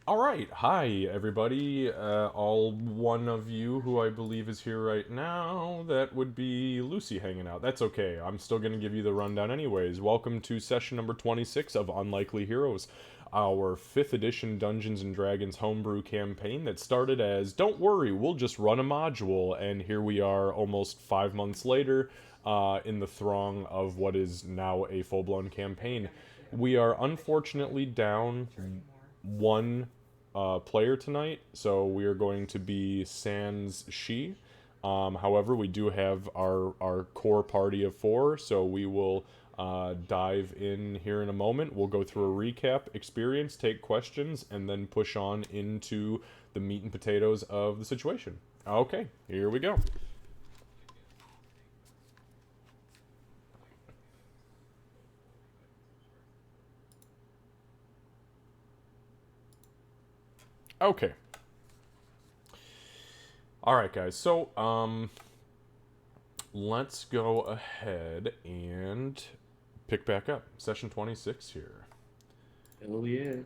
All right, hi everybody. All one of you who I believe is here right now. That would be Lucy hanging out. That's okay. I'm still going to give you the rundown anyways. Welcome to session number 26 of Unlikely Heroes, our 5th edition Dungeons and Dragons homebrew campaign that started as "Don't worry, we'll just run a module," and here we are almost 5 months later, in the throng of what is now a full-blown campaign. We are unfortunately down one player tonight, so we are going to be sans she. However, we do have our core party of four, so we will dive in here in a moment. We'll go through a recap, experience, take questions, and then push on into the meat and potatoes of the situation. Okay, here we go. Okay. All right, guys. So, let's go ahead and pick back up. Session 26 here. Hell yeah.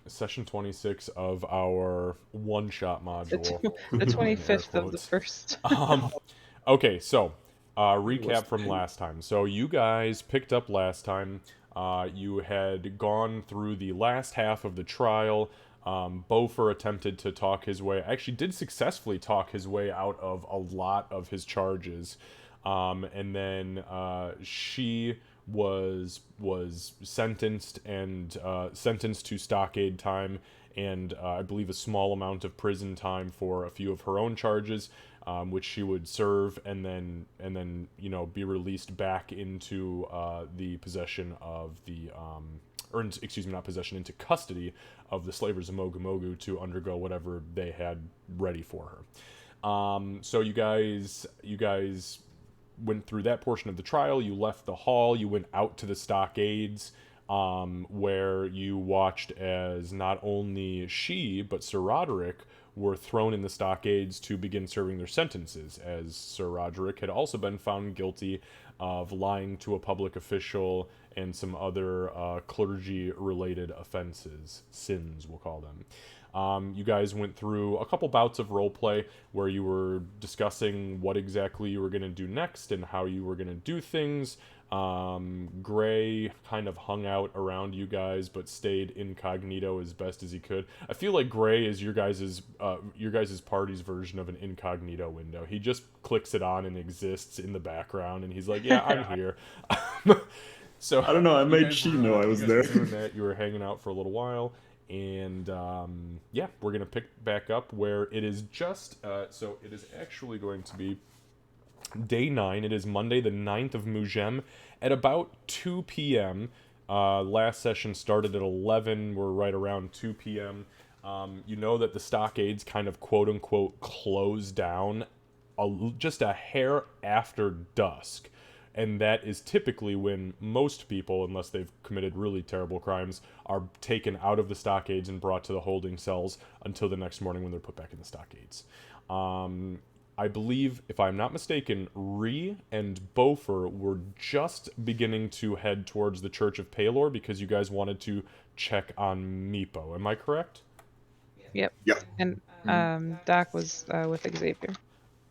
Session 26 of our one-shot module. The In air 25th of the quotes. first. Okay, so recap What's from the- last time. So you guys picked up last time. You had gone through the last half of the trial. Beaufort attempted to talk his way, actually did successfully talk his way out of a lot of his charges. And then she was sentenced and sentenced to stockade time and I believe a small amount of prison time for a few of her own charges, which she would serve and then be released back into the possession of the excuse me, not possession, into custody of the slavers of Mogu Mogu to undergo whatever they had ready for her. So you guys went through that portion of the trial. You left the hall. You went out to the stockades, where you watched as not only she but Sir Roderick were thrown in the stockades to begin serving their sentences, as Sir Roderick had also been found guilty of lying to a public official and some other clergy-related offenses, sins, we'll call them. You guys went through a couple bouts of roleplay where you were discussing what exactly you were going to do next and how you were going to do things. Gray kind of hung out around you guys, but stayed incognito as best as he could. I feel like Gray is your guys' party's version of an incognito window. He just clicks it on and exists in the background, and he's like, "Yeah, I'm here." So I don't know. I you made guys she were, know I you was guys there. were doing that. You were hanging out for a little while, and yeah, we're gonna pick back up where it is just. So it is actually going to be day 9. It is Monday, the 9th of Mugem, at about 2 p.m. Last session started at 11. We're right around 2 p.m. You know that the stockades kind of quote unquote close down just a hair after dusk. And that is typically when most people, unless they've committed really terrible crimes, are taken out of the stockades and brought to the holding cells until the next morning when they're put back in the stockades. I believe, if I'm not mistaken, Ree and Beaufort were just beginning to head towards the Church of Palor because you guys wanted to check on Meepo. Am I correct? Yep. Yeah. And Doc was with Xavier.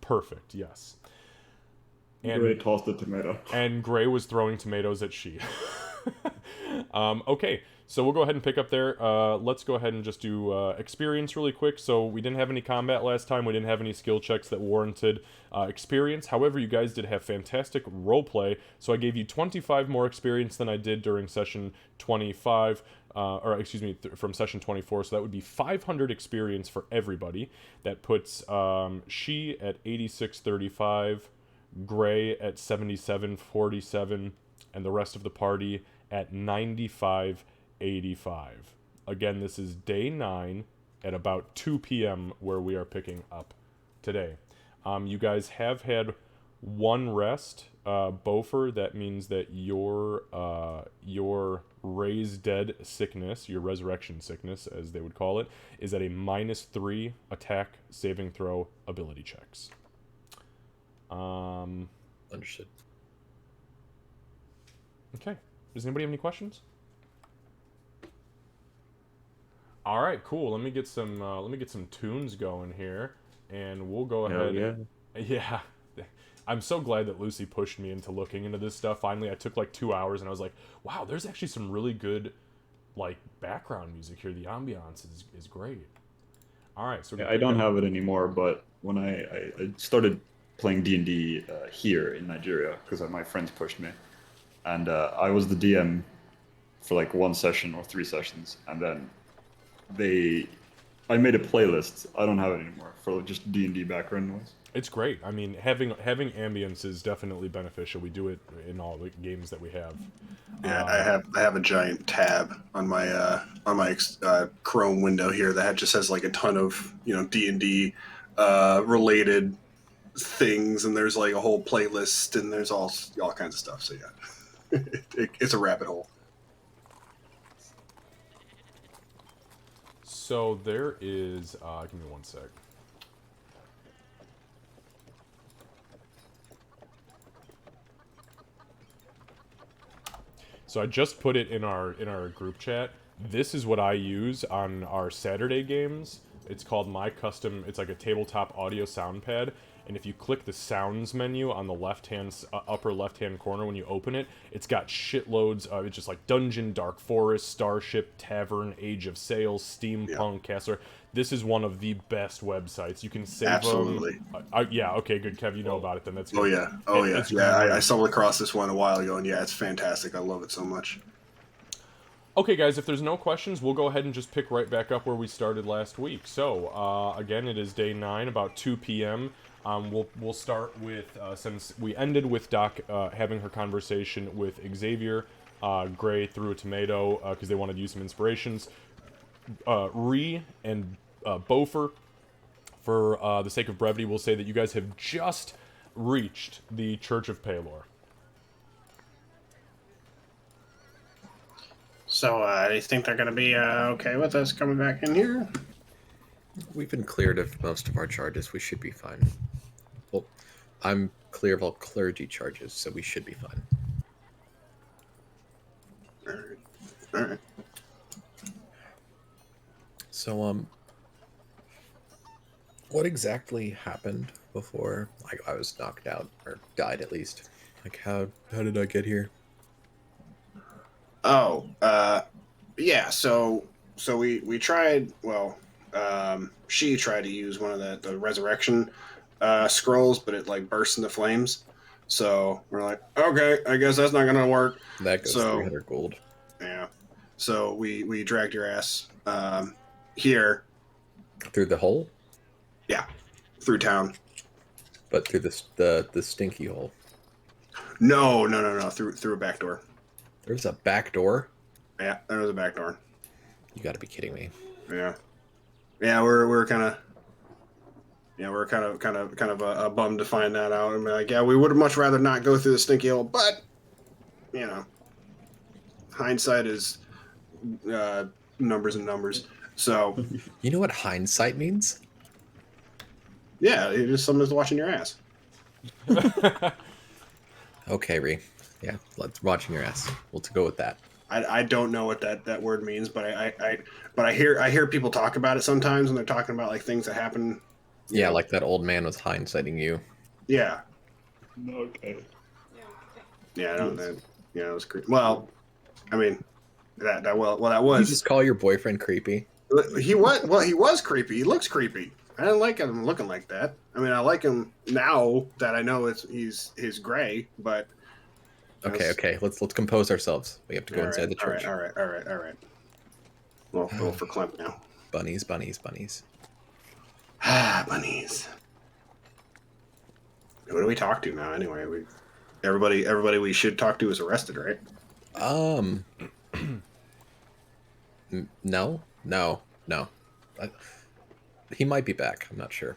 Perfect, yes. Gray tossed a tomato. And Gray was throwing tomatoes at she. Okay, so we'll go ahead and pick up there. Let's go ahead and just do experience really quick. So we didn't have any combat last time. We didn't have any skill checks that warranted experience. However, you guys did have fantastic roleplay. So I gave you 25 more experience than I did during session 25. Or excuse me, from session 24. So that would be 500 experience for everybody. That puts she at 8635. Gray at 77.47, and the rest of the party at 95.85. Again, this is day 9 at about 2 p.m. where we are picking up today. You guys have had one rest. Beaufort, that means that your raised dead sickness, your resurrection sickness, as they would call it, is at a -3 attack saving throw ability checks. Understood. Okay. Does anybody have any questions? All right, cool. Let me get some tunes going here, and we'll go Hell ahead. yeah. Yeah. I'm so glad that Lucy pushed me into looking into this stuff. Finally, I took like 2 hours, and I was like, wow, there's actually some really good like background music here. The ambiance is great. All right, so we're Yeah, gonna I pick don't up. have it anymore, but when I started playing D&D here in Nigeria, because my friends pushed me, and I was the DM for like one session or 3 sessions, and then they, I made a playlist. I don't have it anymore for just D&D background noise. It's great. I mean, having ambience is definitely beneficial. We do it in all the games that we have. Yeah, I have a giant tab on my Chrome window here that just has like a ton of D&D related things, and there's like a whole playlist, and there's all kinds of stuff. So yeah, it's a rabbit hole. So there is. Give me one sec. So I just put it in our group chat. This is what I use on our Saturday games. It's called My Custom. It's like a tabletop audio sound pad, and if you click the sounds menu on the upper left hand corner when you open it, it's got shitloads of it's just like Dungeon, Dark Forest, Starship, Tavern, Age of Sails, Yeah, Steampunk, Castle. This is one of the best websites. You can save absolutely. them. Yeah, okay, good, Kev. You know about it, then that's Oh good. yeah, oh yeah, It's yeah. I great. stumbled across this one a while ago, and yeah, it's fantastic. I love it so much. Okay, guys, if there's no questions, we'll go ahead and just pick right back up where we started last week. So, again, it is day 9, about 2 p.m. We'll start with, since we ended with Doc having her conversation with Xavier, Gray threw a tomato because they wanted to use some inspirations. Ree and Bofer, for the sake of brevity, will say that you guys have just reached the Church of Palor. So, do you think they're going to be okay with us coming back in here? We've been cleared of most of our charges. We should be fine. Well, I'm clear of all clergy charges, so we should be fine. All right. All right. So, what exactly happened before I was knocked out, or died at least? Like, how did I get here? Oh, yeah. So we tried. Well, she tried to use one of the resurrection scrolls, but it like burst into flames. So we're like, okay, I guess that's not gonna work. That goes So 300 gold. yeah. So we dragged your ass here. Through the hole? Yeah, through town. But through the stinky hole. No. Through a back door. There's a back door? Yeah, there was a back door. You gotta be kidding me. Yeah. Yeah, we're kind of. Yeah, we're kind of bummed to find that out. And be like, yeah, we would have much rather not go through the stinky hole, but hindsight is numbers and numbers. So You know what hindsight means? yeah, it is someone's watching your ass. Okay, Ree. Yeah, let's watching your ass. We'll go with that. I don't know what that word means, but I hear people talk about it sometimes when they're talking about like things that happen. Yeah, like that old man was hindsighting you. Yeah. Okay. Yeah, I don't. It was creepy. Well, I mean, that You was. just call your boyfriend creepy? He was creepy. He looks creepy. I didn't like him looking like that. I mean, I like him now that I know he's gray, but Okay. Let's compose ourselves. We have to go inside the church. All right. Well, for Clem now. Bunnies. Ah, bunnies. Who do we talk to now? Anyway, everybody we should talk to is arrested, right? No. He might be back. I'm not sure.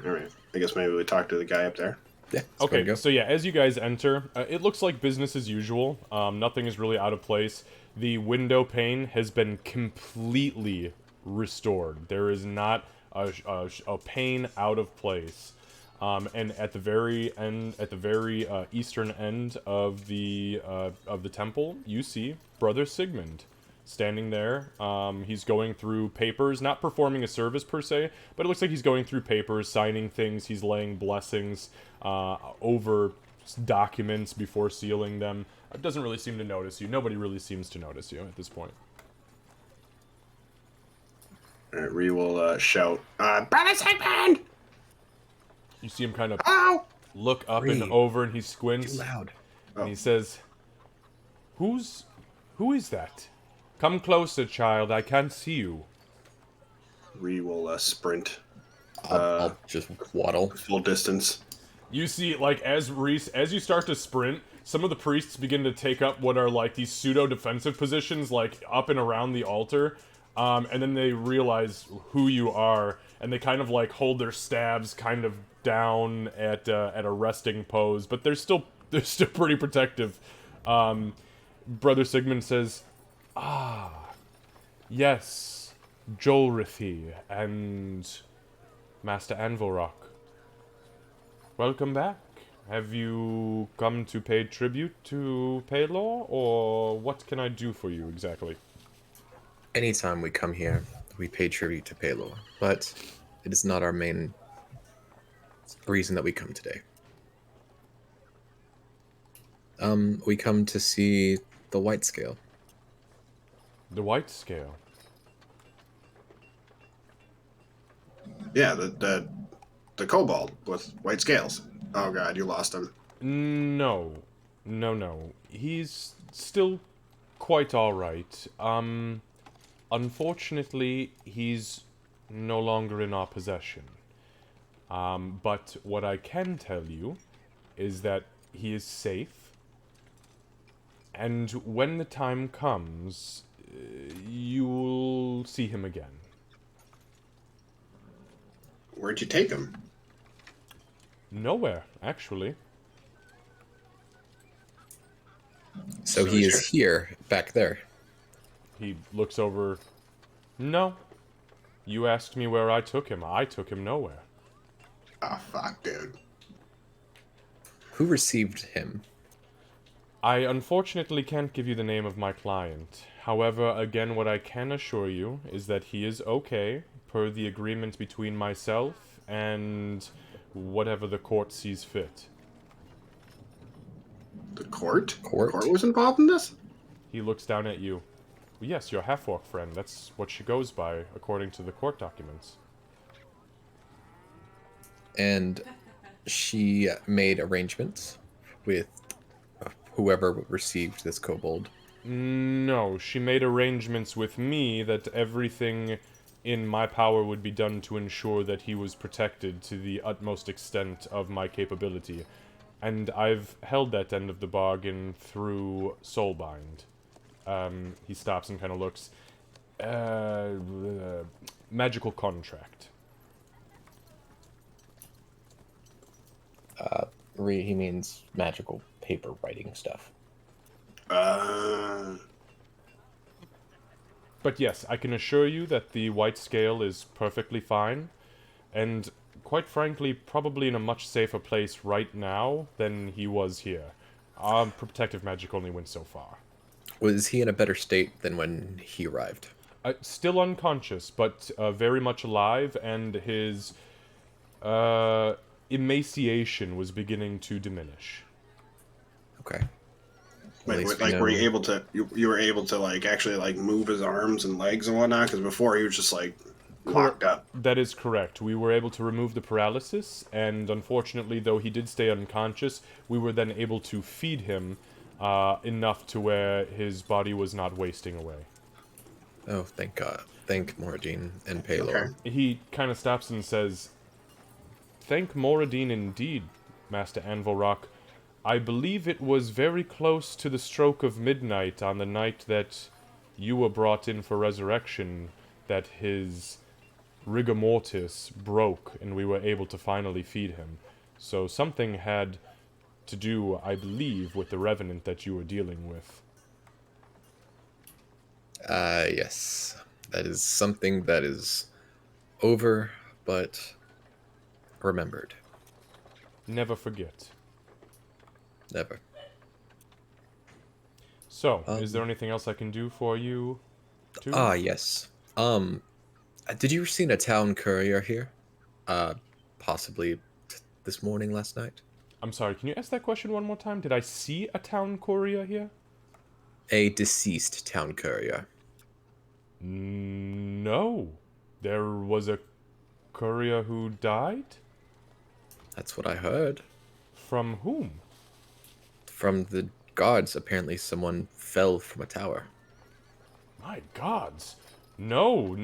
All right. I guess maybe we talk to the guy up there. Yeah. Okay, so yeah, as you guys enter, it looks like business as usual. Nothing is really out of place. The window pane has been completely restored. There is not a pane out of place. And at the very end, at the very eastern end of the temple, you see Brother Sigmund. standing there. He's going through papers, not performing a service per se, but it looks like he's going through papers, signing things. He's laying blessings over documents before sealing them. It doesn't really seem to notice you. Nobody really seems to notice you at this point. All right, Ree will shout, Brother Sigmund! You see him kind of Ow! look up and Ree, over, and he Too squints, loud. and he says, Who is that? Come closer, child. I can't see you." Ree will sprint I'll just waddle. full distance. You see, like, as you start to sprint, some of the priests begin to take up what are, like, these pseudo-defensive positions, like, up and around the altar, and then they realize who you are, and they kind of, like, hold their stabs kind of down at a resting pose, but they're still pretty protective. Brother Sigmund says, yes, Jolrithi and Master Anvilrock. Welcome back. Have you come to pay tribute to Paylor, or what can I do for you exactly? Anytime we come here, we pay tribute to Paylor, but it is not our main reason that we come today. We come to see the White Scale. The White Scale. Yeah, the kobold with white scales. Oh god, you lost him. No. He's still quite alright. Unfortunately, he's no longer in our possession. But what I can tell you is that he is safe, and when the time comes, you'll see him again. Where'd you take him? Nowhere, actually. So he is here, back there. He looks over. No. You asked me where I took him. I took him nowhere. Oh fuck, dude. Who received him? I unfortunately can't give you the name of my client. However, again, what I can assure you is that he is okay, per the agreement between myself and whatever the court sees fit. The court? Court? The court was involved in this? He looks down at you. Well, yes, your half-orc friend. That's what she goes by, according to the court documents. And she made arrangements with whoever received this kobold. No, she made arrangements with me that everything in my power would be done to ensure that he was protected to the utmost extent of my capability. And I've held that end of the bargain through Soulbind. He stops and kind of looks. Magical contract. He means magical paper writing stuff. But yes, I can assure you that the White Scale is perfectly fine, and quite frankly, probably in a much safer place right now than he was here. Protective magic only went so far. Was he in a better state than when he arrived? Still unconscious, but very much alive, and his emaciation was beginning to diminish. Okay. Wait, were you able to? You were able to like actually like move his arms and legs and whatnot? Because before he was just like locked up. That is correct. We were able to remove the paralysis, and unfortunately, though he did stay unconscious, we were then able to feed him enough to where his body was not wasting away. Oh, thank God. Thank Moradine and Paylor. Okay. He kind of stops and says, "Thank Moradine indeed, Master Anvilrock. I believe it was very close to the stroke of midnight on the night that you were brought in for resurrection that his rigor mortis broke and we were able to finally feed him. So something had to do, I believe, with the revenant that you were dealing with." Yes. That is something that is over, but remembered. Never forget. Never. So, is there anything else I can do for you, too? Ah, yes. Did you see a town courier here? Uh, possibly this morning, last night? I'm sorry, can you ask that question one more time? Did I see a town courier here? A deceased town courier. No. There was a courier who died? That's what I heard. From whom? From the guards, apparently someone fell from a tower. My gods. No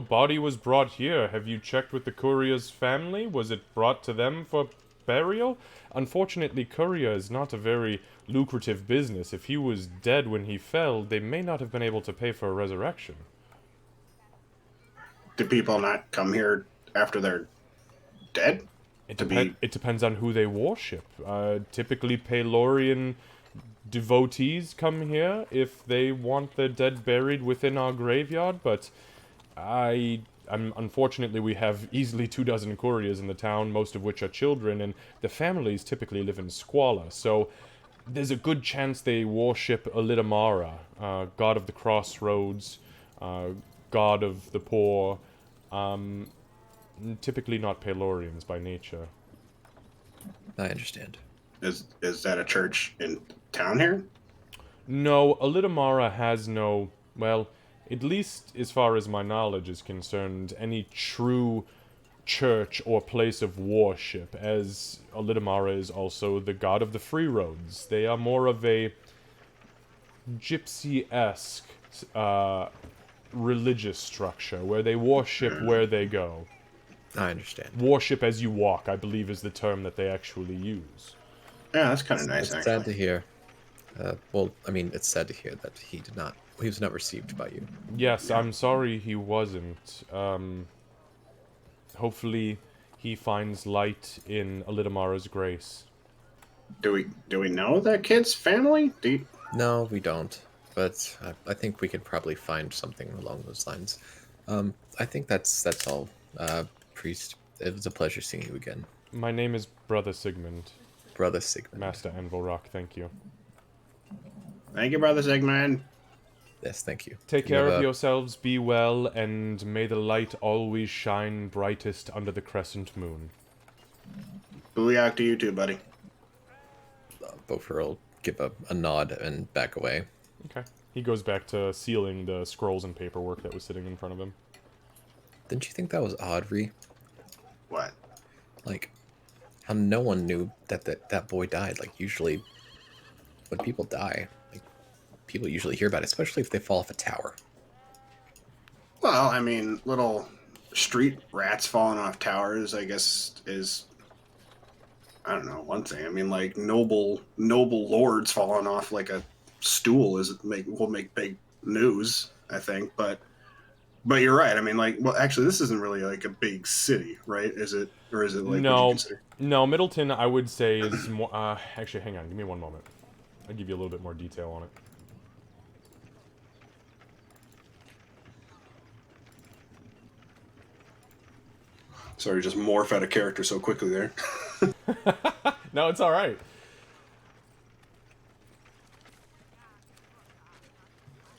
body was brought here. Have you checked with the courier's family? Was it brought to them for burial? Unfortunately, courier is not a very lucrative business. If he was dead when he fell, they may not have been able to pay for a resurrection. Do people not come here after they're dead? It depends on who they worship. Typically, Pelorian devotees come here if they want their dead buried within our graveyard, but unfortunately, we have easily 24 couriers in the town, most of which are children, and the families typically live in squalor, so there's a good chance they worship Alitamara, god of the crossroads, god of the poor, typically not Pelorians by nature. I understand. Is that a church in town here? No, Alitamara has no, well, at least as far as my knowledge is concerned, any true church or place of worship, as Alitamara is also the god of the free roads. They are more of a gypsy-esque religious structure, where they worship where they go. I understand. Worship as you walk, I believe, is the term that they actually use. Yeah, that's kind of nice, It's actually. sad to hear. Well, I mean, it's sad to hear that he was not received by you. Yes, I'm sorry he wasn't. Hopefully he finds light in Alitamara's grace. Do we know that kid's family? No, we don't. But I think we could probably find something along those lines. I think that's all. Priest, it was a pleasure seeing you again. My name is Brother Sigmund. Brother Sigmund. Master Anvilrock, thank you. Thank you, Brother Sigmund. Yes, thank you. Take You care have of a- yourselves, be well, and may the light always shine brightest under the crescent moon. Booyah to you too, buddy. Bofer will give a nod and back away. Okay. He goes back to sealing the scrolls and paperwork that was sitting in front of him. Didn't you think that was odd, Ree? What? Like, how no one knew that boy died. Like, usually, when people die, like, people usually hear about it, especially if they fall off a tower. Well, I mean, little street rats falling off towers, I guess, is, I don't know, one thing. I mean, like noble lords falling off like a stool will make big news, I think. But you're right. I mean, like, well, actually, this isn't really like a big city, right? Is it, or is it like No. what you consider? No, Middleton, I would say, is more... actually, hang on, give me one moment. I'll give you a little bit more detail on it. Sorry, just morph out of character so quickly there. No, it's alright.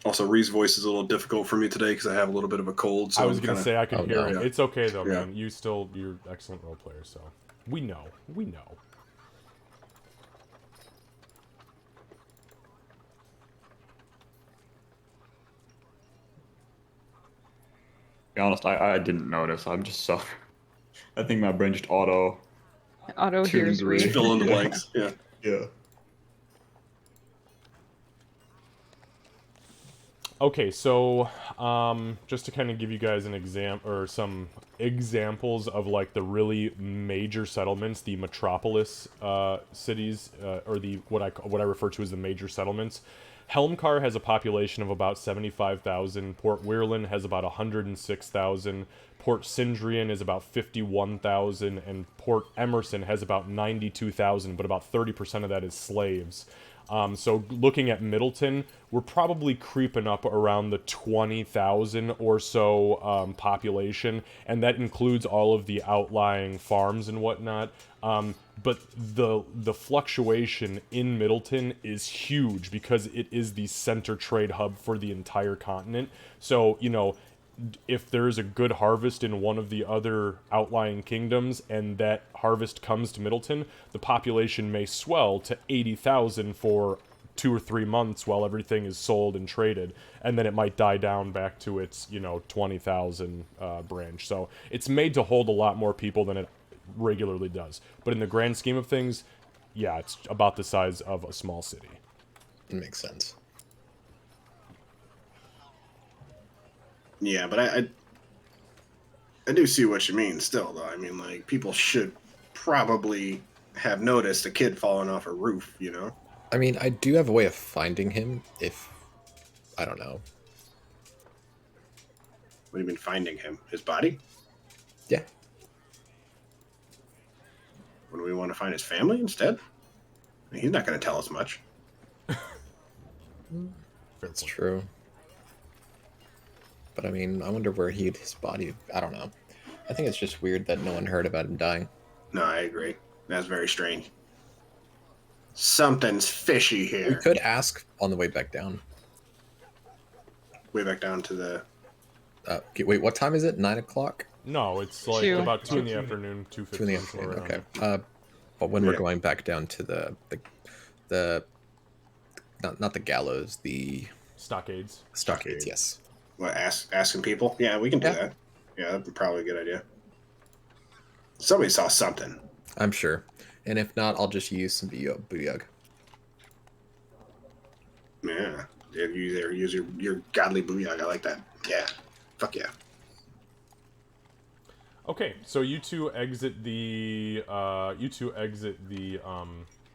Also, Ree's voice is a little difficult for me today because I have a little bit of a cold. So I was I'm gonna say I could Oh, hear no. it. Yeah. It's okay though, Yeah. man. You're an excellent role player, so we know. Be honest, I didn't notice. I'm just so. I think my brain just auto. Auto hears Tuned read. fill in the blanks. Yeah. Yeah. Okay, so just to kind of give you guys an example or some examples of like the really major settlements, the metropolis cities, or the what I refer to as the major settlements. Helmcar has a population of about 75,000. Port Weirlin has about 106,000. Port Sindrian is about 51,000, and Port Emerson has about 92,000, but about 30% of that is slaves. So looking at Middleton, we're probably creeping up around the 20,000 or so population, and that includes all of the outlying farms and whatnot. But the fluctuation in Middleton is huge because it is the center trade hub for the entire continent. So, you know, if there's a good harvest in one of the other outlying kingdoms and that harvest comes to Middleton, the population may swell to 80,000 for 2 or 3 months while everything is sold and traded, and then it might die down back to its, you know, 20,000 branch. So it's made to hold a lot more people than it regularly does. But in the grand scheme of things, yeah, it's about the size of a small city. It makes sense. Yeah, but I do see what you mean still, though. I mean, like, people should probably have noticed a kid falling off a roof, you know? I mean, I do have a way of finding him if... I don't know. What do you mean finding him? His body? Yeah. What do we want to find his family instead? I mean, he's not going to tell us much. That's true. But I mean, I wonder where he hid his body. I don't know. I think it's just weird that no one heard about him dying. No, I agree. That's very strange. Something's fishy We here. could ask on the way back down. Way back down to the... Wait, what time is it? 9 o'clock? No, it's like 2. about 2 in the afternoon, 2:15. 2 in the afternoon. Okay. But when we're going back down to the not the gallows, the Stockades. stockades. Yes. What, asking people? Yeah, we can do Yeah. that. Yeah, that's probably a good idea. Somebody saw something. I'm sure. And if not, I'll just use some booyog. Yeah. Yeah, you there use your godly booyah. I like that. Yeah. Fuck yeah. Okay, so you two exit the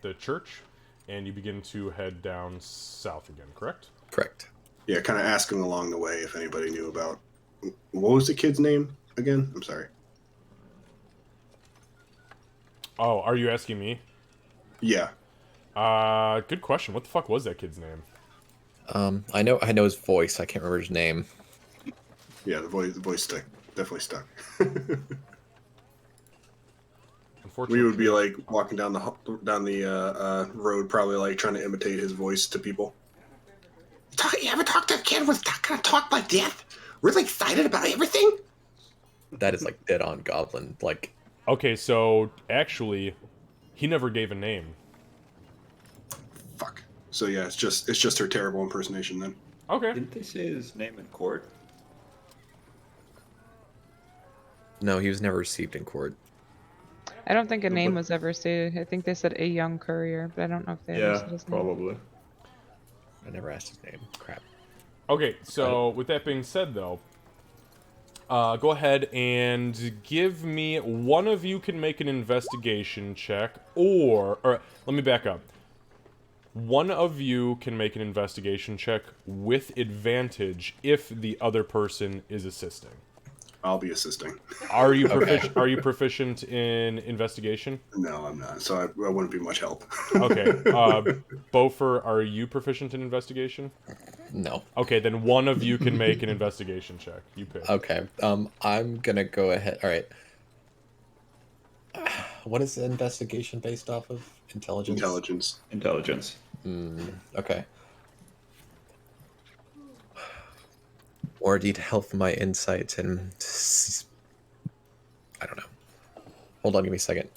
the church, and you begin to head down south again. Correct? Correct. Yeah, kind of asking along the way if anybody knew about... What was the kid's name again? I'm sorry. Oh, are you asking me? Yeah. Good question. What the fuck was that kid's name? I know his voice. I can't remember his name. Yeah, the voice stuck. Definitely stuck. Unfortunately, We would be like walking down the road, probably like trying to imitate his voice to people. You ever talk to a kid with that kind of talk like that? Really excited about everything? That is like dead on goblin. Like, Okay, so actually, he never gave a name. Fuck. So yeah, it's just her terrible impersonation then. Okay. Didn't they say his name in court? no, he was never received in court. I don't think a name was ever stated. I think they said a young courier, but I don't know if they ever Yeah, said his name. probably. I never asked his name. Crap. Okay, so with that being said, though, go ahead and give me... One of you can make an investigation check, or let me back up. One of you can make an investigation check with advantage if the other person is assisting. I'll be assisting. Are you Are you proficient in investigation? No, I'm not. So I wouldn't be much help. Okay. Bofer, are you proficient in investigation? No. Okay, then one of you can make an investigation check. You pick. Okay. I'm gonna go ahead. All right. What is the investigation based off of? Intelligence. Intelligence. Okay. Or need help my insights and I don't know. Hold on, give me a second.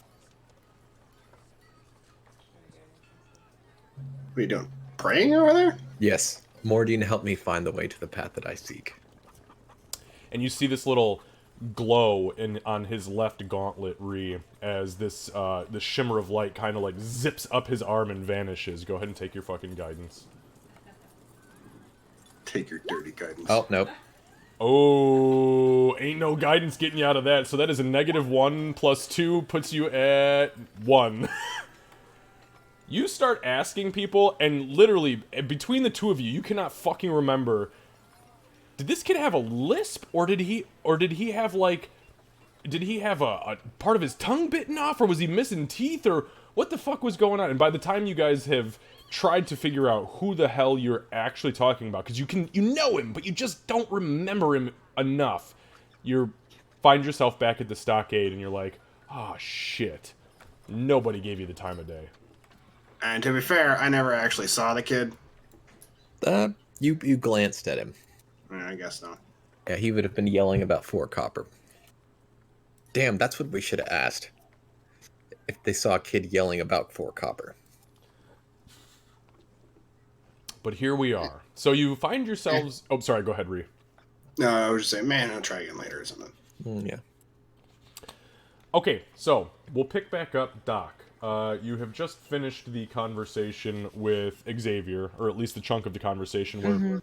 What are you doing? Praying over there? Yes. Mordine, help me find the way to the path that I seek. And you see this little glow on his left gauntlet as this the shimmer of light kind of like zips up his arm and vanishes. Go ahead and take your fucking guidance. Take your dirty guidance. Oh, nope. Oh, ain't no guidance getting you out of that. So that is a -1 + 2 puts you at 1. You start asking people, and literally between the two of you, you cannot fucking remember. Did this kid have a lisp, or did he have like, did he have a part of his tongue bitten off, or was he missing teeth, or what the fuck was going on? And by the time you guys have tried to figure out who the hell you're actually talking about, because you know him, but you just don't remember him enough. You find yourself back at the stockade, and you're like, oh shit, nobody gave you the time of day. And to be fair, I never actually saw the kid. You glanced at him. I guess not. Yeah, he would have been yelling about 4 copper. Damn, that's what we should have asked. If they saw a kid yelling about 4 copper. But here we are. So you find yourselves... Oh, sorry, go ahead, Ree. No, I was just saying, man, I'll try again later or something. Yeah. Okay, so we'll pick back up Doc. You have just finished the conversation with Xavier, or at least the chunk of the conversation where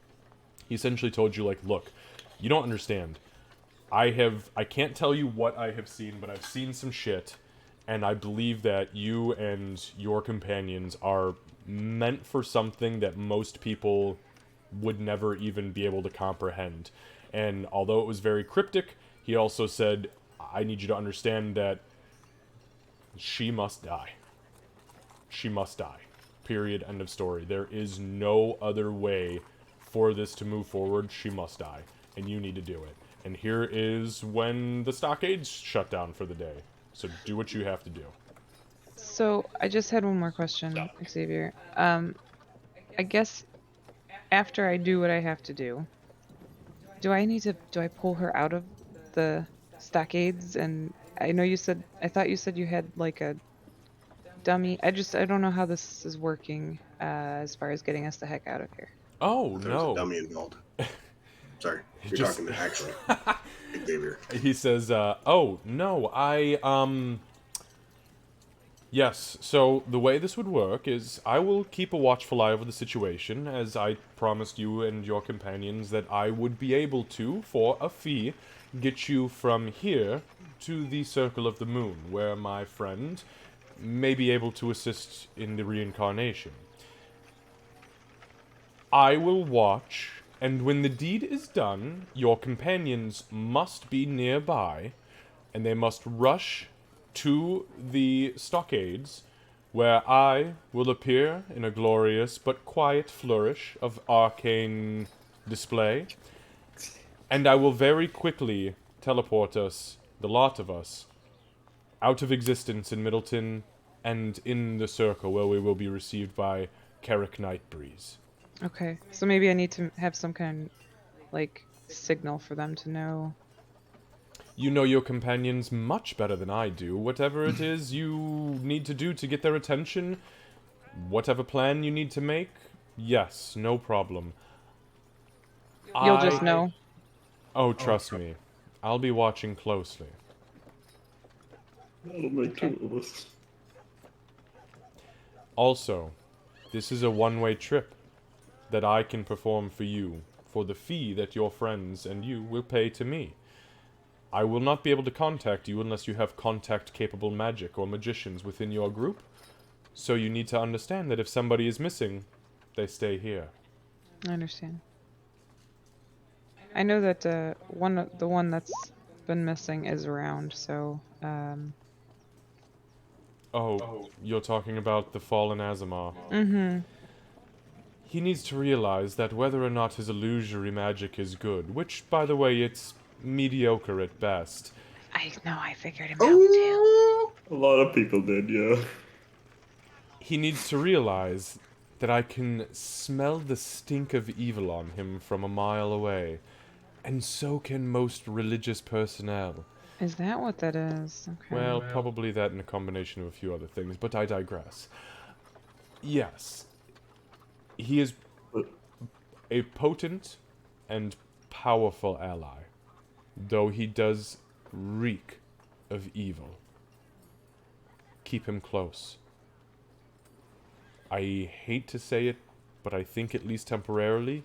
he essentially told you, like, look, you don't understand. I can't tell you what I have seen, but I've seen some shit, and I believe that you and your companions are meant for something that most people would never even be able to comprehend. And although it was very cryptic, he also said, I need you to understand that she must die. She must die. Period. End of story. There is no other way for this to move forward. She must die. And you need to do it. And here is when the stockades shut down for the day. So do what you have to do. So I just had one more question, Xavier. I guess after I do what I have to do, do I pull her out of the stockades? And I thought you said you had like a dummy. I don't know how this is working as far as getting us the heck out of here. Oh, There's a no. dummy involved. Sorry, you're Just- talking to actually Xavier. He says, oh, no, Yes, so the way this would work is I will keep a watchful eye over the situation, as I promised you and your companions that I would be able to, for a fee, get you from here to the Circle of the Moon, where my friend may be able to assist in the reincarnation. I will watch, and when the deed is done, your companions must be nearby, and they must rush to the stockades, where I will appear in a glorious but quiet flourish of arcane display, and I will very quickly teleport us, the lot of us, out of existence in Middleton and in the circle where we will be received by Carrick Nightbreeze. Okay, so maybe I need to have some kind like signal for them to know. You know your companions much better than I do. Whatever it is you need to do to get their attention, whatever plan you need to make, yes, no problem. You'll just know. Oh, trust me. I'll be watching closely. That'll make 2 of us. Also, this is a one-way trip that I can perform for you, for the fee that your friends and you will pay to me. I will not be able to contact you unless you have contact-capable magic or magicians within your group, so you need to understand that if somebody is missing, they stay here. I understand. I know that the one that's been missing is around, so Oh, you're talking about the fallen Azamar. mm-hmm. He needs to realize that whether or not his illusory magic is good, which, by the way, it's mediocre at best, I know, I figured him out too. A lot of people did, yeah. he needs to realize that I can smell the stink of evil on him from a mile away, and so can most religious personnel. Is that what that is? Okay. Well, probably that in a combination of a few other things, but I digress. Yes. He is a potent and powerful ally, though he does reek of evil. Keep him close. I hate to say it, but I think at least temporarily,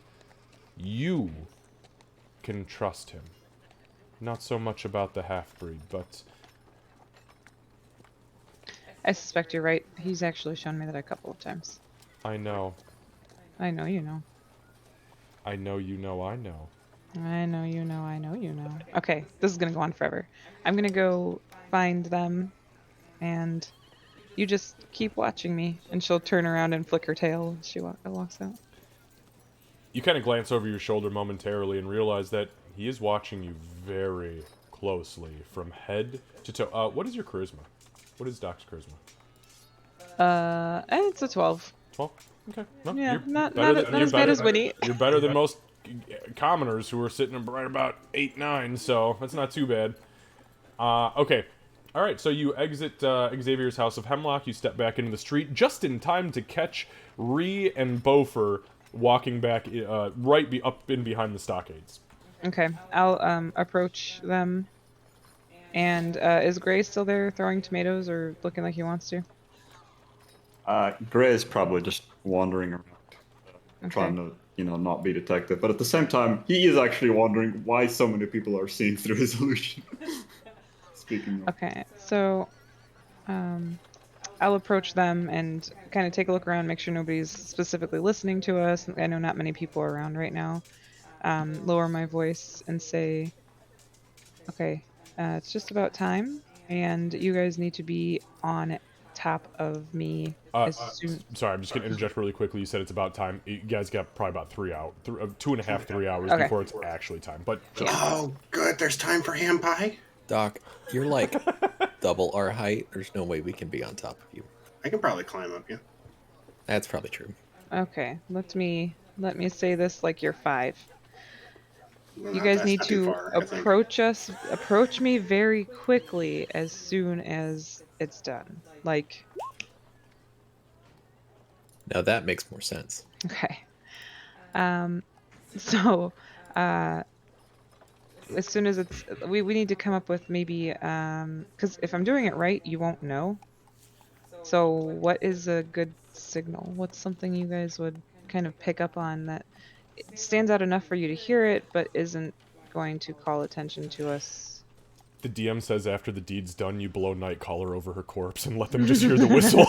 you can trust him. Not so much about the half-breed, but I suspect you're right. He's actually shown me that a couple of times. I know. I know you know. I know you know I know. I know you know, I know you know. Okay, this is gonna go on forever. I'm gonna go find them and You just keep watching me, and she'll turn around and flick her tail as she walks out. You kind of glance over your shoulder momentarily and realize that he is watching you very closely from head to toe. What is your charisma? What is Doc's charisma? And it's a 12. 12? Okay. No, Yeah, you're not better not, than, not you're as bad better, as Winnie. You're better than most commoners who are sitting right about 8, 9, so that's not too bad. Okay. Alright, so you exit Xavier's House of Hemlock, you step back into the street, just in time to catch Ree and Bofer walking back up in behind the stockades. Okay, I'll approach them. And is Gray still there throwing tomatoes or looking like he wants to? Gray is probably just wandering around, trying Okay. to, not be detected. But at the same time, he is actually wondering why so many people are seeing through his illusion. Speaking of. Okay, so I'll approach them and kind of take a look around, make sure nobody's specifically listening to us. I know not many people are around right now. Lower my voice and say, okay, it's just about time, and you guys need to be on top of me as soon. Sorry, I'm just gonna interject really quickly. You said it's about time. You guys got probably about 3 hours, 2.5, 3 hours Okay. before it's actually time. But Oh, good. There's time for ham pie. Doc, you're like double our height. There's no way we can be on top of you. I can probably climb up, yeah. That's probably true. Okay, let me say this like you're 5. Well, You not- guys that's need not too to far, I think. approach me very quickly as soon as it's done. Like, Now that makes more sense. okay. So, as soon as we need to come up with maybe, because if I'm doing it right, you won't know. So what is a good signal? What's something you guys would kind of pick up on that it stands out enough for you to hear it, but isn't going to call attention to us? the DM says after the deed's done, you blow Nightcaller over her corpse and let them just hear the whistle.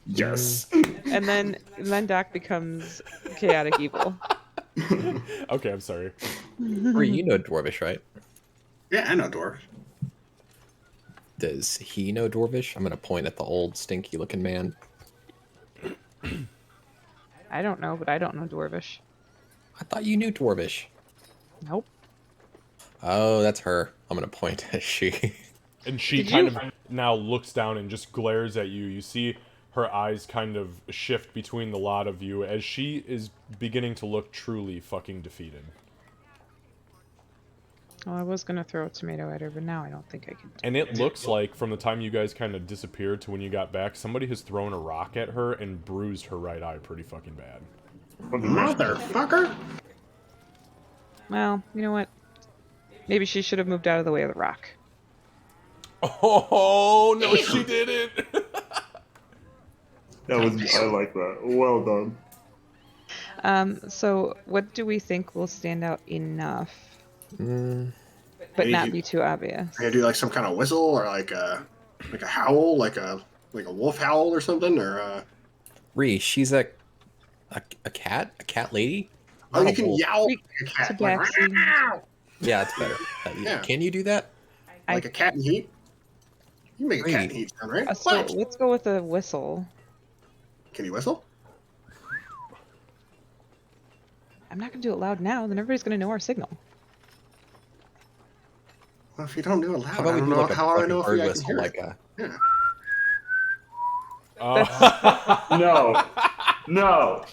Yes. And then Doc becomes chaotic evil. Okay, I'm sorry. Ree, you know Dwarvish, right? Yeah, I know dwarf. Does he know Dwarvish? I'm gonna point at the old stinky looking man. I don't know, but I don't know Dwarvish. I thought you knew Dwarvish. Nope. Oh, that's her. I'm gonna point at she. And she Did kind you- of now looks down and just glares at you. You see her eyes kind of shift between the lot of you as she is beginning to look truly fucking defeated. Well, I was gonna throw a tomato at her, but now I don't think I can. And it looks like from the time you guys kind of disappeared to when you got back, somebody has thrown a rock at her and bruised her right eye pretty fucking bad. Motherfucker! Well, you know what? Maybe she should have moved out of the way of the rock. Oh, no, she didn't! I like that. Well done. So what do we think will stand out enough, Mm, but Maybe not you- be too obvious? I gotta do like some kind of whistle or like a howl, like a wolf howl or something, or Ree, she's a cat? A cat lady? oh, Not you a can wolf. yowl like a cat, like, Tabaxi. "Meow!" Yeah, it's better. Yeah. Can you do that? like a cat in heat. You can make a cat in Great. heat sound, right? So What? let's go with a whistle. Can you whistle? I'm not gonna do it loud now. Then everybody's gonna know our signal. Well, if you don't do it loud, How about I we don't do know like a, how like I a know if bird I can whistle, hear like it. a Yeah. No. No.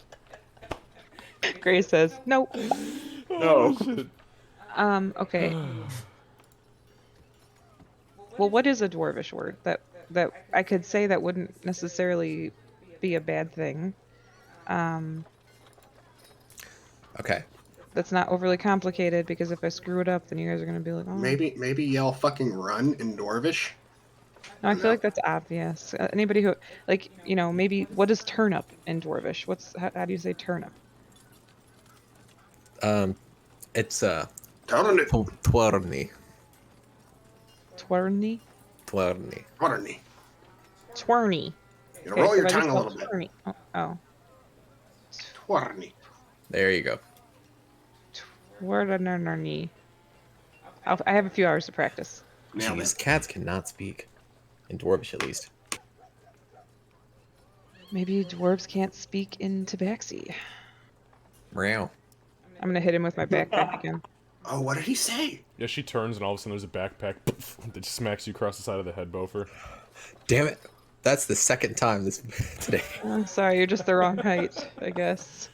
Grace says nope. No. Okay. Well, what is a dwarvish word that I could say that wouldn't necessarily be a bad thing? okay. That's not overly complicated, because if I screw it up, then you guys are gonna be like, oh. Maybe yell fucking run in Dwarvish. No, I feel like that's obvious. Anybody who, like, maybe what is turnip in dwarvish? How do you say turnip? It's Tell it. twarny. Twerny? Twarny. Twarny. Twerny. You know, roll so your if I just tongue a go little bit. twerny. Oh. Twarny. There you go. Twerny. I have a few hours to practice. Nailed Jeez, it. cats cannot speak. in Dwarvish at least. Maybe dwarves can't speak in Tabaxi. Meow. I'm gonna hit him with my backpack again. Oh, what did he say? Yeah, she turns and all of a sudden there's a backpack that just smacks you across the side of the head, Bofer. Damn it! That's the second time this today. I'm sorry, you're just the wrong height, I guess.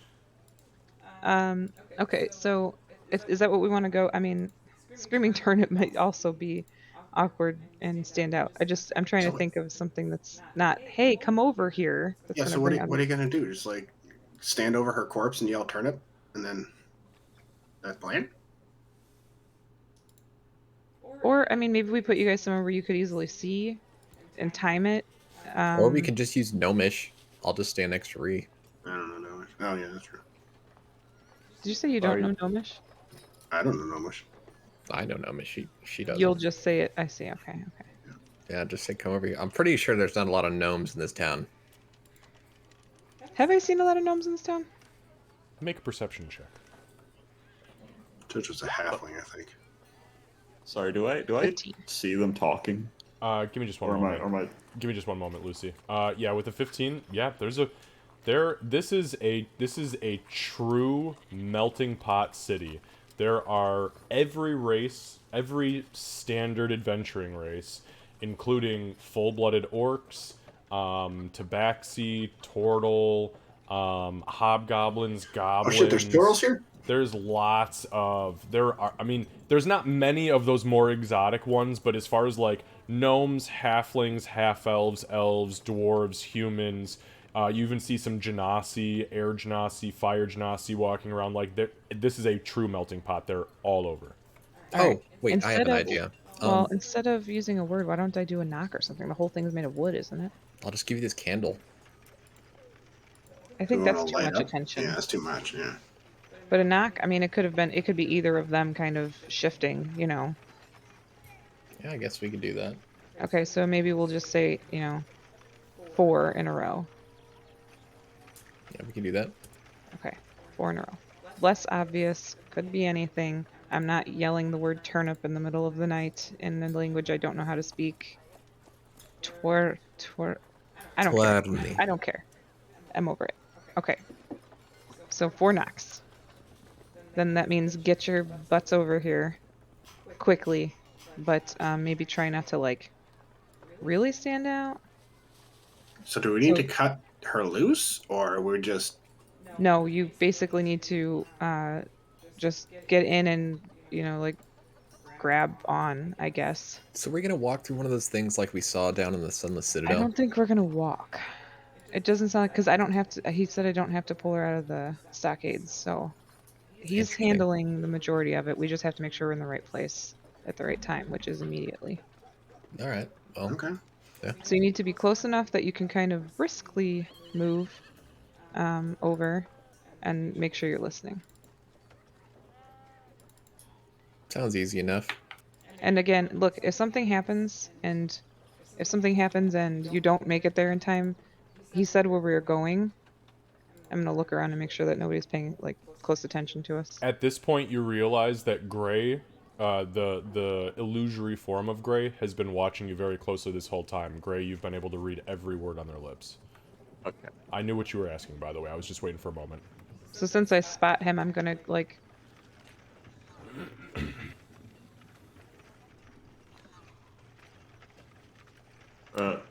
Okay, so is that what we want to go? I mean, Screaming Turnip might also be awkward and stand out. I'm trying to think of something that's not, hey, come over here. That's Yeah. gonna So bring what are you gonna do? Just like stand over her corpse and yell turnip, and then that plan? Or I mean, maybe we put you guys somewhere where you could easily see and time it. Or we could just use Gnomish. I'll just stand next to Ree. I don't know. Oh yeah, that's true. Did you say you don't know Gnomish? I don't know much. I know Gnomish. She doesn't. You'll just say it. I see. Okay. Yeah, just say come over here. I'm pretty sure there's not a lot of gnomes in this town. Have I seen a lot of gnomes in this town? Make a perception check. Touch was a halfling, I think. Sorry, do I 15. see them talking? Give me just one Or moment. am I Give me just one moment, Lucy. Yeah, with the 15, yeah, this is a true melting pot city. There are every race, every standard adventuring race, including full-blooded orcs, tabaxi, turtle, hobgoblins, Oh goblins. shit, there's squirrels here? There's lots of I mean, there's not many of those more exotic ones, but as far as like gnomes, halflings, half elves, elves, dwarves, humans, you even see some genasi, air genasi, fire genasi walking around. Like this is a true melting pot. They're all over. All right. Wait, I have an idea. Well, instead of using a word, why don't I do a knock or something? The whole thing's made of wood, isn't it? I'll just give you this candle. I think You that's wanna too light much up? attention. Yeah, that's too much. Yeah. But a knock, I mean, it could be either of them kind of shifting, you know. Yeah, I guess we could do that. Okay, so maybe we'll just say, 4 in a row. Yeah, we can do that. Okay, 4 in a row. Less obvious, could be anything. I'm not yelling the word turnip in the middle of the night in a language I don't know how to speak. I don't care. Twarny. I don't care. I'm over it. Okay. So 4 knocks. Then that means get your butts over here quickly, but maybe try not to like really stand out. So do we need to cut her loose, or we're just? No, you basically need to just get in and like grab on, I guess. So we're gonna walk through one of those things like we saw down in the Sunless I Citadel. don't think we're gonna walk. It doesn't sound like, because I don't have to. He said I don't have to pull her out of the stockades, so he's Interesting. handling the majority of it. We just have to make sure we're in the right place at the right time, which is immediately. All right. Well, Okay. So you need to be close enough that you can kind of briskly move over and make sure you're listening. sounds easy enough. And again, look, if something happens and you don't make it there in time, he said where we were going. I'm gonna look around and make sure that nobody's paying like close attention to us. At this point, you realize that Gray, the illusory form of Gray, has been watching you very closely this whole time. Gray, you've been able to read every word on their lips. Okay. I knew what you were asking, by the way. I was just waiting for a moment. So since I spot him, I'm gonna like.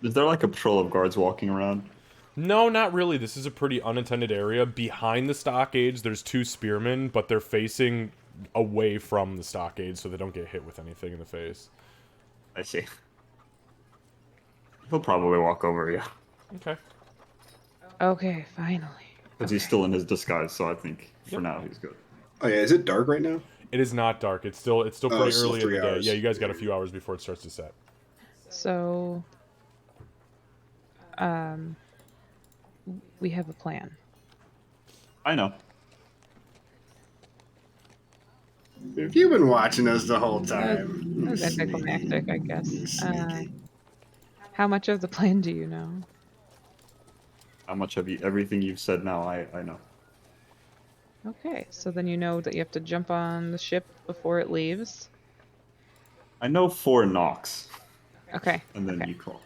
Is there like a patrol of guards walking around? No, not really. This is a pretty unattended area. Behind the stockades, there's 2 spearmen, but they're facing away from the stockades so they don't get hit with anything in the face. I see. He'll probably walk over, yeah. Okay. Okay, finally. Because he's still in his disguise, so I think for Yep. now he's good. Oh yeah, is it dark right now? It is not dark. It's still pretty it's still early in the 3 day. hours. Yeah, you guys got a few hours before it starts to set. So, we have a plan. I know. Have you been watching us the whole time? That was anticlimactic, I guess. How much of the plan do you know? How much of everything you've said now, I know. Okay, so then you know that you have to jump on the ship before it leaves. I know 4 knocks, Okay. and then okay. you call.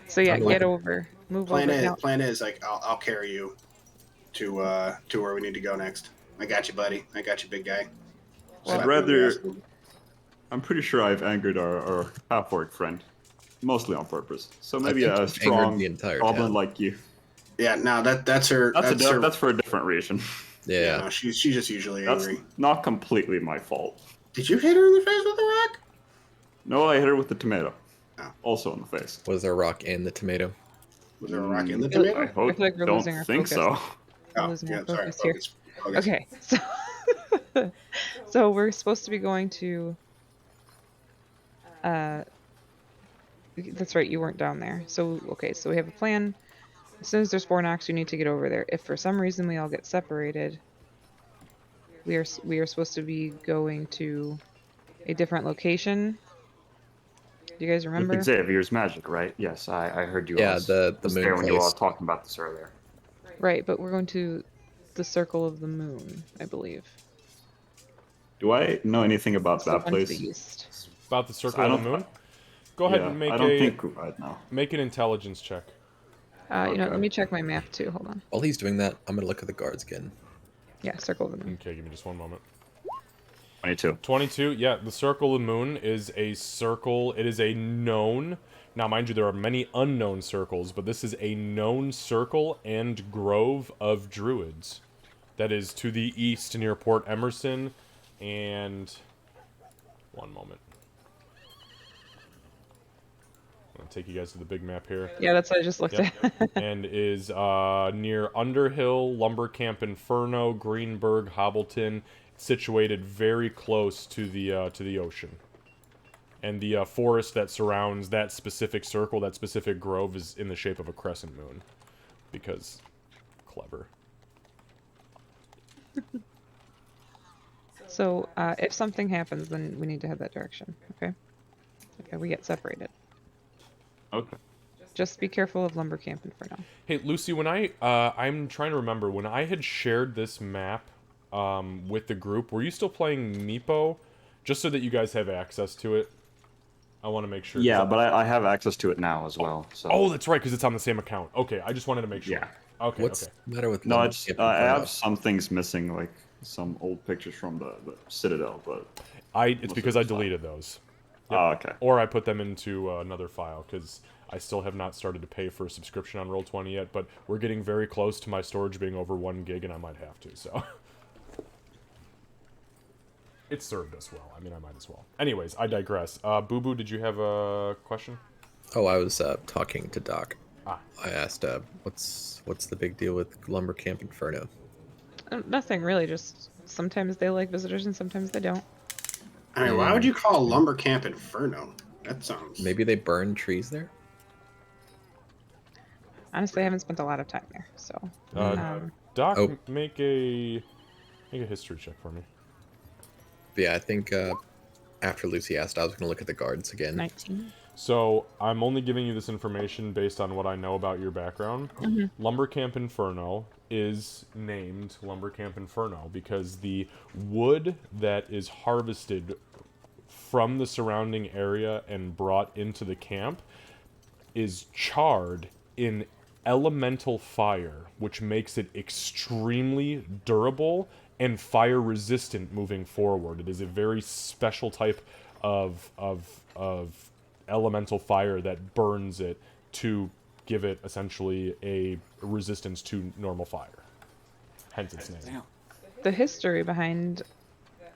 So yeah, I'm get looking- over, move over. Now, Plan is like I'll carry you to where we need to go next. I got you, buddy. I got you, big guy. Well, I'd Slap you on the rather. ass. I'm pretty sure I've angered our half-orc friend, mostly on purpose. So maybe think a you've strong angered the entire goblin town. like you. Yeah, no, that's her. That's her. that's for a different reason. Yeah, Yeah. no, she's just usually That's angry. not completely my fault. Did you hit her in the face with a rock? No, I hit her with the tomato. Oh. Also in the face. Was there a rock in the tomato? Was there a rock in the I tomato? I hope. feel like we're don't losing our think focus. so. We're Oh, losing yeah, our sorry. focus here. Focus. Okay, so so we're supposed to be going to. That's right. You weren't down there. So okay, so we have a plan. As soon as there's 4 knocks, you need to get over there. If for some reason we all get separated, we are supposed to be going to a different location. Do you guys remember? With Xavier's magic, right? Yes, I heard you. Yeah, all the was moon there when you all place. talking about this earlier. Right, but we're going to the Circle of the Moon, I believe. Do I know anything about It's the that one to place? the east. About the I circle of the don't- moon. Go ahead Yeah, and make I don't a think right now. make an intelligence check. You know, Okay. let me check my map too. Hold on. While he's doing that, I'm gonna look at the guards again. Yeah, Circle of the Moon. Okay, give me just one moment. 22. 22. Yeah, the circle of the moon is a circle. It is a known. Now, mind you, there are many unknown circles, but this is a known circle and grove of druids. That is to the east near Port Emerson, and one moment. I'm gonna take you guys to the big map here. Yeah, that's what I just looked Yep. at. And is near Underhill, Lumber Camp Inferno, Greenberg, Hobbleton, situated very close to the ocean. And the forest that surrounds that specific circle, that specific grove, is in the shape of a crescent moon. Because clever. So, if something happens, then we need to head that direction. Okay. Okay, we get separated. Okay. Just be careful of Lumber Camp Inferno. Hey, Lucy, when I'm trying to remember, when I had shared this map with the group, were you still playing Meepo? Just so that you guys have access to it. I want to make sure. Yeah, but I have access to it now as well. So. Oh, that's right, because it's on the same account. Okay, I just wanted to make sure. Yeah. Okay, What's okay. the matter with No, Lumber it's Camp I Inferno? have some things missing, like some old pictures from the Citadel, but. It's because I it's fine. deleted those. Oh, okay. Or I put them into another file, because I still have not started to pay for a subscription on Roll20 yet, but we're getting very close to my storage being over 1 gig, and I might have to, so... It served us well. I mean, I might as well. Anyways, I digress. Boo Boo, did you have a question? Oh, I was talking to Doc. Ah. I asked, what's the big deal with Lumber Camp Inferno? Nothing really. Just sometimes they like visitors and sometimes they don't. I mean, why would you call Lumber Camp Inferno? That sounds. Maybe they burn trees there? Honestly, I haven't spent a lot of time there, so. Doc, Oh. make a history check for me. But yeah, I think after Lucy asked, I was going to look at the guards again. 19. So, I'm only giving you this information based on what I know about your background. Lumber Camp Inferno is named Lumber Camp Inferno because the wood that is harvested from the surrounding area and brought into the camp is charred in elemental fire, which makes it extremely durable and fire resistant moving forward. It is a very special type of elemental fire that burns it to give it essentially a resistance to normal fire. Hence its name. The history behind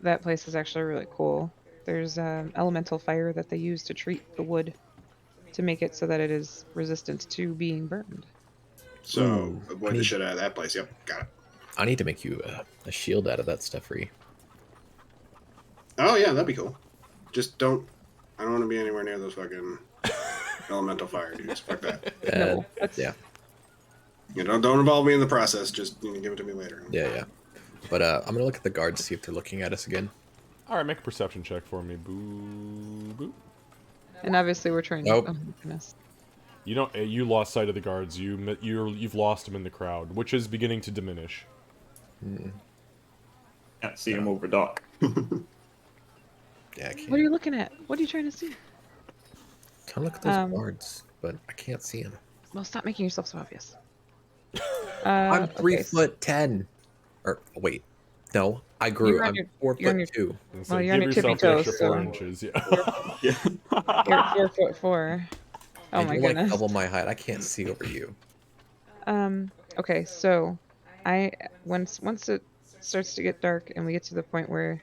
that place is actually really cool. There's elemental fire that they use to treat the wood to make it so that it is resistant to being burned. So avoid the shit out of that place. Yep, got it. I need to make you a shield out of that stuff, Ree. Oh yeah, that'd be cool. Just don't. I don't want to be anywhere near those fucking elemental fire dudes. Fuck that. No, that's- Yeah, You know, don't involve me in the process. Just give it to me later. yeah. But I'm going to look at the guards, see if they're looking at us again. Alright, make a perception check for me. Boo boo. And obviously we're trying to. Nope. Oh my goodness. You don't. You lost sight of the guards. You've lost them in the crowd, which is beginning to diminish. Can't see him over Doc. Yeah, I can't. What are you looking at? What are you trying to see? Kind of look at those guards. but I can't see him. Well, stop making yourself so obvious. I'm okay, 3'10". Or wait, no, I grew. You're on I'm your- four you're on foot two. And Well, so you're on give your tippy yourself the extra toes, 4 so- inches. Yeah. Yeah. You're 4'4". Oh And my you're goodness. like double my height. I can't see over you. Okay, so I once it starts to get dark and we get to the point where,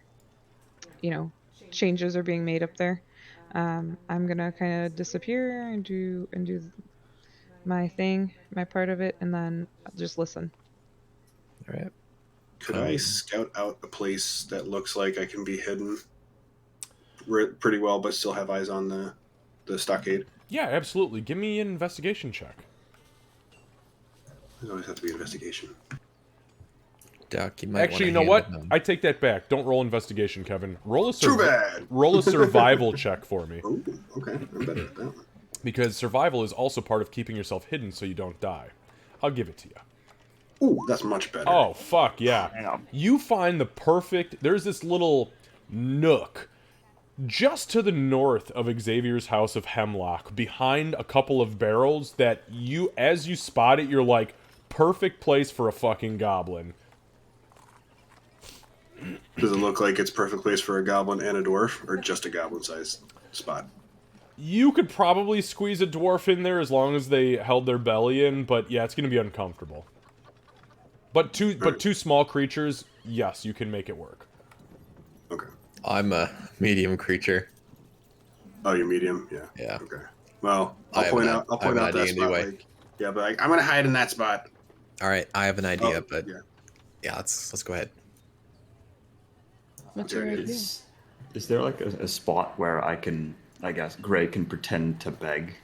changes are being made up there, I'm gonna kind of disappear and do my thing, my part of it, and then I'll just listen. All right. Could I scout out a place that looks like I can be hidden pretty well, but still have eyes on the stockade? Yeah, absolutely. Give me an investigation check. It always have to be investigation. Doc, you might Actually, you know what? I take that back. Don't roll investigation, Kevin. Too bad. Roll a survival check for me. Oh, okay. I'm better at that one. Because survival is also part of keeping yourself hidden so you don't die. I'll give it to you. Ooh, that's much better. Oh, fuck, yeah. Damn. You find the perfect... There's this little nook just to the north of Xavier's House of Hemlock, behind a couple of barrels that you, as you spot it, you're like, perfect place for a fucking goblin. Does it look like it's perfect place for a goblin and a dwarf, or just a goblin-sized spot? You could probably squeeze a dwarf in there as long as they held their belly in, but yeah, it's going to be uncomfortable. But two small creatures, yes, you can make it work. Okay. I'm a medium creature. Oh, you're medium? Yeah. Yeah. Okay. Well, I I'll have point an- out. I'll I have point an out that idea spot. anyway. Like, yeah, but I'm gonna hide in that spot. All right, I have an idea, Oh, but yeah. yeah, let's go ahead. What's Okay, your idea? Is there like a spot where I guess, Gray can pretend to beg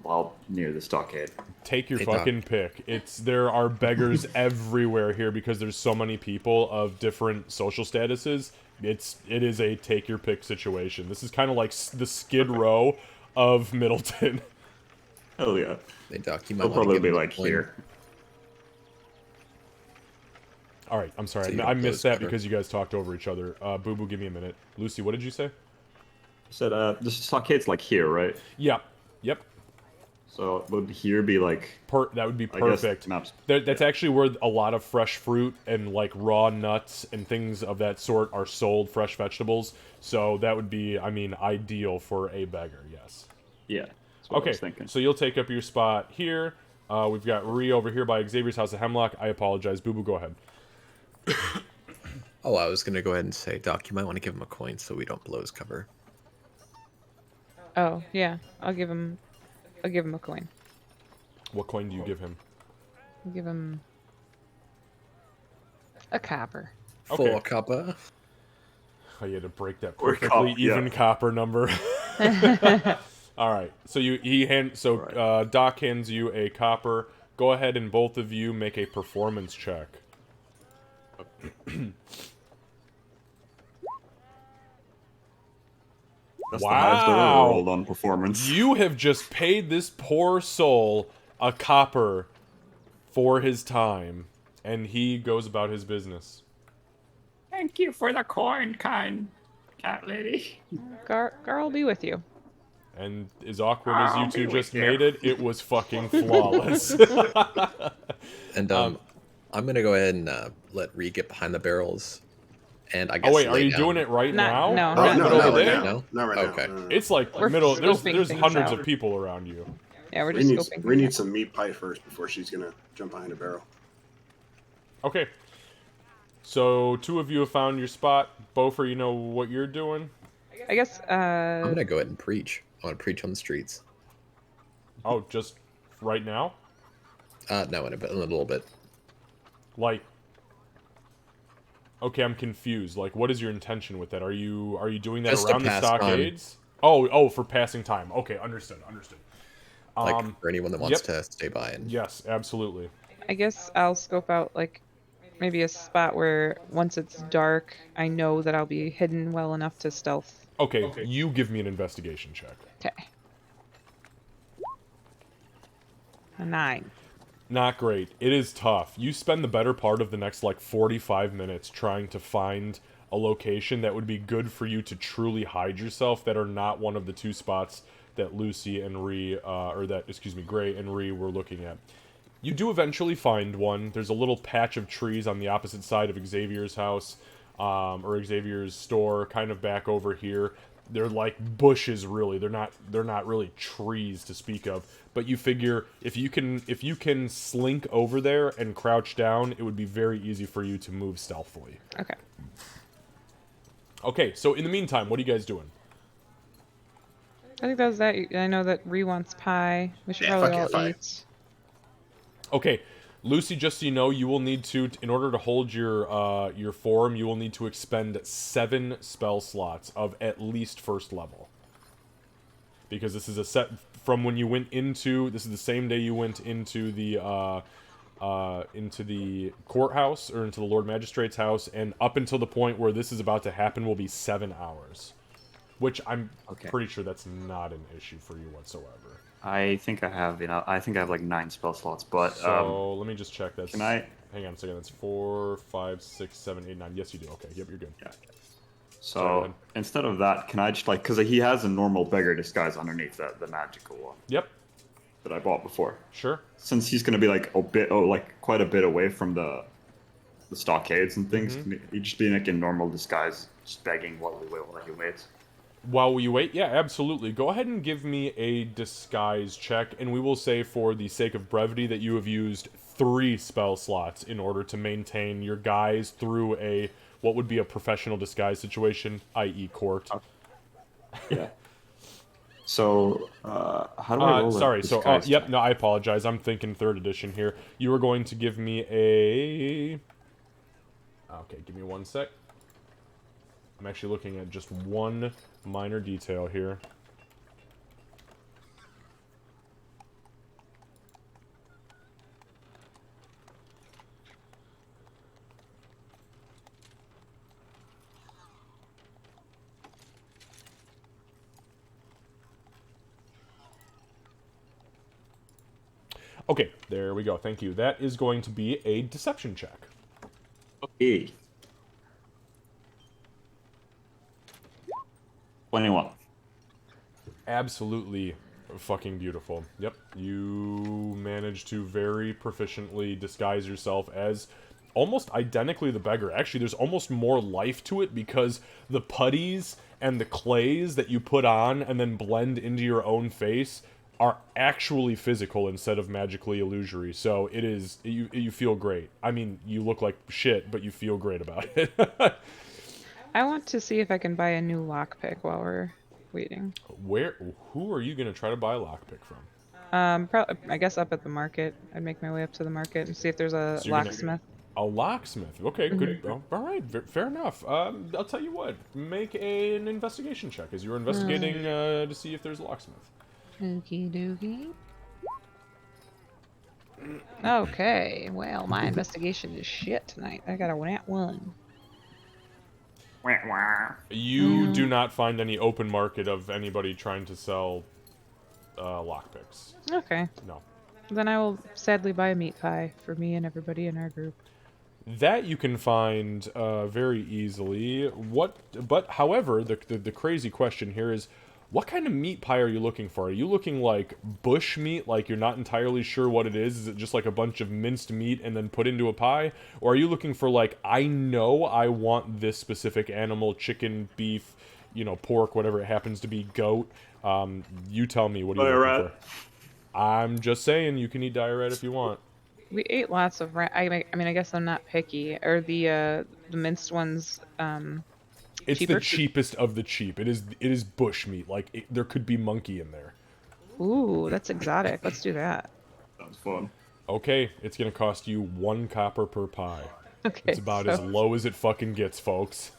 while near the stockade? Take your Hey, Doc. fucking pick. There are beggars everywhere here because there's so many people of different social statuses. It is a take your pick situation. This is kind of like the Skid Row of Middleton. Hell yeah. Hey, Doc, you might They'll want to probably give be him a like coin. here. All right, I'm sorry. So you I don't missed close that cover. because you guys talked over each other. Boo Boo, give me a minute. Lucy, what did you say? Said the stockade's like here, right? Yeah. Yep. So would here be like? That would be I guess perfect. maps. That's actually where a lot of fresh fruit and like raw nuts and things of that sort are sold, fresh vegetables. So that would be, I mean, ideal for a beggar, yes. Yeah. That's what I Okay, was thinking. so you'll take up your spot here. We've got Ree over here by Xavier's House of Hemlock. I apologize. Boo Boo, go ahead. Oh, I was gonna go ahead and say, Doc, you might want to give him a coin so we don't blow his cover. Oh yeah, I'll give him a coin. What coin do you give him? I'll give him a copper. Okay. 4 copper. Oh, you had to break that Or perfectly yeah. even copper number. All right. So Doc hands you a copper. Go ahead and both of you make a performance check. That's the highest I've ever Wow. rolled on performance. You have just paid this poor soul a copper for his time, and he goes about his business. Thank you for the coin, kind cat lady. Gar will be with you. And as awkward as you I'll two be just with you. made it, it was fucking flawless. And I'm gonna go ahead and let Ree get behind the barrels. And I guess. Oh wait, are lay you down. doing it right Not- now? no, Or not is it right over now. there? No? Not right now. Okay. No. It's like We're middle. There's scoping things hundreds out. of people around you. Yeah, we're Ree just needs, scoping. Ree things needs out. some meat pie first before she's gonna jump behind a barrel. Okay. So 2 of you have found your spot. Bofer, you know what you're doing? I guess. I'm gonna go ahead and preach. I want to preach on the streets. Oh, just right now? No, in a little bit. Like, okay, I'm confused. Like, what is your intention with that? Are you doing that Just to around the pass time. stockades? Oh, for passing time. Okay, understood. Like for anyone that wants yep. to stay by. And Yes, absolutely. I guess I'll scope out like maybe a spot where once it's dark, I know that I'll be hidden well enough to stealth. Okay, you give me an investigation check. Okay. A 9. Not great. It is tough. You spend the better part of the next, 45 minutes trying to find a location that would be good for you to truly hide yourself that are not one of the 2 spots that Lucy and Ree, Gray and Ree were looking at. You do eventually find one. There's a little patch of trees on the opposite side of Xavier's house, or Xavier's store, kind of back over here. They're like bushes, really. They're not really trees to speak of. But you figure if you can slink over there and crouch down, it would be very easy for you to move stealthily. Okay. Okay, so in the meantime, what are you guys doing? I think that's that. I know that Ree wants pie. We should Yeah, probably fuck yeah, all pie. eat. Okay, Lucy, just so you know, you will need to, in order to hold your form, you will need to expend 7 spell slots of at least first level. Because this is a set from when you went into, this is the same day you went into the courthouse, or into the Lord Magistrate's house, and up until the point where this is about to happen will be 7 hours. Which I'm pretty sure that's not an issue for you whatsoever. I think I have, I think I have like 9 spell slots, but So let me just check. That's can I? hang on a second. That's 4, 5, 6, 7, 8, 9. Yes, you do. Okay, yep, you're good. Yeah. Sorry, go So ahead. instead of that, can I just like, because he has a normal beggar disguise underneath the magical one Yep, that I bought before. sure. Since he's gonna be like quite a bit away from the stockades and things, can he just be like in normal disguise, just begging while he waits? While you wait, yeah, absolutely. Go ahead and give me a disguise check, and we will say for the sake of brevity that you have used 3 spell slots in order to maintain your guys through what would be a professional disguise situation, i.e. court. Yeah. So, how do I roll Sorry, that so, disguise yep, check? no, I apologize. I'm thinking 3rd edition here. You are going to give me a... Okay, give me 1 sec. I'm actually looking at just one minor detail here. Okay, there we go. Thank you. That is going to be a deception check. Okay. 21. Absolutely fucking beautiful. Yep, you managed to very proficiently disguise yourself as almost identically the beggar. Actually, there's almost more life to it because the putties and the clays that you put on and then blend into your own face are actually physical instead of magically illusory. So it is, you feel great. I mean, you look like shit, but you feel great about it. I want to see if I can buy a new lockpick while we're waiting. Who are you gonna try to buy a lockpick from? I guess up at the market. I'd make my way up to the market and see if there's a So you're gonna- locksmith. A locksmith. Okay, good. Oh, all right, fair enough. I'll tell you what. Make an investigation check as you're investigating to see if there's a locksmith. Okie dokie. Okay, well, my investigation is shit tonight. I got a nat 1. Wah, wah. You do not find any open market of anybody trying to sell lockpicks. Okay, No. then I will sadly buy a meat pie for me and everybody in our group. That you can find very easily. But however, the crazy question here is, what kind of meat pie are you looking for? Are you looking like bush meat, like you're not entirely sure what it is? Is it just like a bunch of minced meat and then put into a pie? Or are you looking for like, I know I want this specific animal, chicken, beef, pork, whatever it happens to be, goat? You tell me, what are you looking for? I'm just saying, you can eat dire rat if you want. We ate lots of I mean, I guess I'm not picky. Or the minced ones, It's cheaper? the cheapest of the cheap. It is bush meat. Like, there could be monkey in there. Ooh, that's exotic. Let's do that. Sounds fun. Okay, it's gonna cost you 1 copper per pie. Okay. It's about as low as it fucking gets, folks.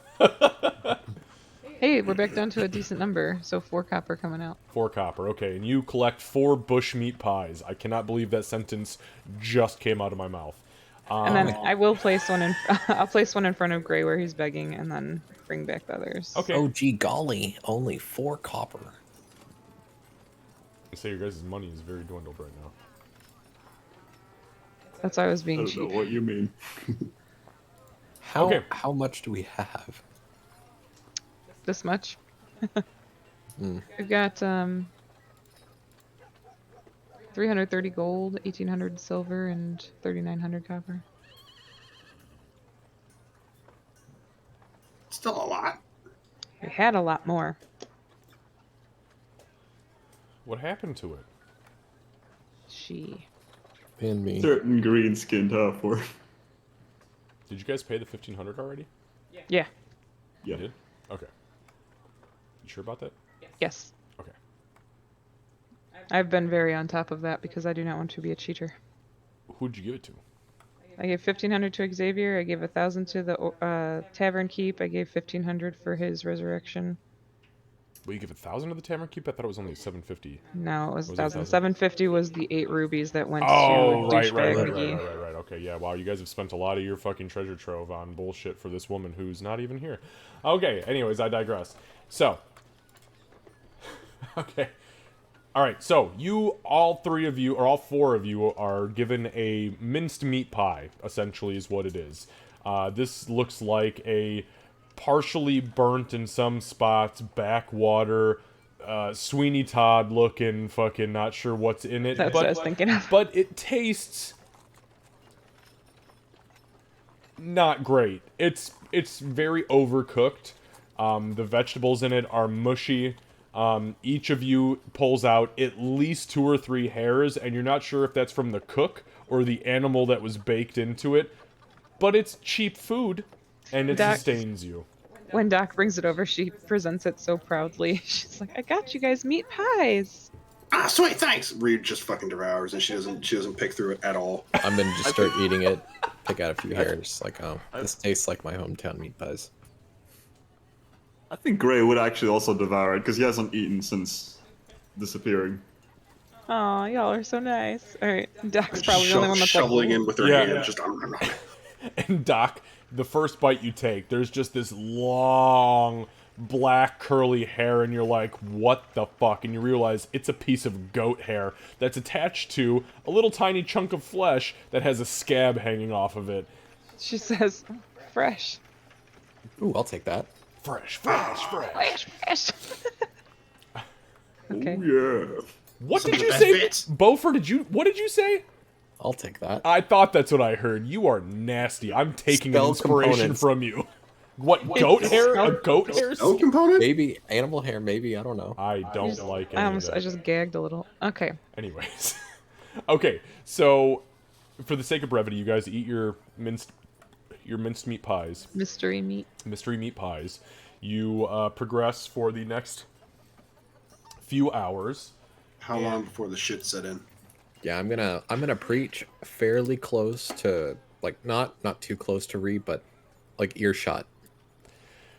Hey, we're back down to a decent number, so 4 copper coming out. 4 copper, okay, and you collect 4 bushmeat pies. I cannot believe that sentence just came out of my mouth. And then I will place one in. I'll place one in front of Gray where he's begging, and then bring back the others. Okay. Oh, gee golly, only 4 copper. I say your guys' money is very dwindled right now. That's why I was I being don't know cheap. what you mean. How much do we have? This much. We've got 330 gold, 1800 silver, and 3900 copper. Still a lot. We had a lot more. What happened to it? She. And me. Certain green skinned half-orc. Did you guys pay the 1500 already? Yeah. Yeah. You did? Okay. You sure about that? Yes. Okay. I've been very on top of that because I do not want to be a cheater. Who'd you give it to? I gave 1500 to Xavier. I gave 1000 to the Tavern Keep. I gave 1500 for his resurrection. Well, you give 1,000 to the Tavern Keep? I thought it was only 750. No, it was Was it 1000. 1,000? 750 was the 8 rubies that went Oh, to right, douchebag right. McGee. Okay, yeah, wow, you guys have spent a lot of your fucking treasure trove on bullshit for this woman who's not even here. Okay, anyways, I digress. So, okay. Alright, so all three of you, or all four of you, are given a minced meat pie, essentially is what it is. This looks like a partially burnt in some spots, backwater, Sweeney Todd looking, fucking not sure what's in it. That's what I was thinking of. But it tastes not great. It's very overcooked. The vegetables in it are mushy. Each of you pulls out at least 2 or 3 hairs, and you're not sure if that's from the cook or the animal that was baked into it. But it's cheap food, and it sustains you. When Doc brings it over, she presents it so proudly. She's like, "I got you guys meat pies." Ah, sweet, thanks. Reed just fucking devours, and she doesn't pick through it at all. I'm gonna just start eating it, pick out a few hairs. Like, oh, this tastes like my hometown meat pies. I think Gray would actually also devour it, because he hasn't eaten since disappearing. Aw, y'all are so nice. Alright, Doc's probably the only one that's shoveling like, in with her Yeah. hand, just And Doc, the first bite you take, there's just this long, black, curly hair, and you're like, what the fuck? And you realize it's a piece of goat hair that's attached to a little tiny chunk of flesh that has a scab hanging off of it. she says, fresh. Ooh, I'll take that. Fresh. Fresh. Okay. Oh, yeah. What Some did of the you best say? bits. Beaufort, what did you say? I'll take that. I thought that's what I heard. You are nasty. I'm taking an Spell inspiration components. from you. What, goat hair? A goat hair? No component? Maybe animal hair. Maybe, I don't know. I don't like any of that. I just gagged a little. Okay. Anyways. Okay, so for the sake of brevity, you guys eat your minced meat pies. Mystery meat. Mystery meat pies. You progress for the next few hours. How long before the shit set in? Yeah, I'm gonna preach fairly close to, like, not too close to Ree, but like earshot.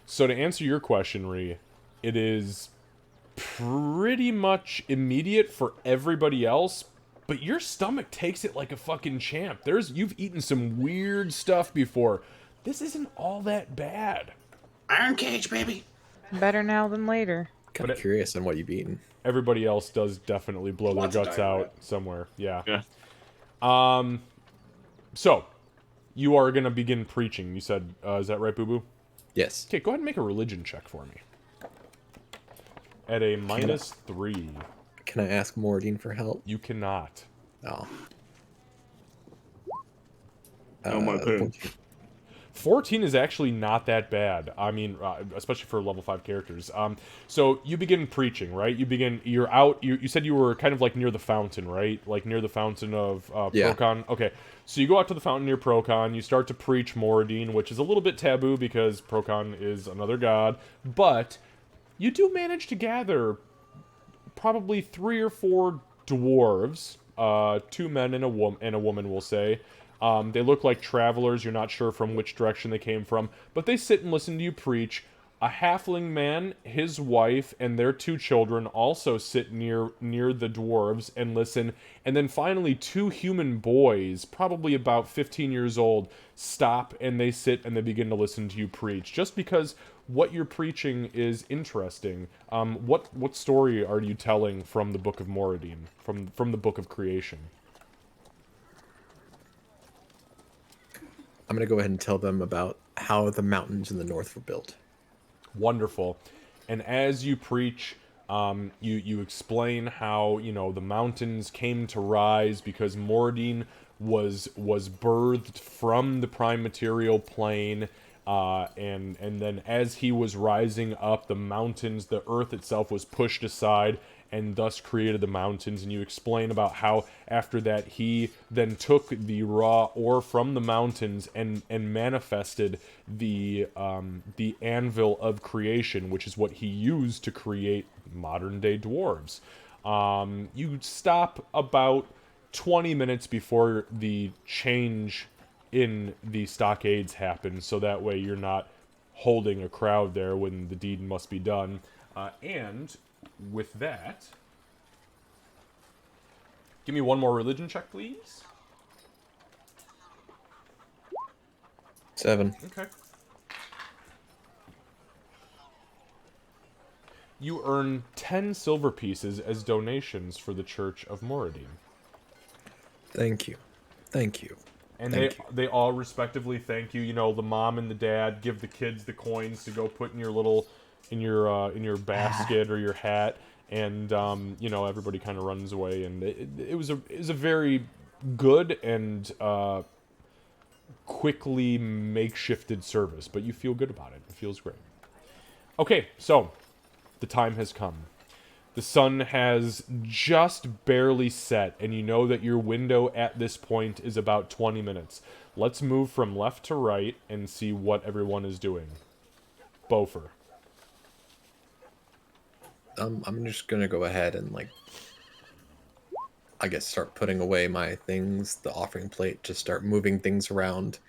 So to answer your question, Ree, it is pretty much immediate for everybody else, but your stomach takes it like a fucking champ. You've eaten some weird stuff before. This isn't all that bad. Iron Cage, baby. Better now than later. Kind But of curious on what you've eaten. Everybody else does definitely blow Lots their of guts diarrhea. out somewhere. Yeah. Yeah. So, you are going to begin preaching. You said, is that right, Boo Boo? Yes. Okay, go ahead and make a religion check for me. At a -3. Can I ask Mordine for help? You cannot. No. Oh, my pain. 14 is actually not that bad. I mean, especially for level 5 characters. So you begin preaching, right? You're out, you said you were kind of like near the fountain, right? Like near the fountain of Yeah. Procon. Okay, so you go out to the fountain near Procon, you start to preach Moradine, which is a little bit taboo because Procon is another god, but you do manage to gather probably 3 or 4 dwarves, 2 men and a woman, we'll say. They look like travelers. You're not sure from which direction they came from, but they sit and listen to you preach. A halfling man, his wife, and their 2 children also sit near the dwarves and listen. And then finally, 2 human boys, probably about 15 years old, stop and they sit and they begin to listen to you preach. Just because what you're preaching is interesting. What story are you telling from the Book of Moradine, from the Book of Creation? I'm gonna go ahead and tell them about how the mountains in the north were built. Wonderful. And as you preach, You explain how, you know, the mountains came to rise because Moradin was birthed from the prime material plane, and then as he was rising up, the mountains, the earth itself was pushed aside, and thus created the mountains. And you explain about how after that he then took the raw ore from the mountains and manifested the anvil of creation, which is what he used to create modern day dwarves. You stop about 20 minutes before the change in the stockades happen, so that way you're not holding a crowd there when the deed must be done. And with that, give me one more religion check, please. 7. Okay. You earn 10 silver pieces as donations for the Church of Moradin. Thank you. Thank you. And Thank they all respectively thank you. You know, the mom and the dad give the kids the coins to go put in your little in your basket or your hat, and you know, everybody kind of runs away. And it was a very good and quickly makeshifted service, but you feel good about it. It feels great. Okay, so the time has come. The sun has just barely set, and you know that your window at this point is about 20 minutes. Let's move from left to right and see what everyone is doing. Bofer. I'm just gonna go ahead and, like, I guess start putting away my things, the offering plate, just start moving things around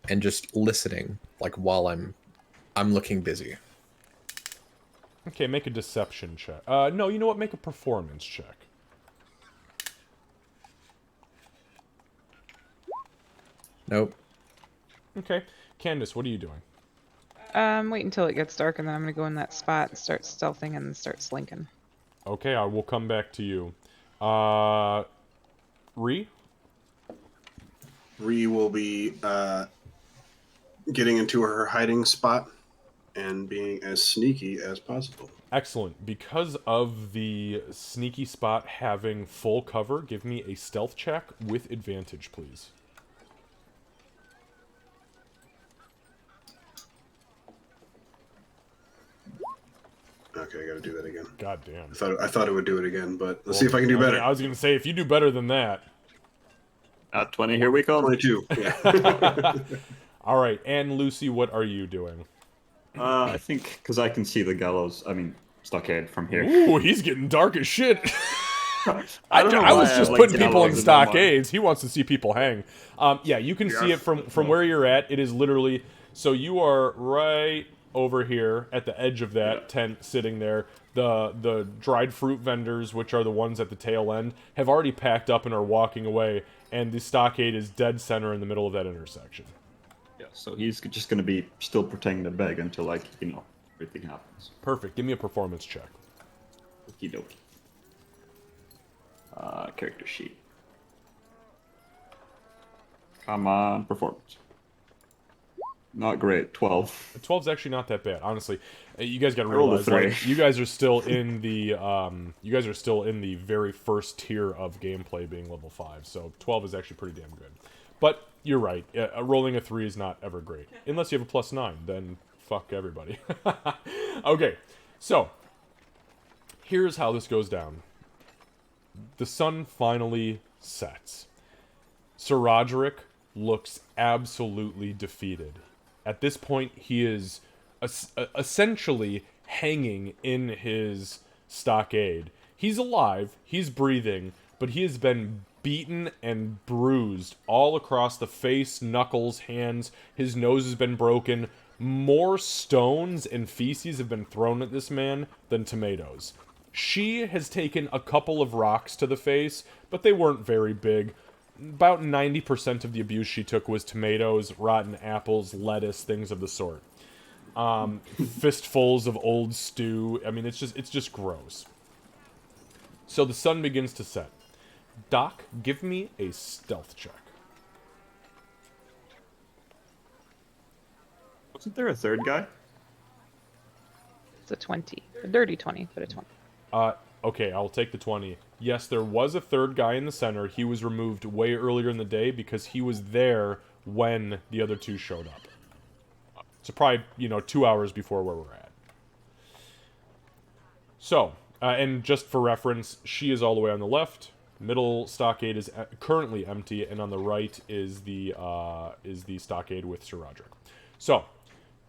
and just listening, like, while I'm looking busy. Okay, make a deception check. No, you know what? Make a performance check. Nope. Okay. Candace, what are you doing? Wait until it gets dark, and then I'm gonna go in that spot and start stealthing and start slinking. Okay, I will come back to you. Ree? Ree will be getting into her hiding spot and being as sneaky as possible. Excellent. Because of the sneaky spot having full cover, give me a stealth check with advantage, please. Okay, I got to do that again. God damn. I thought it would do it again, but let's see if I can do better. I was going to say, if you do better than that. 20, here we come. 22. Yeah. All right, and Lucy, what are you doing? I think because I can see the gallows, stockade from here. Ooh, he's getting dark as shit. I don't know I was why just like putting people in gallows that much. stockades. He wants to see people hang. Yeah, you can see it from where you're at. It is literally, so you are right over here at the edge of that tent, sitting there. The dried fruit vendors, which are the ones at the tail end, have already packed up and are walking away, and the stockade is dead center in the middle of that intersection. Yeah, so he's just going to be still protecting the bag until, like, everything happens. Perfect. Give me a performance check. Okie dokie. Character sheet. Come on, performance. Not great. 12. 12's actually not that bad, honestly. You guys got to rolled a realize, like, 3. you guys are still in the very first tier of gameplay, being level 5. So 12 is actually pretty damn good. But you're right. Rolling a 3 is not ever great, unless you have a +9. Then fuck everybody. Okay, so here's how this goes down. The sun finally sets. Sir Roderick looks absolutely defeated. At this point, he is essentially hanging in his stockade. He's alive, he's breathing, but he has been beaten and bruised all across the face, knuckles, hands. His nose has been broken. More stones and feces have been thrown at this man than tomatoes. She has taken a couple of rocks to the face, but they weren't very big. About 90% of the abuse she took was tomatoes, rotten apples, lettuce, things of the sort. Fistfuls of old stew. I mean, it's just gross. So the sun begins to set. Doc, give me a stealth check. Wasn't there a third guy? It's a 20. A dirty 20, but a 20. Okay, I'll take the 20. Yes, there was a third guy in the center. He was removed way earlier in the day because he was there when the other two showed up. So probably, 2 hours before where we're at. So, and just for reference, she is all the way on the left. Middle stockade is currently empty, and on the right is the stockade with Sir Roderick. So,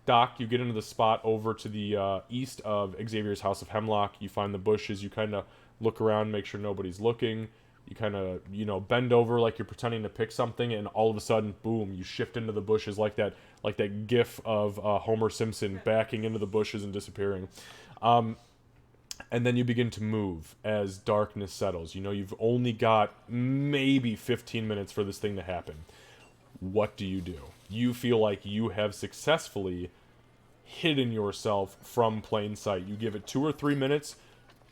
Doc, you get into the spot over to the east of Xavier's House of Hemlock. You find the bushes. You kind of look around, make sure nobody's looking. You kind of, bend over like you're pretending to pick something, and all of a sudden, boom, you shift into the bushes like that gif of Homer Simpson backing into the bushes and disappearing. And then you begin to move as darkness settles. You've only got maybe 15 minutes for this thing to happen. What do? You feel like you have successfully hidden yourself from plain sight. You give it 2 or 3 minutes.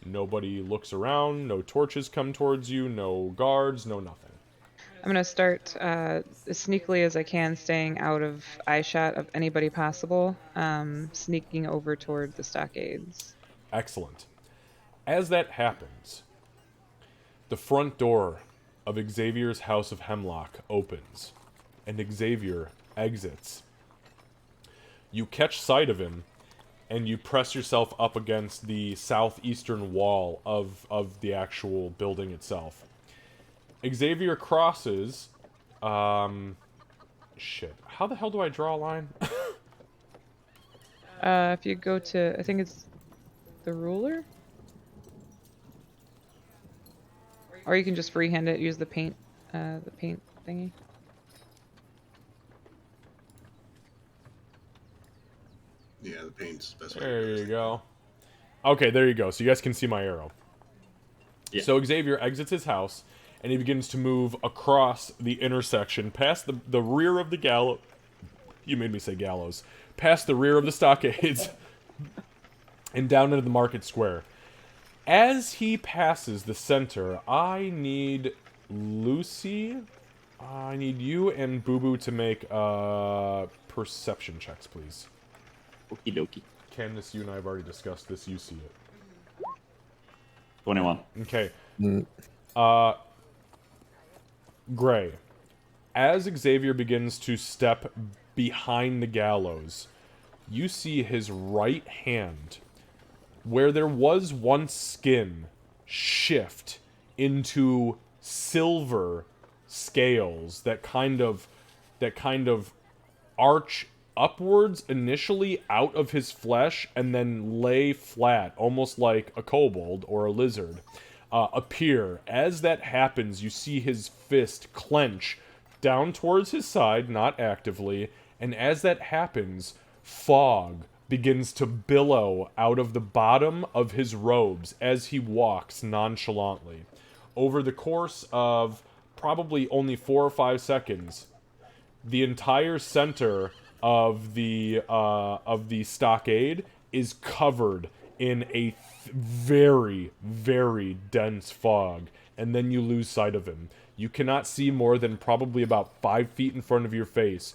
Nobody looks around. No torches come towards you. No guards. No nothing. I'm going to start as sneakily as I can, staying out of eyeshot of anybody possible, sneaking over toward the stockades. Excellent. As that happens, the front door of Xavier's House of Hemlock opens, and Xavier exits. You catch sight of him, and you press yourself up against the southeastern wall of the actual building itself. Xavier crosses... Shit. How the hell do I draw a line? If you go to, I think it's the ruler? Or you can just freehand it, use the paint thingy. Yeah, the paint's the best way. There you go. Okay, there you go. So you guys can see my arrow. Yeah. So Xavier exits his house, and he begins to move across the intersection, past the rear of the gallows. You made me say gallows. Past the rear of the stockades, and down into the market square. As he passes the center, I need Lucy. I need you and Boo Boo to make perception checks, please. Okie dokie. Candace, you and I have already discussed this. You see it. 21. Okay. Gray. As Xavier begins to step behind the gallows, you see his right hand, where there was once skin, shift into silver scales that kind of arch upwards initially out of his flesh and then lay flat, almost like a kobold or a lizard, appear. As that happens, you see his fist clench down towards his side, not actively, and as that happens, fog begins to billow out of the bottom of his robes as he walks nonchalantly. Over the course of probably only 4 or 5 seconds, the entire center of the stockade is covered in a very, very dense fog, and then you lose sight of him. You cannot see more than probably about 5 feet in front of your face.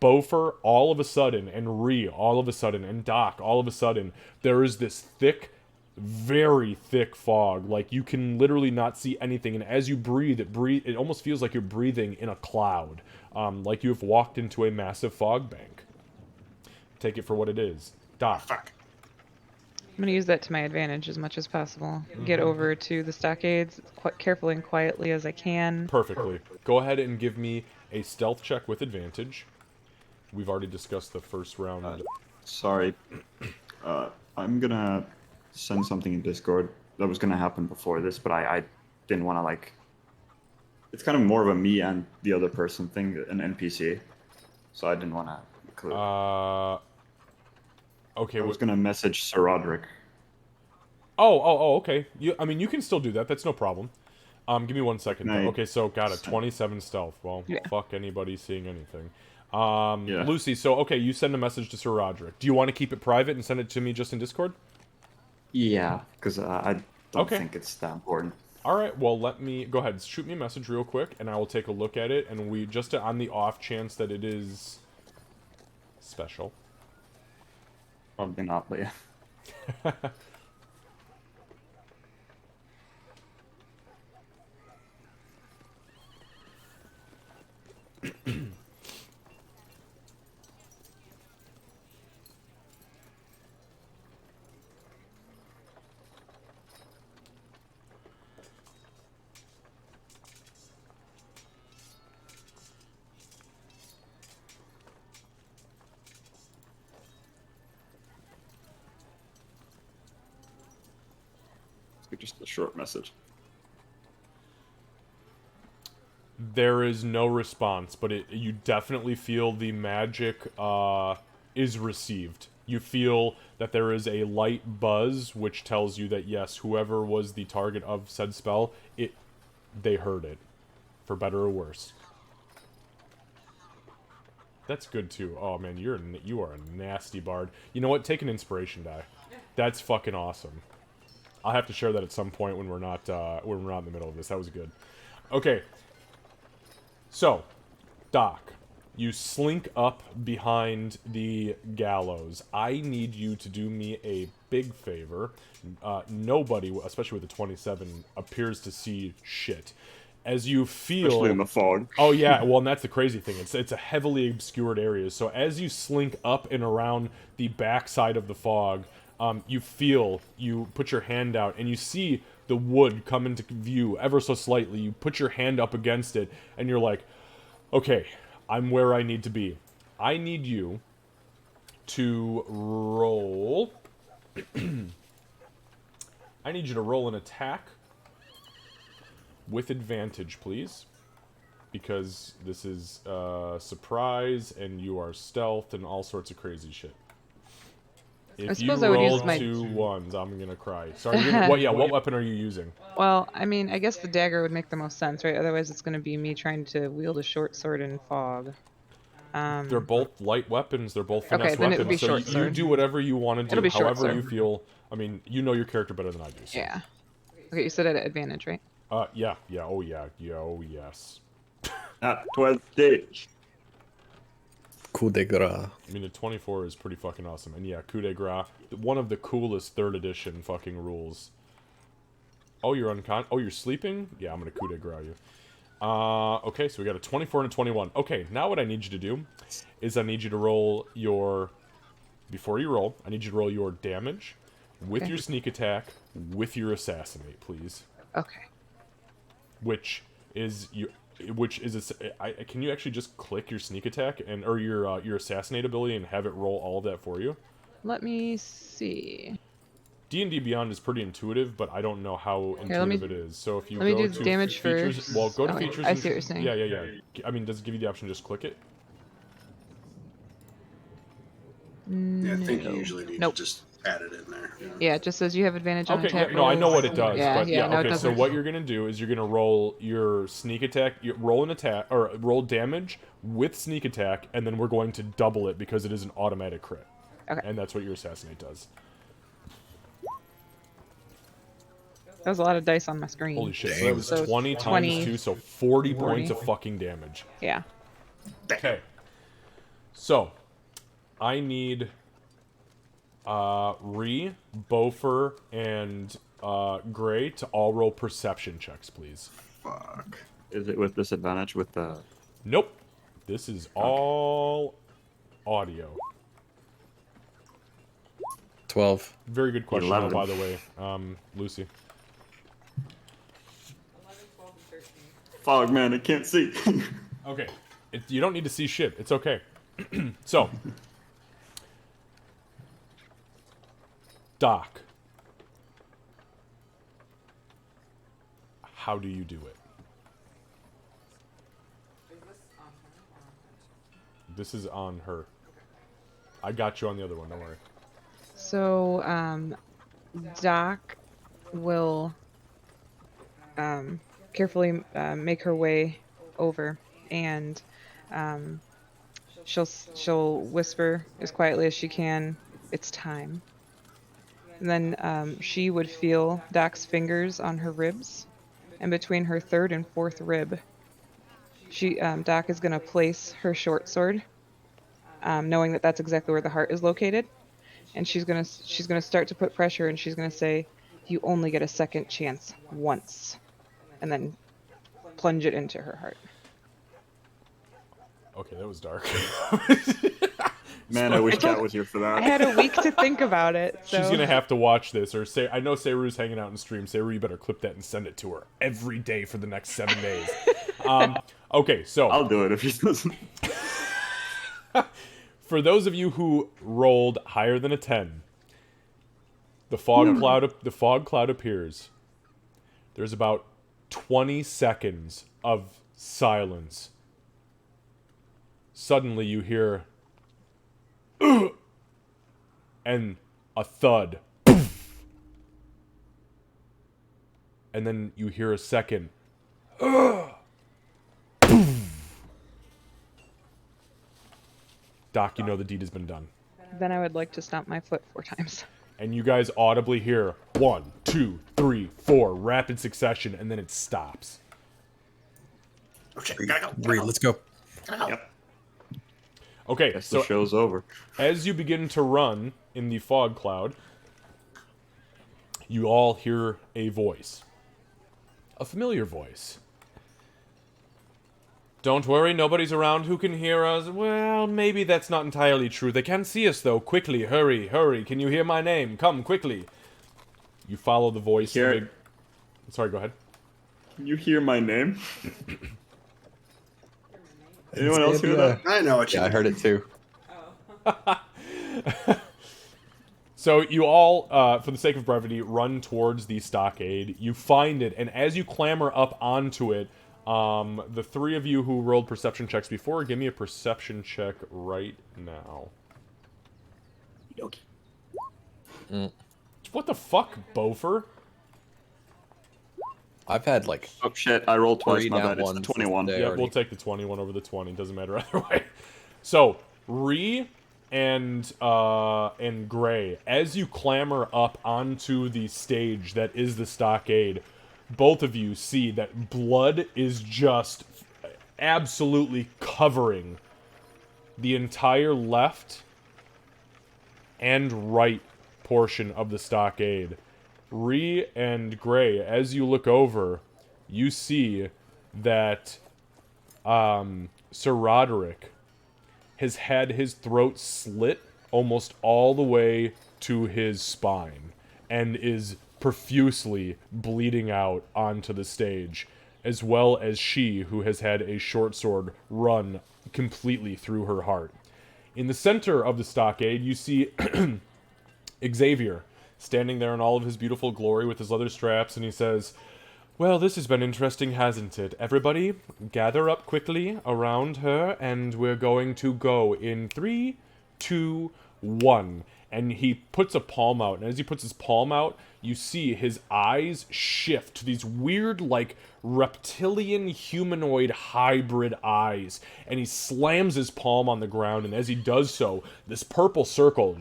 Bofer, all of a sudden, and Ree, all of a sudden, and Doc, all of a sudden, there is this thick, very thick fog. Like, you can literally not see anything, and as you breathe, it almost feels like you're breathing in a cloud. Like you have walked into a massive fog bank. Take it for what it is. Doc. Fuck. I'm going to use that to my advantage as much as possible. Get over to the stockades quite carefully and quietly as I can. Perfectly. Go ahead and give me a stealth check with advantage. We've already discussed the first round. Sorry. I'm gonna send something in Discord. That was gonna happen before this, but I didn't want to, like... It's kind of more of a me and the other person thing, an NPC. So I didn't want to include. Okay. I was gonna message Sir Roderick. Oh, okay. You can still do that. That's no problem. Give me 1 second. Can I Okay, so got it. send- 27 stealth. Well, Yeah. fuck anybody seeing anything. Yeah. Lucy, so, okay, you send a message to Sir Roderick. Do you want to keep it private and send it to me just in Discord? Yeah, because I don't Okay. think it's that important. Alright, well, let me... Go ahead, shoot me a message real quick, and I will take a look at it, and we... Just on the off chance that it is... special. Probably not, but yeah. Just a short message. There is no response, but you definitely feel the magic is received. You feel that there is a light buzz, which tells you that yes, whoever was the target of said spell, they heard it, for better or worse. That's good too. Oh man, you are a nasty bard. You know what? Take an inspiration die. That's fucking awesome. I'll have to share that at some point when we're not in the middle of this. That was good. Okay. So, Doc, you slink up behind the gallows. I need you to do me a big favor. Nobody, especially with the 27, appears to see shit. As you feel... Especially in the fog. Oh, yeah. Well, and that's the crazy thing. It's a heavily obscured area. So as you slink up and around the backside of the fog, you put your hand out, and you see the wood come into view ever so slightly. You put your hand up against it, and you're like, okay, I'm where I need to be. I need you to roll... I need you to roll an attack with advantage, please. Because this is surprise, and you are stealth, and all sorts of crazy shit. If you roll 2 ones, I'm gonna cry. Sorry, what weapon are you using? Well, I mean, I guess the dagger would make the most sense, right? Otherwise, it's gonna be me trying to wield a short sword in fog. They're both light weapons. They're both finesse then it would weapons. be So short you sword. do whatever you want to do, It'll be short however you sword. feel. I mean, you know your character better than I do. So. Yeah. Okay, you said at advantage, right? Yeah, oh yes. At 20. Coup de grace. I mean, the 24 is pretty fucking awesome. And yeah, coup de grace. One of the coolest 3rd edition fucking rules. Oh, you're Oh, you're sleeping? Yeah, I'm gonna coup de grace you. Okay, so we got a 24 and a 21. Okay, now what I need you to do is I need you to roll your... Before you roll, I need you to roll your damage with your sneak attack with your assassinate, please. Okay. Which is can you actually just click your sneak attack or your assassinate ability and have it roll all of that for you? Let me see. D&D Beyond is pretty intuitive, but I don't know how intuitive it is. So if you let me go do to damage features, first. well, go to Oh, features. I and see what you're saying. Yeah. I mean, does it give you the option to just click it? Yeah, I think you No. usually need Nope. to just add it in there. Yeah, it just says you have advantage on Okay, attack yeah, no, I know rolls. what it does, Yeah, but yeah, no, it okay, so doesn't. what you're gonna do is you're gonna roll your sneak attack, roll an attack, or roll damage with sneak attack, and then we're going to double it because it is an automatic crit. Okay. And that's what your assassinate does. That was a lot of dice on my screen. Holy shit, so Dang. that was So 20 times 20, 2, so 40 40. points of fucking damage. Yeah. Okay. So, I need Bofer, and Gray to all roll perception checks, please. Fuck. Is it with disadvantage with the... Nope. This is all audio. 12. Very good question, 11. by the way, Lucy. Fog, man, I can't see. Okay. You don't need to see shit. It's okay. So. Doc. How do you do it? This is on her. I got you on the other one, don't worry. So, Doc will carefully make her way over, and she'll whisper as quietly as she can, "It's time." And then she would feel Doc's fingers on her ribs, and between her 3rd and 4th rib, Doc is gonna place her short sword, knowing that that's exactly where the heart is located. And she's gonna start to put pressure, and she's gonna say, "You only get a second chance once," and then plunge it into her heart. Okay, that was dark. Man, I wish Kat was here for I that. had a week to think about it. So. She's gonna have to watch this, or say, I know Sayru's hanging out in stream. Sayru, you better clip that and send it to her every day for the next 7 days. Okay, so I'll do it if she doesn't. for those of you who rolled higher than a 10, the fog cloud appears. There's about 20 seconds of silence. Suddenly you hear "Ugh!" and a thud. And then you hear a second "Ugh!" Doc, you know the deed has been done. Then I would like to stomp my foot 4 times. And you guys audibly hear 1, 2, 3, 4, rapid succession, and then it stops. Okay, we gotta go. Bree, let's go. Yep. Okay, Guess so the show's over. as you begin to run in the fog cloud, you all hear a voice. A familiar voice. Don't worry, nobody's around who can hear us. Well, maybe that's not entirely true. They can see us, though. Quickly, hurry, hurry. Can you hear my name? Come, quickly. You follow the voice. Hear- Sorry, go ahead. Can you hear my name? Anyone else hear that? I know what you Yeah, I heard it too. So you all, for the sake of brevity, run towards the stockade. You find it, and as you clamber up onto it, the 3 of you who rolled perception checks before, give me a perception check right now. Okay. What the fuck, Bofer? I've had like Oh shit! I rolled twice. 3 My nat bad. It's ones 21. this day. Yeah, already. we'll take the 21 over the 20. Doesn't matter either way. So, Ree and Gray, as you clamber up onto the stage that is the stockade, both of you see that blood is just absolutely covering the entire left and right portion of the stockade. Ree and Gray, as you look over, you see that Sir Roderick has had his throat slit almost all the way to his spine and is profusely bleeding out onto the stage, as well as she, who has had a short sword run completely through her heart. In the center of the stockade, you see Xavier standing there in all of his beautiful glory with his leather straps, and he says, "Well, this has been interesting, hasn't it? Everybody, gather up quickly around her, and we're going to go in 3, 2, 1." And he puts a palm out, and as he puts his palm out, you see his eyes shift to these weird, like, reptilian humanoid hybrid eyes. And he slams his palm on the ground, and as he does so, this purple circle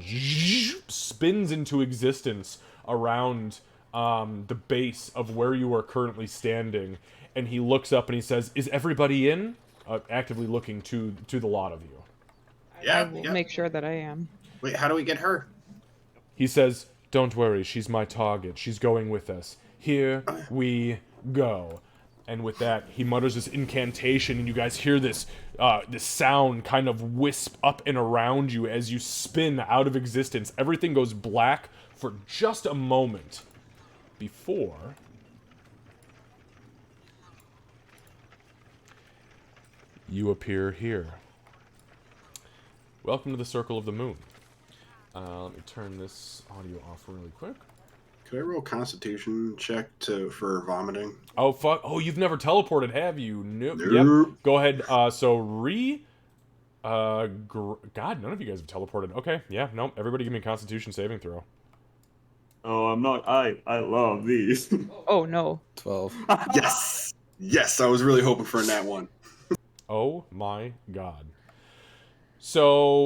spins into existence around the base of where you are currently standing. And he looks up and he says, "Is everybody in?" Actively looking to the lot of you. I Yeah, will yeah. make sure that I am. Wait, how do we get her? He says, "Don't worry, she's my target. She's going with us. Here we go." And with that, he mutters this incantation, and you guys hear this sound kind of wisp up and around you as you spin out of existence. Everything goes black for just a moment before you appear here. Welcome to the Circle of the Moon. Let me turn this audio off really quick. Could I roll Constitution check for vomiting? Oh, fuck. Oh, you've never teleported, have you? Nope. Nope. Yep. Go ahead. So, God, none of you guys have teleported. Okay, yeah, no. Everybody give me a Constitution saving throw. Oh, I'm not. I love these. Oh no. 12. Yes! Yes, I was really hoping for a nat 1. Oh my god. So,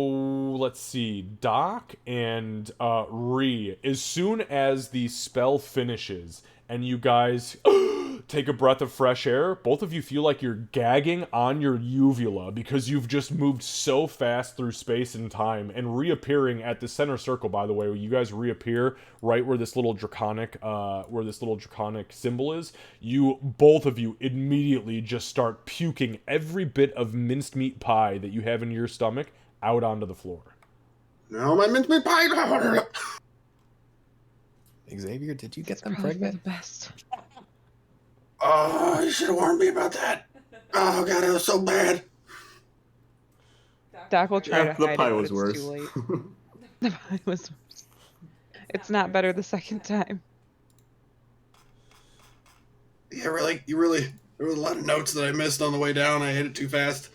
let's see. Doc and Ree, as soon as the spell finishes and you guys take a breath of fresh air, both of you feel like you're gagging on your uvula because you've just moved so fast through space and time, and reappearing at the center circle, by the way, where you guys reappear right where this little draconic symbol is. Both of you immediately just start puking every bit of minced meat pie that you have in your stomach out onto the floor. No, my mincemeat pie! Xavier, did you get them Probably for the pregnant? best. Oh, you should have warned me about that. Oh, God, it was so bad. Doc will try Yeah, to the hide pie it, was but worse. it's too late. The pie was worse. It's not better the second time. Yeah, really, there were a lot of notes that I missed on the way down. I hit it too fast.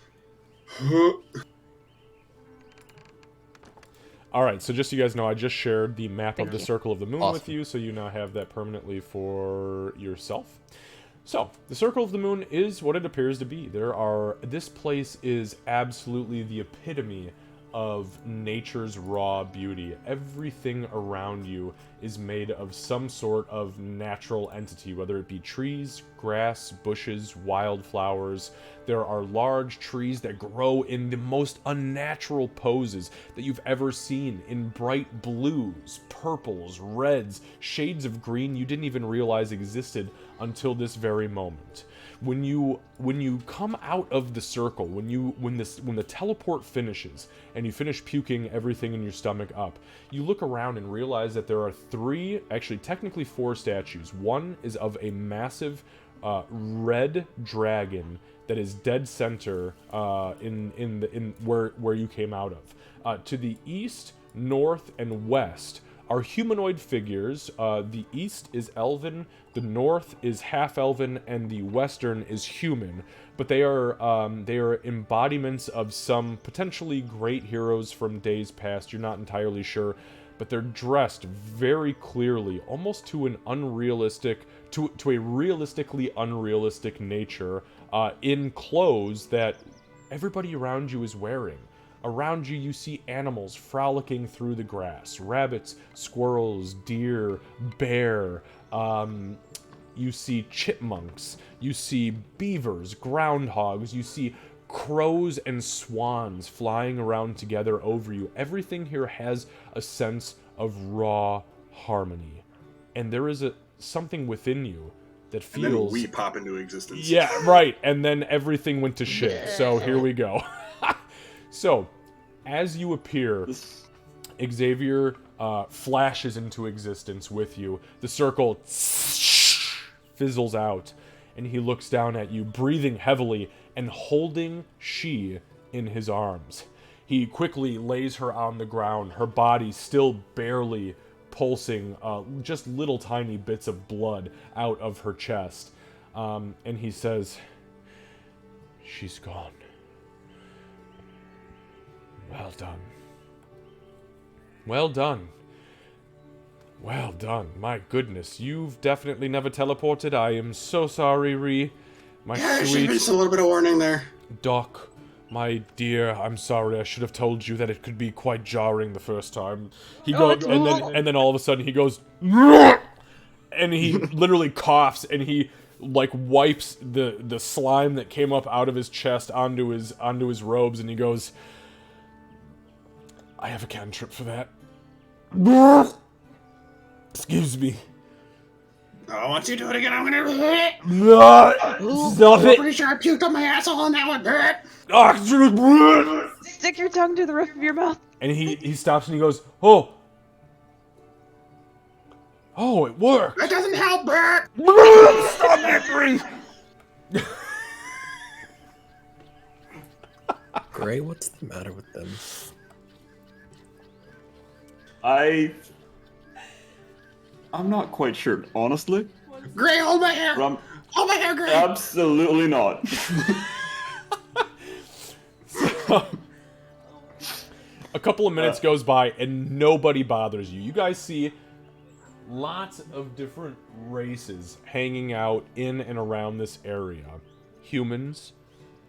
Alright, so just so you guys know, I just shared the map of Thank the you. Circle of the Moon with Awesome. you, so you now have that permanently for yourself. So, the Circle of the Moon is what it appears to be. This place is absolutely the epitome of nature's raw beauty. Everything around you is made of some sort of natural entity, whether it be trees, grass, bushes, wildflowers. There are large trees that grow in the most unnatural poses that you've ever seen, in bright blues, purples, reds, shades of green you didn't even realize existed until this very moment. When you come out of the circle, when the teleport finishes and you finish puking everything in your stomach up, you look around and realize that there are three, actually technically four statues. One is of a massive red dragon that is dead center in where you came out of. To the east, north, and west are humanoid figures. The east is elven, the north is half-elven, and the western is human. But they are embodiments of some potentially great heroes from days past. You're not entirely sure, but they're dressed very clearly, almost to an unrealistic, to a realistically unrealistic nature, in clothes that everybody around you is wearing. Around you, you see animals frolicking through the grass. Rabbits, squirrels, deer, bear. You see chipmunks. You see beavers, groundhogs. You see crows and swans flying around together over you. Everything here has a sense of raw harmony. And there is something within you that And then feels... we pop into existence. Yeah, right. And then everything went to shit. So here we go. So, as you appear, Xavier flashes into existence with you. The circle fizzles out, and he looks down at you, breathing heavily and holding she in his arms. He quickly lays her on the ground, her body still barely pulsing, just little tiny bits of blood out of her chest. And he says, "She's gone. Well done. Well done. Well done. My goodness, you've definitely never teleported. I am so sorry, Ree. My Yeah, there should sweet be a little bit of warning there. Doc. My dear, I'm sorry. I should have told you that it could be quite jarring the first time. He goes, and then all of a sudden he goes, and he literally coughs, and he like wipes the slime that came up out of his chest onto his robes, and he goes, "I have a cantrip for that." Excuse me. Oh, once you do it again, I'm gonna. No, stop I'm it. pretty sure I puked on my asshole on that one. Stick your tongue to the roof of your mouth. And he stops and he goes, "Oh, it worked." That doesn't help, Bert. Stop it, Bree. Gray, what's the matter with them? I'm not quite sure, honestly. Gray, hold my hair. But Hold my hair, Gray. absolutely not. A couple of minutes goes by and nobody bothers you. You guys see lots of different races hanging out in and around this area. Humans,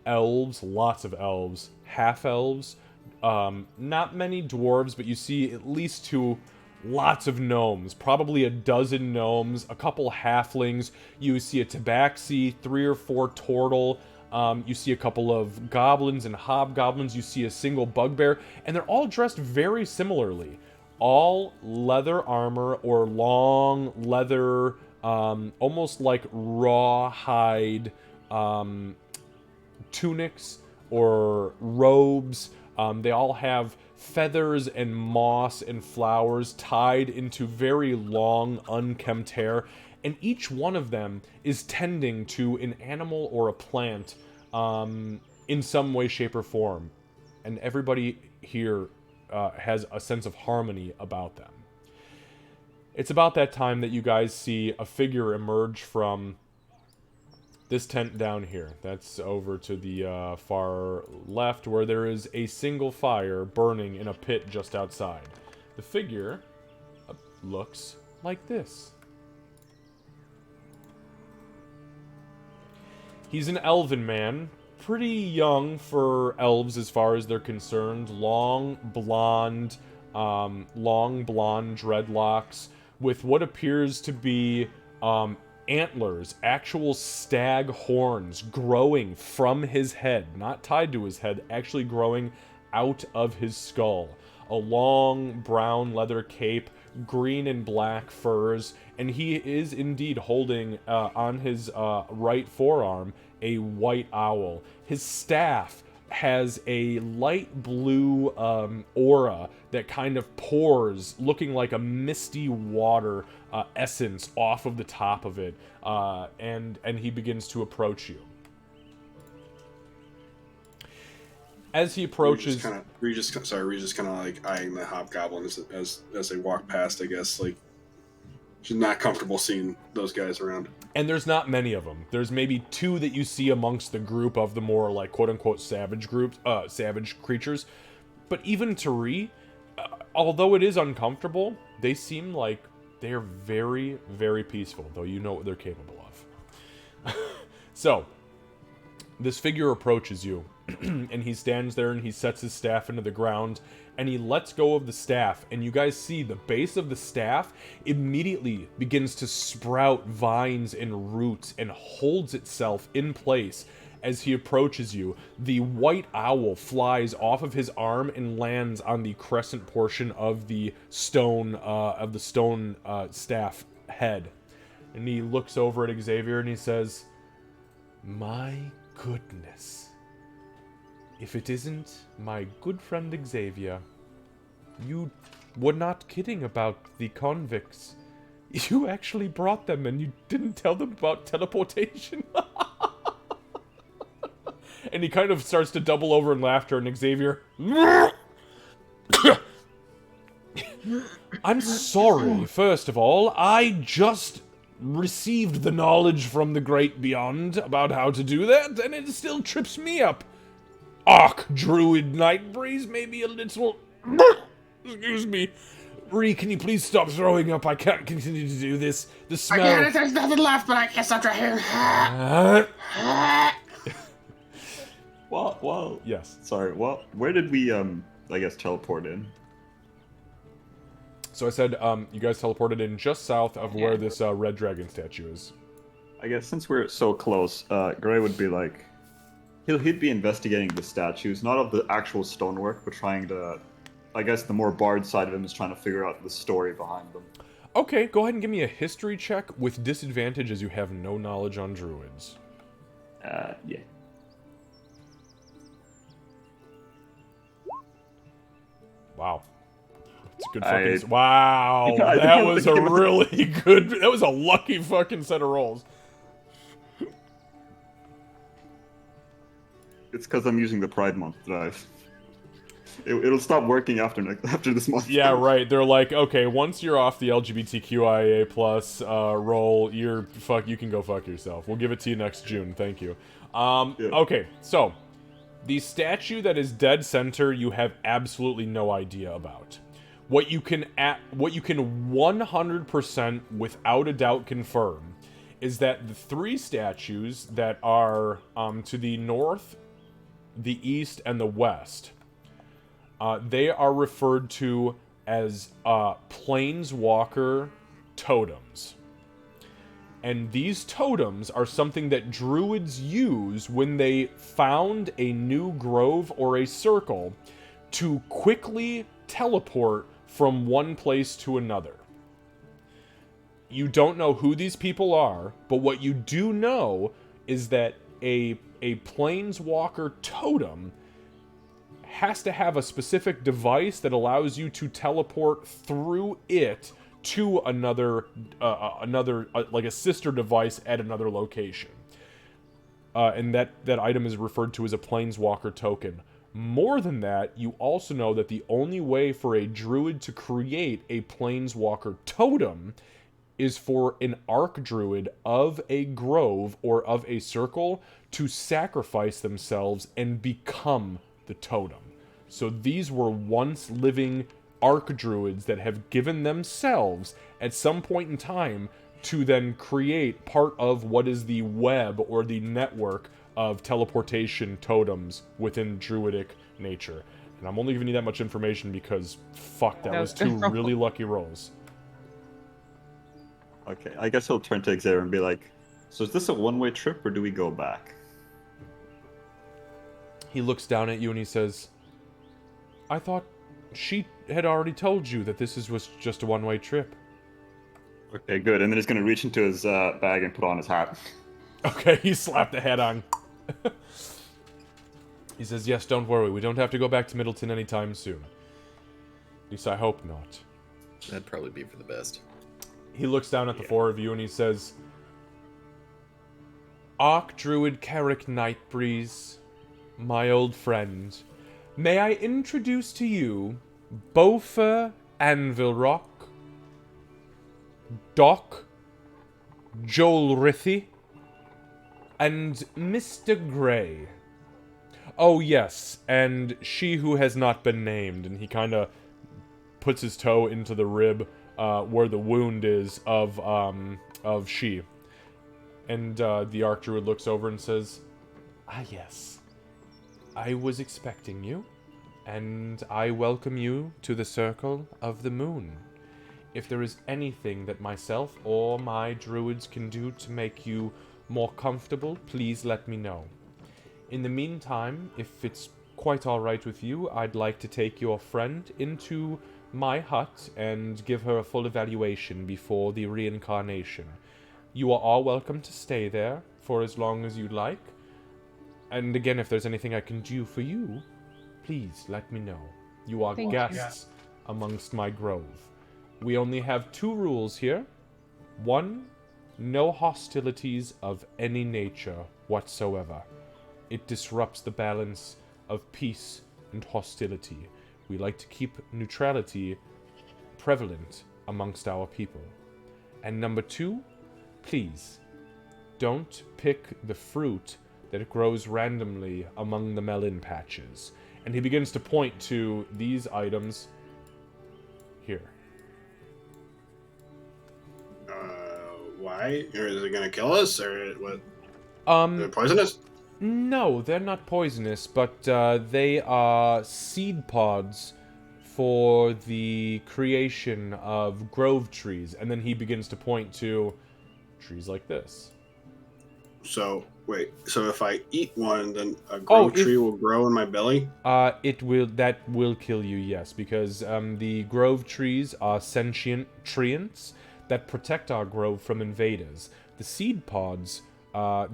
elves, lots of elves, half-elves, not many dwarves, but you see at least two, lots of gnomes, probably a dozen gnomes, a couple halflings, you see a tabaxi, 3 or 4 turtle, you see a couple of goblins and hobgoblins, you see a single bugbear, and they're all dressed very similarly. All leather armor or long leather, almost like rawhide tunics or robes. They all have feathers and moss and flowers tied into very long, unkempt hair, and each one of them is tending to an animal or a plant in some way, shape, or form. And everybody here has a sense of harmony about them. It's about that time that you guys see a figure emerge from This tent down here. That's over to the far left, where there is a single fire burning in a pit just outside. The figure looks like this. He's an elven man, pretty young for elves as far as they're concerned. Long blonde dreadlocks with what appears to be antlers, actual stag horns growing from his head, not tied to his head, actually growing out of his skull. A long brown leather cape, green and black furs, and he is indeed holding on his right forearm a white owl. His staff has a light blue aura that kind of pours, looking like a misty water essence off of the top of it, and he begins to approach you. As he approaches, we're just kind of like eyeing the hobgoblin as they walk past. I guess like she's not comfortable seeing those guys around. And there's not many of them. There's maybe 2 that you see amongst the group of the more like quote unquote savage creatures. But even Tari, although it is uncomfortable, they seem like they're very, very peaceful, though you know what they're capable of. So, this figure approaches you, and he stands there and he sets his staff into the ground, and he lets go of the staff, and you guys see the base of the staff immediately begins to sprout vines and roots and holds itself in place. As he approaches you, the white owl flies off of his arm and lands on the crescent portion of the stone staff head. And he looks over at Xavier and he says, "My goodness. If it isn't my good friend Xavier, you were not kidding about the convicts. You actually brought them and you didn't tell them about teleportation." And he kind of starts to double over in laughter, and Xavier... "I'm sorry, first of all. I just received the knowledge from the great beyond about how to do that, and it still trips me up. Arc Druid Nightbreeze, maybe a little... Excuse me. Ree, can you please stop throwing up? I can't continue to do this. The smell... I get it, there's nothing left, but I can't stop drinking. Well, Yes. sorry, where did we, I guess, teleport in? So I said, you guys teleported in just south of where this red dragon statue is. I guess since we're so close, Gray would be like... He'd be investigating the statues, not of the actual stonework, but trying to... I guess the more bard side of him is trying to figure out the story behind them. Okay, go ahead and give me a history check with disadvantage as you have no knowledge on druids. Yeah. Wow. It's a good fucking... Wow! That was a really good... That was a lucky fucking set of rolls. It's because I'm using the Pride Month dice. It'll stop working after this month. Yeah, right. They're like, okay, once you're off the LGBTQIA plus roll, you can go fuck yourself. We'll give it to you next June. Thank you. Okay, so the statue that is dead center, you have absolutely no idea about. What you can 100% without a doubt confirm is that the 3 statues that are to the north, the east, and the west, they are referred to as Planeswalker Totems. And these totems are something that druids use when they found a new grove or a circle to quickly teleport from one place to another. You don't know who these people are, but what you do know is that a Planeswalker totem has to have a specific device that allows you to teleport through it to another like a sister device at another location. And that item is referred to as a Planeswalker token. More than that, you also know that the only way for a druid to create a Planeswalker totem is for an Archdruid of a grove or of a circle to sacrifice themselves and become the totem. So these were once living Archdruids that have given themselves at some point in time to then create part of what is the web or the network of teleportation totems within druidic nature. And I'm only giving you that much information because, fuck, that was two really lucky rolls. Okay, I guess he'll turn to Xavier and be like, so is this a one-way trip or do we go back? He looks down at you and he says, I thought she had already told you that was just a one-way trip. Okay, good. And then he's going to reach into his bag and put on his hat. Okay, he slapped the hat on. He says, yes, don't worry. We don't have to go back to Middleton anytime soon. At least I hope not. That'd probably be for the best. He looks down at the four of you and he says, Archdruid Carrick Nightbreeze, my old friend, may I introduce to you Beaufort Anvilrock, Doc, Joel Rithy, and Mr. Grey. Oh, yes, and she who has not been named. And he kind of puts his toe into the rib where the wound is of she. And the Archdruid looks over and says, ah, yes. I was expecting you, and I welcome you to the Circle of the Moon. If there is anything that myself or my druids can do to make you more comfortable, please let me know. In the meantime, if it's quite alright with you, I'd like to take your friend into my hut and give her a full evaluation before the reincarnation. You are all welcome to stay there for as long as you'd like. And again, if there's anything I can do for you, please let me know. You are Thank guests amongst my grove. We only have 2 rules here. 1, no hostilities of any nature whatsoever. It disrupts the balance of peace and hostility. We like to keep neutrality prevalent amongst our people. And number 2, please, don't pick the fruit that grows randomly among the melon patches. And he begins to point to these items here. Why? Or is it gonna kill us, or what? Is it Um, poisonous? no, they're not poisonous, but they are seed pods for the creation of grove trees. And then he begins to point to trees like this. So wait. So if I eat one, then a grove tree will grow in my belly. That will kill you, yes, because the grove trees are sentient treants that protect our grove from invaders. The seed pods,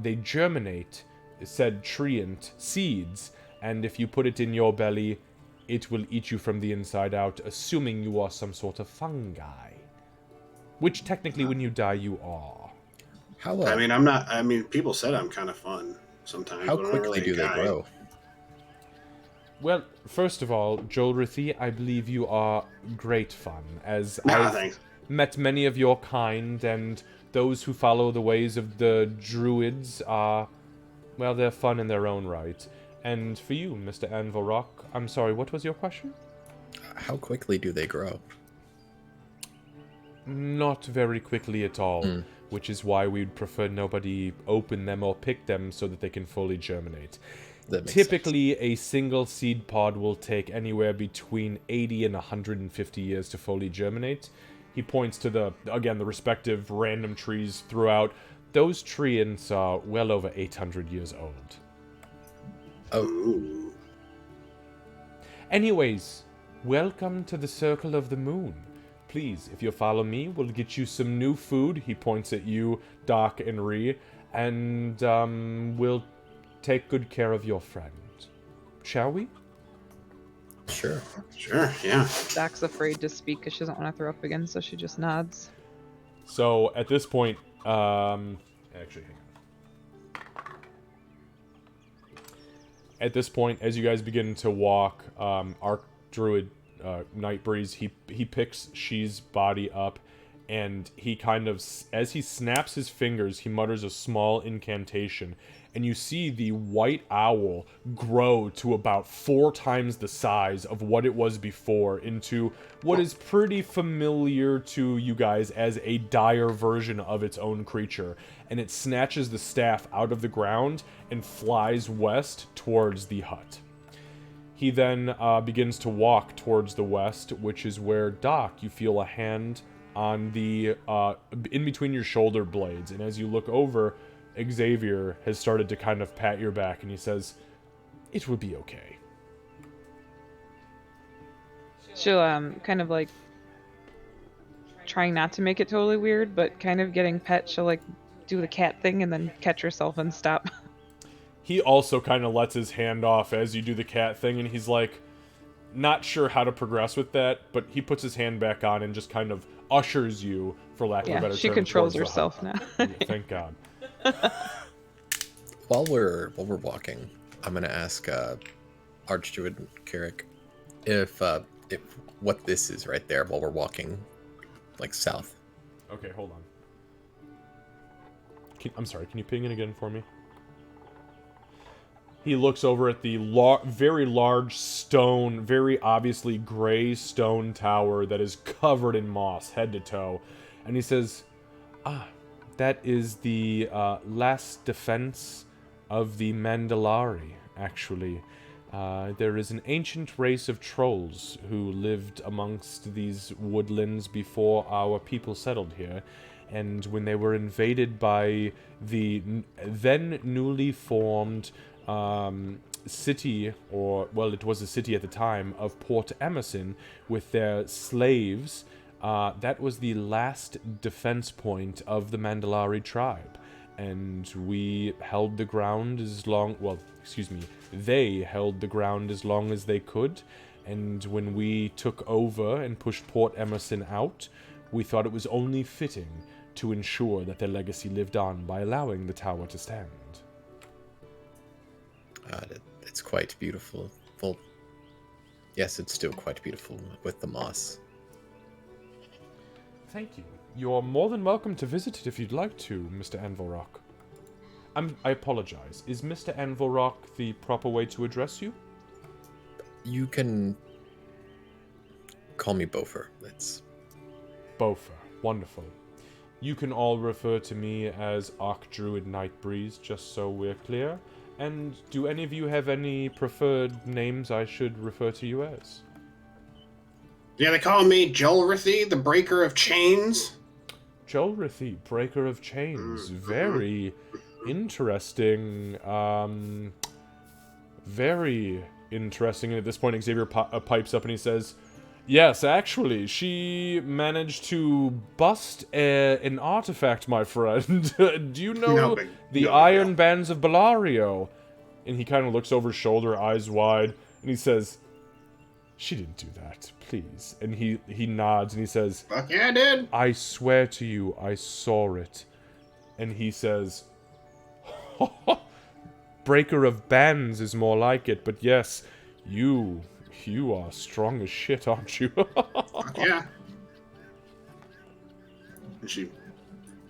they germinate said treant seeds, and if you put it in your belly, it will eat you from the inside out, assuming you are some sort of fungi. Which technically, when you die, you are. How I mean, I'm not. I mean, people said I'm kind of fun sometimes. how but I'm not quickly really do a they guy. grow? Well, first of all, Joel Rithy, I believe you are great fun, as Nah, I've thanks. met many of your kind, and those who follow the ways of the druids are, well, they're fun in their own right. And for you, Mr. Anvilrock, I'm sorry, what was your question? How quickly do they grow? Not very quickly at all, Mm. which is why we'd prefer nobody open them or pick them so that they can fully germinate. That makes Typically, a single seed pod will take anywhere between 80 and 150 years to fully germinate. He points to the respective random trees throughout. Those treants are well over 800 years old. Oh, Ooh. Anyways, welcome to the Circle of the Moon. Please, if you'll follow me, we'll get you some new food. He points at you, Doc and Ree, and we'll take good care of your friend. Shall we? sure. Sure. Yeah. Doc's afraid to speak because she doesn't want to throw up again, so she just nods. So at this point, actually, hang on. At this point, as you guys begin to walk, Archdruid Nightbreeze, he picks She's body up, and he kind of, as he snaps his fingers, he mutters a small incantation, and you see the white owl grow to about 4 times the size of what it was before, into what is pretty familiar to you guys as a dire version of its own creature. And it snatches the staff out of the ground and flies west towards the hut. He then begins to walk towards the west, which is where, Doc, you feel a hand on the in between your shoulder blades, and as you look over, Xavier has started to kind of pat your back, and he says, "It will be okay." She'll kind of like trying not to make it totally weird, but kind of getting pet. She'll like do the cat thing and then catch herself and stop. He also kind of lets his hand off as you do the cat thing, and he's like, not sure how to progress with that, but he puts his hand back on and just kind of ushers you, for lack of a Yeah, better she term, controls towards the hut. herself now. Yeah, thank God. While we're walking, I'm gonna ask Archdruid Carrick if what this is right there while we're walking, like south. Okay, hold on. I'm sorry, can you ping it again for me? He looks over at the very large stone, very obviously gray stone tower that is covered in moss, head to toe. And he says, that is the last defense of the Mandalari, actually. There is an ancient race of trolls who lived amongst these woodlands before our people settled here. And when they were invaded by the then newly formed city, or, well, it was a city at the time, of Port Emerson with their slaves, that was the last defense point of the Mandalari tribe. And we held the ground as long, well, excuse me, they held the ground as long as they could. And when we took over and pushed Port Emerson out, we thought it was only fitting to ensure that their legacy lived on by allowing the tower to stand. It's quite beautiful. Well, yes, it's still quite beautiful with the moss. Thank you. You're more than welcome to visit it if you'd like to, Mr. Anvilrock. I apologize. Is Mr. Anvilrock the proper way to address you? You can call me Bofer. That's Bofer. Wonderful. You can all refer to me as Archdruid Nightbreeze, just so we're clear. And do any of you have any preferred names I should refer to you as? Yeah, they call me Jolrithy, the Breaker of Chains. Jolrithy, Breaker of Chains. Very interesting. Very interesting. And at this point, Xavier pipes up and he says, "Yes, actually, she managed to bust an artifact, my friend. Do you know the Iron Bands of Bellario?" And he kind of looks over his shoulder, eyes wide, and he says, "She didn't do that, please." And he nods and he says, Fuck yeah, I did. "I swear to you, I saw it." And he says, "Breaker of Bands is more like it, but yes, you are strong as shit, aren't you?" Fuck yeah. And she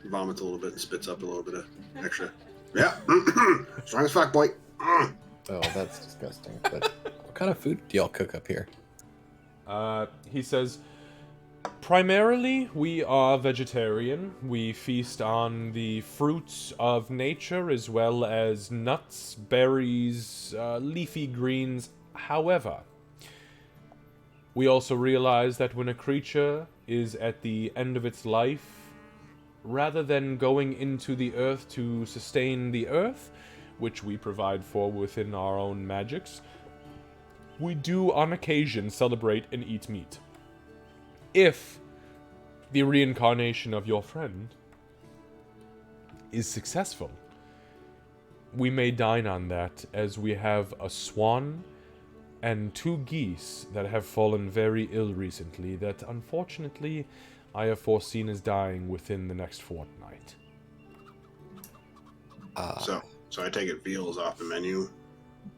vomits a little bit and spits up a little bit of extra. Yeah. Strong as fuck, boy. Oh, that's disgusting. But what kind of food do y'all cook up here? He says, "Primarily, we are vegetarian. We feast on the fruits of nature as well as nuts, berries, leafy greens. However, we also realize that when a creature is at the end of its life, rather than going into the earth to sustain the earth, which we provide for within our own magics, we do on occasion celebrate and eat meat. If the reincarnation of your friend is successful, we may dine on that, as we have a swan and 2 geese that have fallen very ill recently that unfortunately I have foreseen as dying within the next fortnight." So I take it veal is off the menu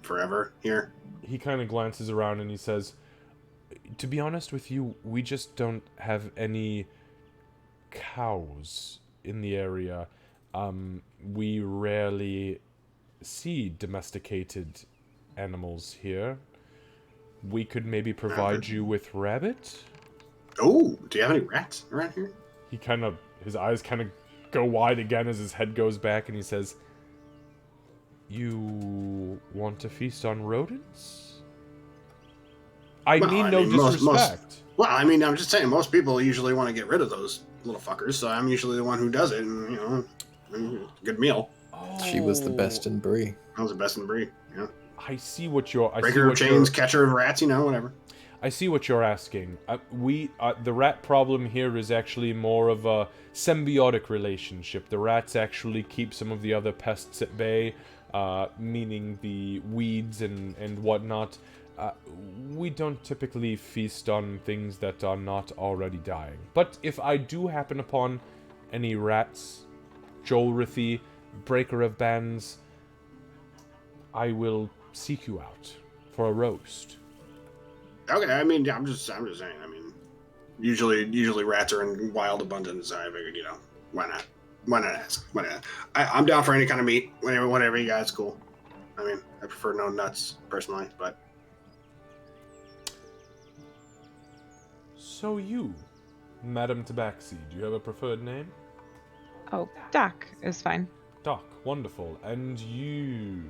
forever here. He kind of glances around and he says, "To be honest with you, we just don't have any cows in the area. We rarely see domesticated animals here. We could maybe provide you with rabbit? Oh, do you have any rats around here? His eyes kind of go wide again as his head goes back, and he says, "You want to feast on rodents?" I mean no disrespect. Well, I mean, I'm just saying, most people usually want to get rid of those little fuckers, so I'm usually the one who does it, and, good meal. Oh, She was the best in Brie. I was the best in the breed, I see what you're... Breaker of chains, catcher of rats, whatever. I see what you're asking. The rat problem here is actually more of a symbiotic relationship. The rats actually keep some of the other pests at bay, meaning the weeds and whatnot. We don't typically feast on things that are not already dying. But if I do happen upon any rats, Jolrithy, breaker of bands, I will seek you out for a roast. Okay, I mean, I'm just saying. I mean, usually rats are in wild abundance. So I figured, why not? Why not ask? Why not? I'm down for any kind of meat. Whatever you guys, cool. I mean, I prefer no nuts personally, but. So you, Madam Tabaxi, do you have a preferred name? Oh, Doc is fine. Doc, wonderful. And you...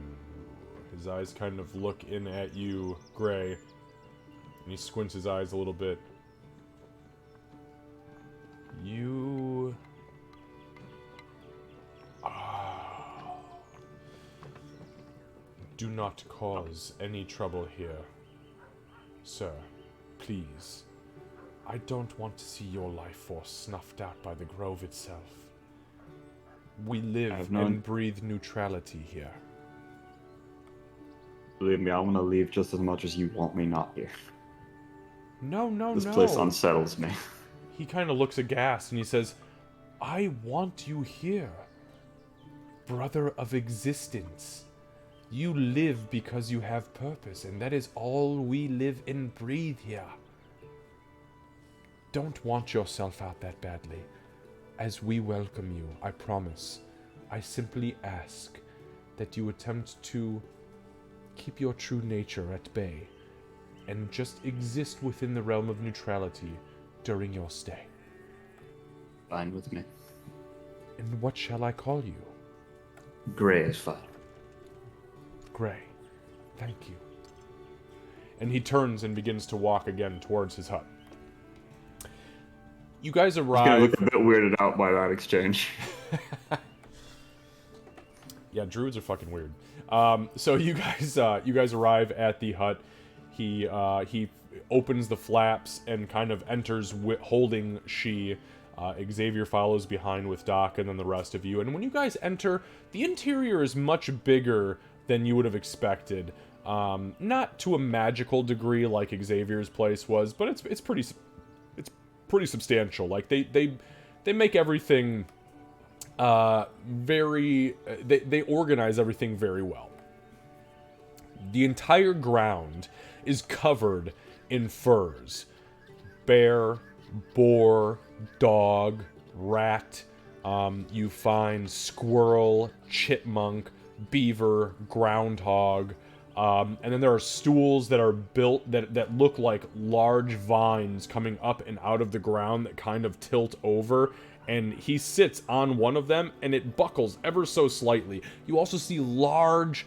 His eyes kind of look in at you, Gray, and he squints his eyes a little bit. You... Do not cause any trouble here, sir. Please. I don't want to see your life force snuffed out by the grove itself. We live and breathe neutrality here. Believe me, I want to leave just as much as you want me not here. No. This place unsettles me. He kind of looks aghast and he says, I want you here. Brother of existence. You live because you have purpose, and that is all we live and breathe here. Don't want yourself out that badly. As we welcome you, I promise. I simply ask that you attempt to keep your true nature at bay and just exist within the realm of neutrality during your stay. Fine with me. And what shall I call you? Gray is fine. Gray. Thank you. And he turns and begins to walk again towards his hut. You guys arrive... He's gonna look a bit weirded out by that exchange. Yeah, druids are fucking weird. So you guys arrive at the hut. He opens the flaps and kind of enters holding she. Xavier follows behind with Doc and then the rest of you. And when you guys enter, the interior is much bigger than you would have expected. Not to a magical degree like Xavier's place was, but it's pretty substantial. Like they make everything they organize everything very well. The entire ground is covered in furs. Bear, boar, dog, rat. You find squirrel, chipmunk, beaver, groundhog. And then there are stools that are built that look like large vines coming up and out of the ground that kind of tilt over. And he sits on one of them, and it buckles ever so slightly. You also see large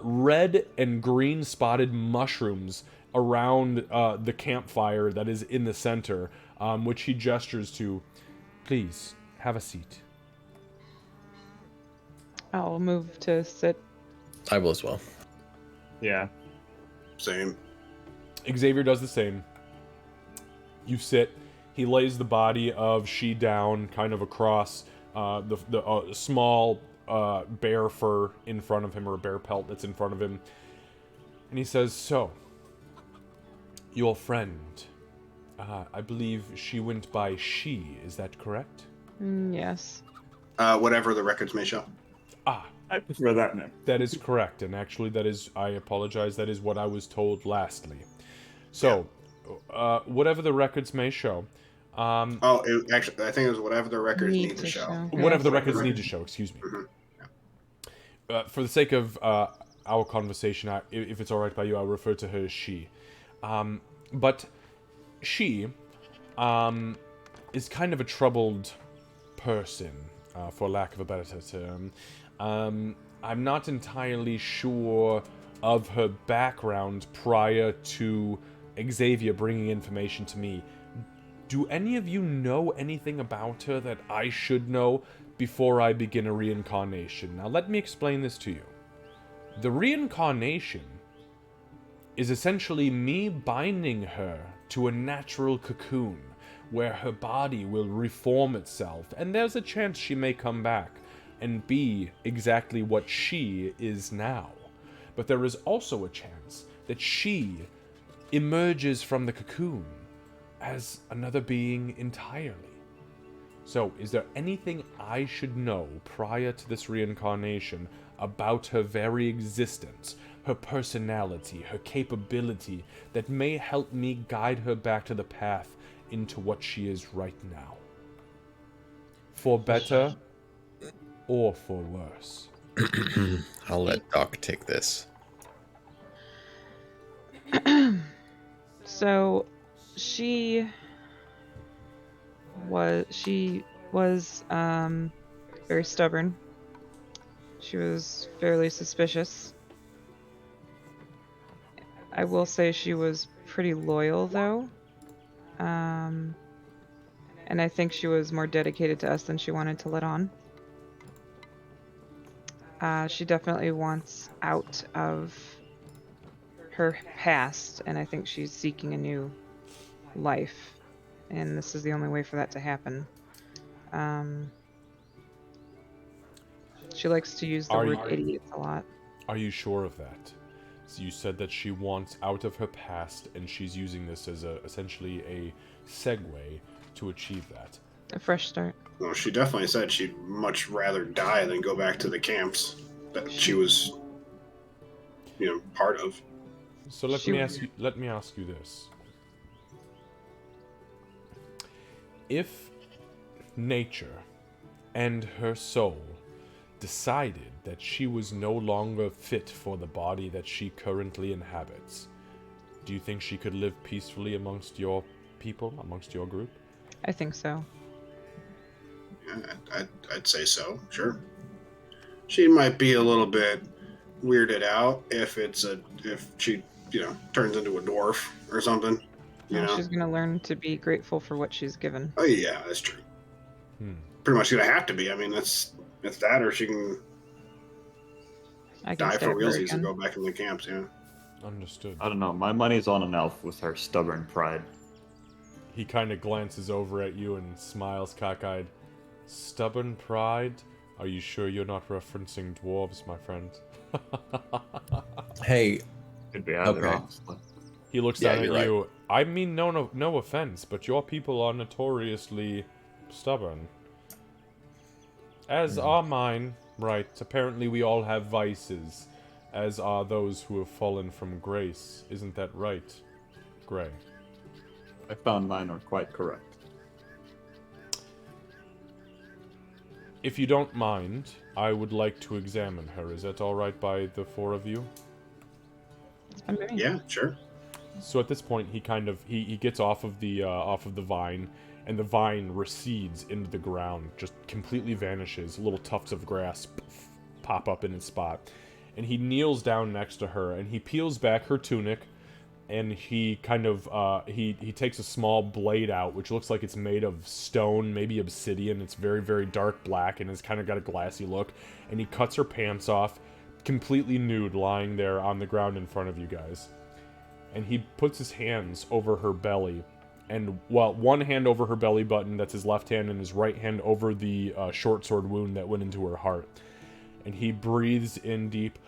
red and green spotted mushrooms around the campfire that is in the center, which he gestures to. Please, have a seat. I'll move to sit. I will as well. Yeah. Same. Xavier does the same. You sit. He lays the body of she down kind of across the small bear fur in front of him, or a bear pelt that's in front of him. And he says, so, your friend, I believe she went by she, is that correct? Yes. Whatever the records may show. Ah, I prefer that name. that is correct. And actually, that is, I apologize, that is what I was told lastly. So, whatever the records may show, Actually, I think it was whatever the records need to show. Whatever the Yeah. records need to show, excuse me. Mhm. For the sake of our conversation, if it's all right by you, I'll refer to her as she. But she is kind of a troubled person, for lack of a better term. I'm not entirely sure of her background prior to Xavier bringing information to me. Do any of you know anything about her that I should know before I begin a reincarnation? Now, let me explain this to you. The reincarnation is essentially me binding her to a natural cocoon where her body will reform itself, and there's a chance she may come back and be exactly what she is now. But there is also a chance that she emerges from the cocoon as another being entirely. So, is there anything I should know prior to this reincarnation about her very existence, her personality, her capability, that may help me guide her back to the path into what she is right now? For better or for worse? I'll let Doc take this. So, she was very stubborn. She was fairly suspicious. I will say she was pretty loyal, though. And I think she was more dedicated to us than she wanted to let on. She definitely wants out of her past, and I think she's seeking a new life. And this is the only way for that to happen. She likes to use the word idiot a lot. Are you sure of that? So you said that she wants out of her past, and she's using this as essentially a segue to achieve that. A fresh start. Well, she definitely said she'd much rather die than go back to the camps that she was, part of. So let me ask you this. If nature and her soul decided that she was no longer fit for the body that she currently inhabits, do you think she could live peacefully amongst your people, amongst your group? I think so. Yeah, I'd say so, sure. She might be a little bit weirded out if she, turns into a dwarf or something. She's gonna learn to be grateful for what she's given. Oh yeah, that's true. Pretty much gonna have to be. I mean, it's that, or she can die for realsies and go back in the camps. Yeah. Understood. I don't know. My money's on an elf with her stubborn pride. He kind of glances over at you and smiles cockeyed. Stubborn pride? Are you sure you're not referencing dwarves, my friend? Hey, Could be either, Okay. honestly. He looks Yeah, down at you're you. I mean, no offense, but your people are notoriously stubborn. As are mine, right? Apparently we all have vices, as are those who have fallen from grace. Isn't that right, Gray? I found mine are quite correct. If you don't mind, I would like to examine her. Is that all right by the four of you? Yeah, sure. So at this point, he gets off of the vine, and the vine recedes into the ground, just completely vanishes. Little tufts of grass pop up in its spot, and he kneels down next to her, and he peels back her tunic, and he he takes a small blade out, which looks like it's made of stone, maybe obsidian. It's very, very dark black, and it's kind of got a glassy look, and he cuts her pants off, completely nude, lying there on the ground in front of you guys. And he puts his hands over her belly, and one hand over her belly button, that's his left hand, and his right hand over the short sword wound that went into her heart. And he breathes in deep,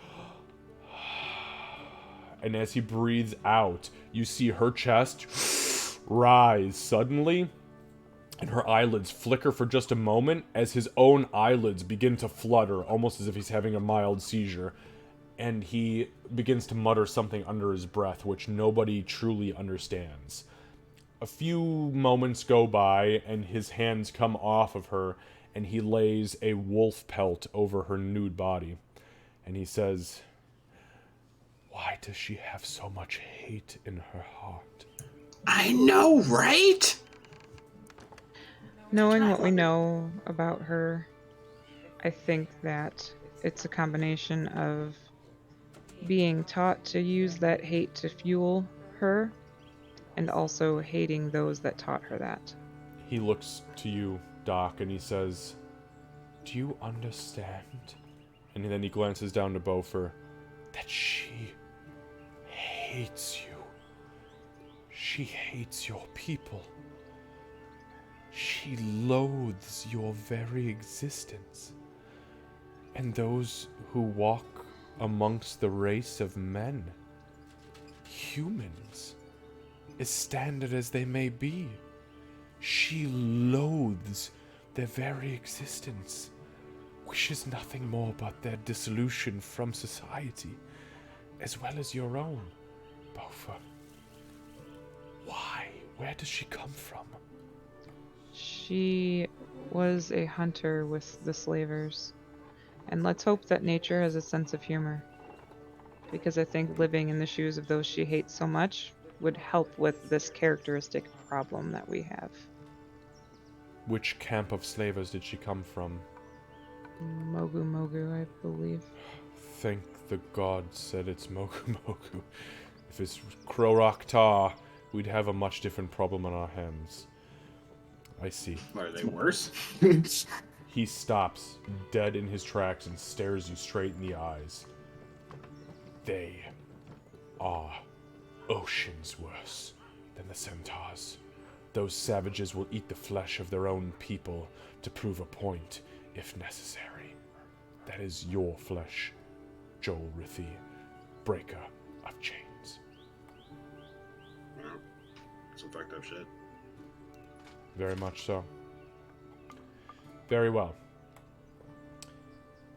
and as he breathes out, you see her chest rise suddenly, and her eyelids flicker for just a moment as his own eyelids begin to flutter, almost as if he's having a mild seizure. And he begins to mutter something under his breath, which nobody truly understands. A few moments go by, and his hands come off of her, and he lays a wolf pelt over her nude body. And he says, "Why does she have so much hate in her heart?" I know, right? Knowing what we know about her, I think that it's a combination of being taught to use that hate to fuel her, and also hating those that taught her that. He looks to you, Doc, and he says, "Do you understand?" And then he glances down to Beaufort. "That she hates you. She hates your people. She loathes your very existence. And those who walk amongst the race of men, humans, as standard as they may be, she loathes their very existence, wishes nothing more but their dissolution from society, as well as your own, Beaufort. Why? Where does she come from?" She was a hunter with the slavers. And let's hope that nature has a sense of humor. Because I think living in the shoes of those she hates so much would help with this characteristic problem that we have. Which camp of slavers did she come from? Mogu Mogu, I believe. Thank the gods said it's Mogu Mogu. If it's Krorok Ta, we'd have a much different problem on our hands. I see. Are they worse? He stops, dead in his tracks, and stares you straight in the eyes. They are oceans worse than the centaurs. Those savages will eat the flesh of their own people to prove a point, if necessary. That is your flesh, Joel Rithi, breaker of chains. Wow. Some fucked up shit. Very much so. Very well.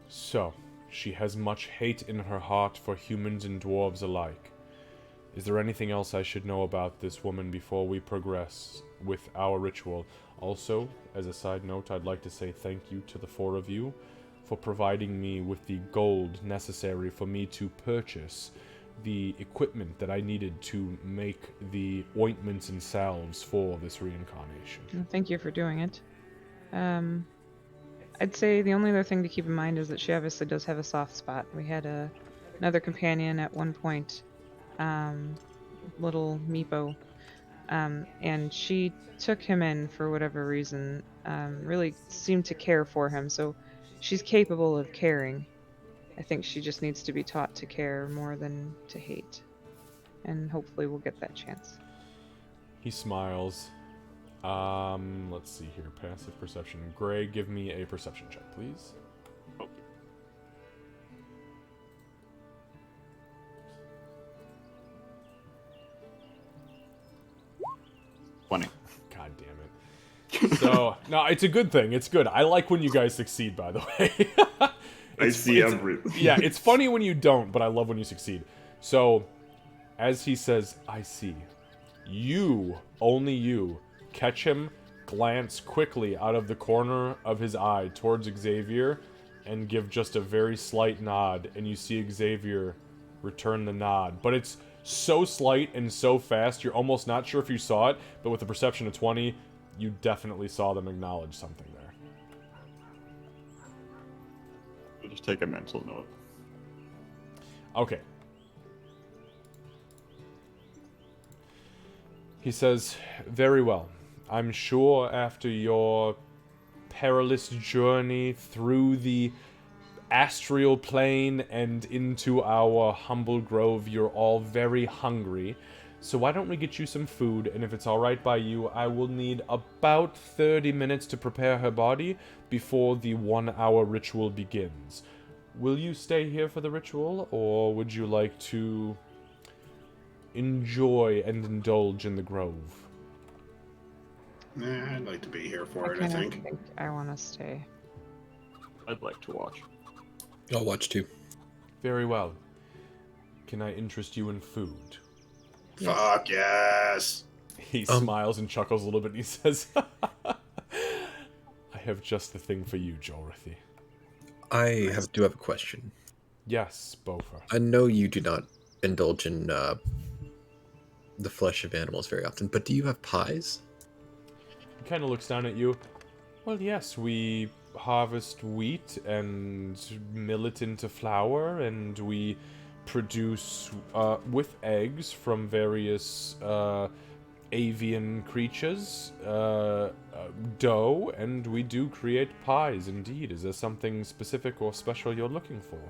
So, she has much hate in her heart for humans and dwarves alike. Is there anything else I should know about this woman before we progress with our ritual? Also, as a side note, I'd like to say thank you to the four of you for providing me with the gold necessary for me to purchase the equipment that I needed to make the ointments and salves for this reincarnation. Thank you for doing it. I'd say the only other thing to keep in mind is that she obviously does have a soft spot. We had another companion at one point, little Meepo, and she took him in for whatever reason, really seemed to care for him, so she's capable of caring. I think she just needs to be taught to care more than to hate, and hopefully we'll get that chance. He smiles. Let's see here. Passive perception. Gray, give me a perception check, please. Okay. Funny. God damn it. So, no, it's a good thing. It's good. I like when you guys succeed, by the way. I see everything. Yeah, it's funny when you don't, but I love when you succeed. So, as he says, "I see," you, only you, catch him glance quickly out of the corner of his eye towards Xavier and give just a very slight nod, and you see Xavier return the nod. But it's so slight and so fast, you're almost not sure if you saw it, but with a perception of 20, you definitely saw them acknowledge something there. I'll just take a mental note. Okay. He says, "Very well. I'm sure after your perilous journey through the astral plane and into our humble grove, you're all very hungry. So why don't we get you some food, and if it's alright by you, I will need about 30 minutes to prepare her body before the 1-hour ritual begins. Will you stay here for the ritual, or would you like to enjoy and indulge in the grove?" Nah, I'd like to be here for it, I kinda think. I want to stay. I'd like to watch. I'll watch too. Very well. Can I interest you in food? Yes. Fuck yes. He smiles and chuckles a little bit and he says, I have just the thing for you, Dorothy. Do have a question. Yes, Bofa. I know you do not indulge in the flesh of animals very often, but do you have pies? He kind of looks down at you. Well, yes, we harvest wheat and mill it into flour, and we produce, with eggs from various avian creatures, dough, and we do create pies, indeed. Is there something specific or special you're looking for?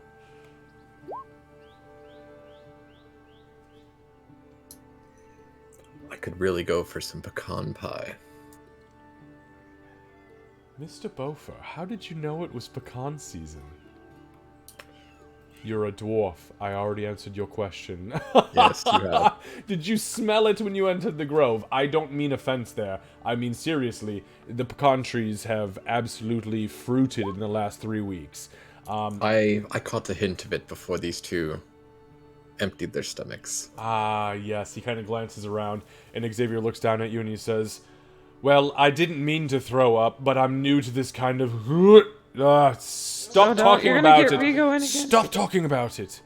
I could really go for some pecan pie. Mr. Bofa, how did you know it was pecan season? You're a dwarf. I already answered your question. Yes, you have. Did you smell it when you entered the grove? I don't mean offense there. I mean seriously, the pecan trees have absolutely fruited in the last 3 weeks. I caught a hint of it before these two emptied their stomachs. Ah, yes. He kind of glances around, and Xavier looks down at you and he says, well, I didn't mean to throw up, but I'm new to this kind of... stop talking about it. Stop talking about it.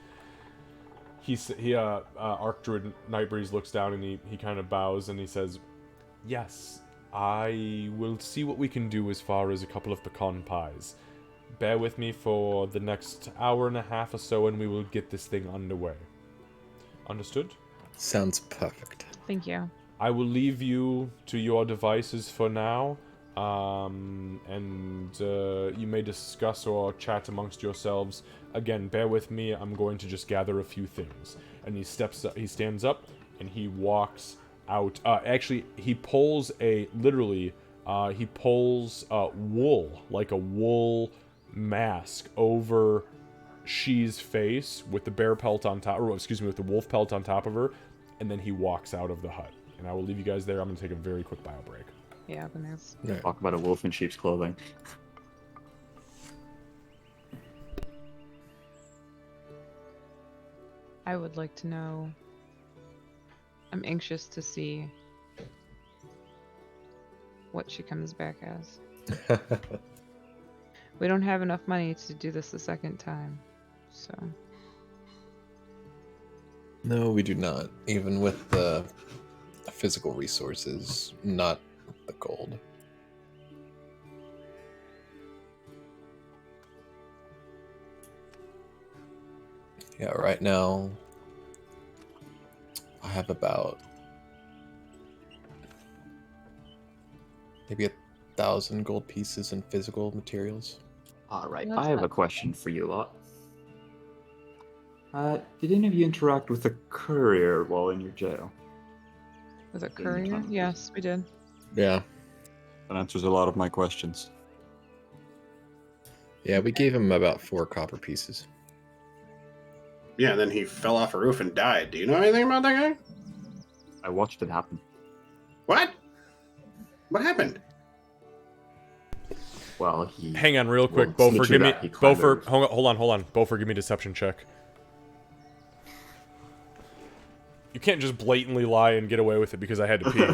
Archdruid Nightbreeze looks down and he kind of bows and he says, yes, I will see what we can do as far as a couple of pecan pies. Bear with me for the next hour and a half or so and we will get this thing underway. Understood? Sounds perfect. Thank you. I will leave you to your devices for now, you may discuss or chat amongst yourselves. Again, bear with me, I'm going to just gather a few things. And he stands up, and he walks out. Actually, he pulls wool, like a wool mask over She's face with the bear pelt on top, with the wolf pelt on top of her, and then he walks out of the hut. And I will leave you guys there. I'm going to take a very quick bio break. Yeah, the news. Right. Talk about a wolf in sheep's clothing. I would like to know. I'm anxious to see what she comes back as. We don't have enough money to do this a second time, so. No, we do not. Even with the physical resources, not the gold. Yeah, right now I have about maybe 1,000 gold pieces in physical materials. Alright, Well, I that's have a not- question for you lot. Did any of you interact with the courier while in your jail? Was it Any Courier? time. Yes, we did. Yeah. That answers a lot of my questions. Yeah, we gave him about 4 copper pieces. Yeah, and then he fell off a roof and died. Do you know anything about that guy? I watched it happen. What? What happened? Well, he... Hang on real quick, Well, Bofer, literally give me... that, he climbed Bofer, over. hold on. Bofer, give me a deception check. You can't just blatantly lie and get away with it because I had to pee.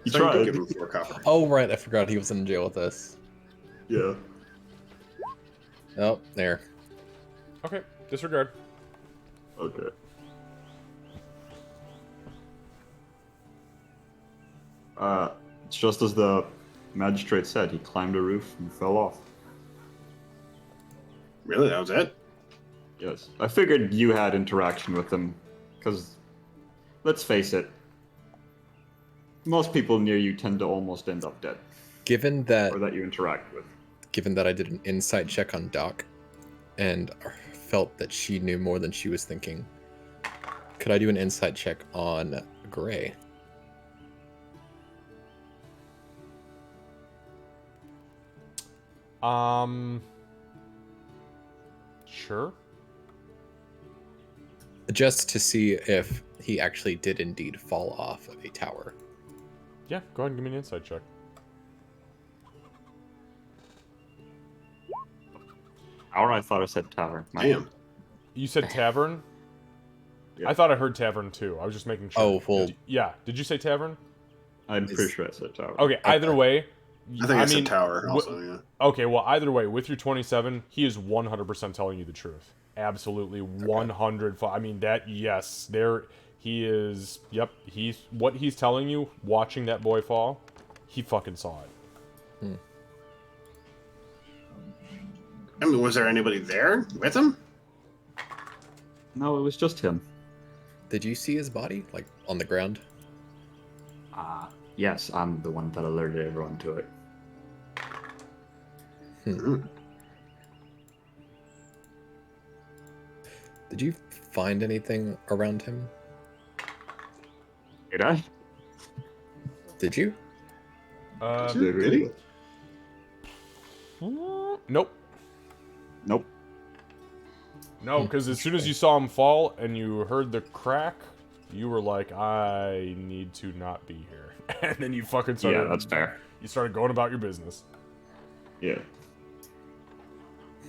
He So you tried. did give him 4 copper. Oh, right, I forgot he was in jail with us. Yeah. Oh, there. Okay, disregard. Okay. It's just as the magistrate said. He climbed a roof and fell off. Really? That was it? Yes. I figured you had interaction with him, because, let's face it, most people near you tend to almost end up dead, Given that or that you interact with. given that I did an insight check on Doc and felt that she knew more than she was thinking, could I do an insight check on Gray? Sure. Just to see if he actually did indeed fall off of a tower. Yeah, go ahead and give me an insight check. Or I thought I said tower. My Damn. You said tavern? Yeah. I thought I heard tavern too. I was just making sure. Oh, well- Yeah. Did you say tavern? I'm pretty sure I said tower. Okay. Either way. I think I said mean, tower also. Yeah. Okay. Well, either way, with your 27, he is 100% telling you the truth. Absolutely 100. I mean that. Yes. There. He is. Yep. He's what he's telling you. Watching that boy fall, he fucking saw it. I mean, was there anybody there with him? No, it was just him. Did you see his body, like, on the ground? Yes, I'm the one that alerted everyone to it. Did you find anything around him? Did I? Did you? Did he? Nope. Nope. No, because as soon as you saw him fall and you heard the crack, you were like, I need to not be here. And then you fucking started. Yeah, that's fair. You started going about your business. Yeah.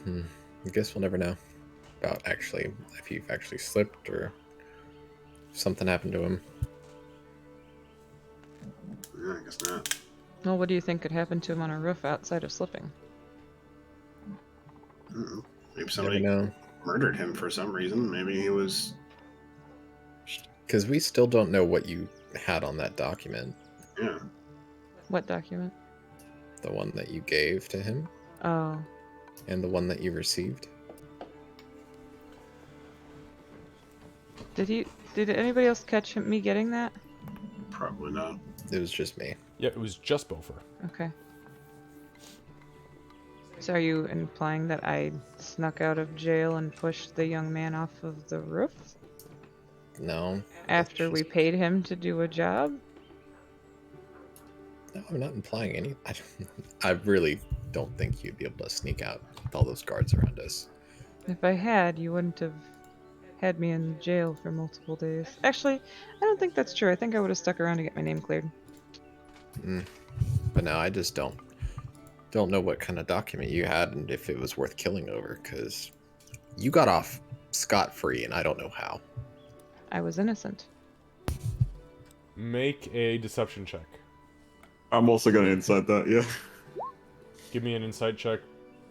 I guess we'll never know about actually if you've actually slipped or if something happened to him. Yeah, I guess not. Well, what do you think could happen to him on a roof outside of slipping? Maybe Never somebody know. murdered him for some reason. Maybe he was. Because we still don't know what you had on that document. Yeah. What document? The one that you gave to him Oh. and the one that you received. Did anybody else catch me getting that? Probably not. It was just me. Yeah, it was just Bofer. Okay. So are you implying that I snuck out of jail and pushed the young man off of the roof? No. After we paid him to do a job? No, I'm not implying any. I really don't think you'd be able to sneak out with all those guards around us. If I had, you wouldn't have had me in jail for multiple days. Actually, I don't think that's true. I think I would have stuck around to get my name cleared. But no, I just don't know what kind of document you had and if it was worth killing over, because you got off scot-free and I don't know how. I was innocent. Make a deception check. I'm also gonna insight that, yeah. Give me an insight check,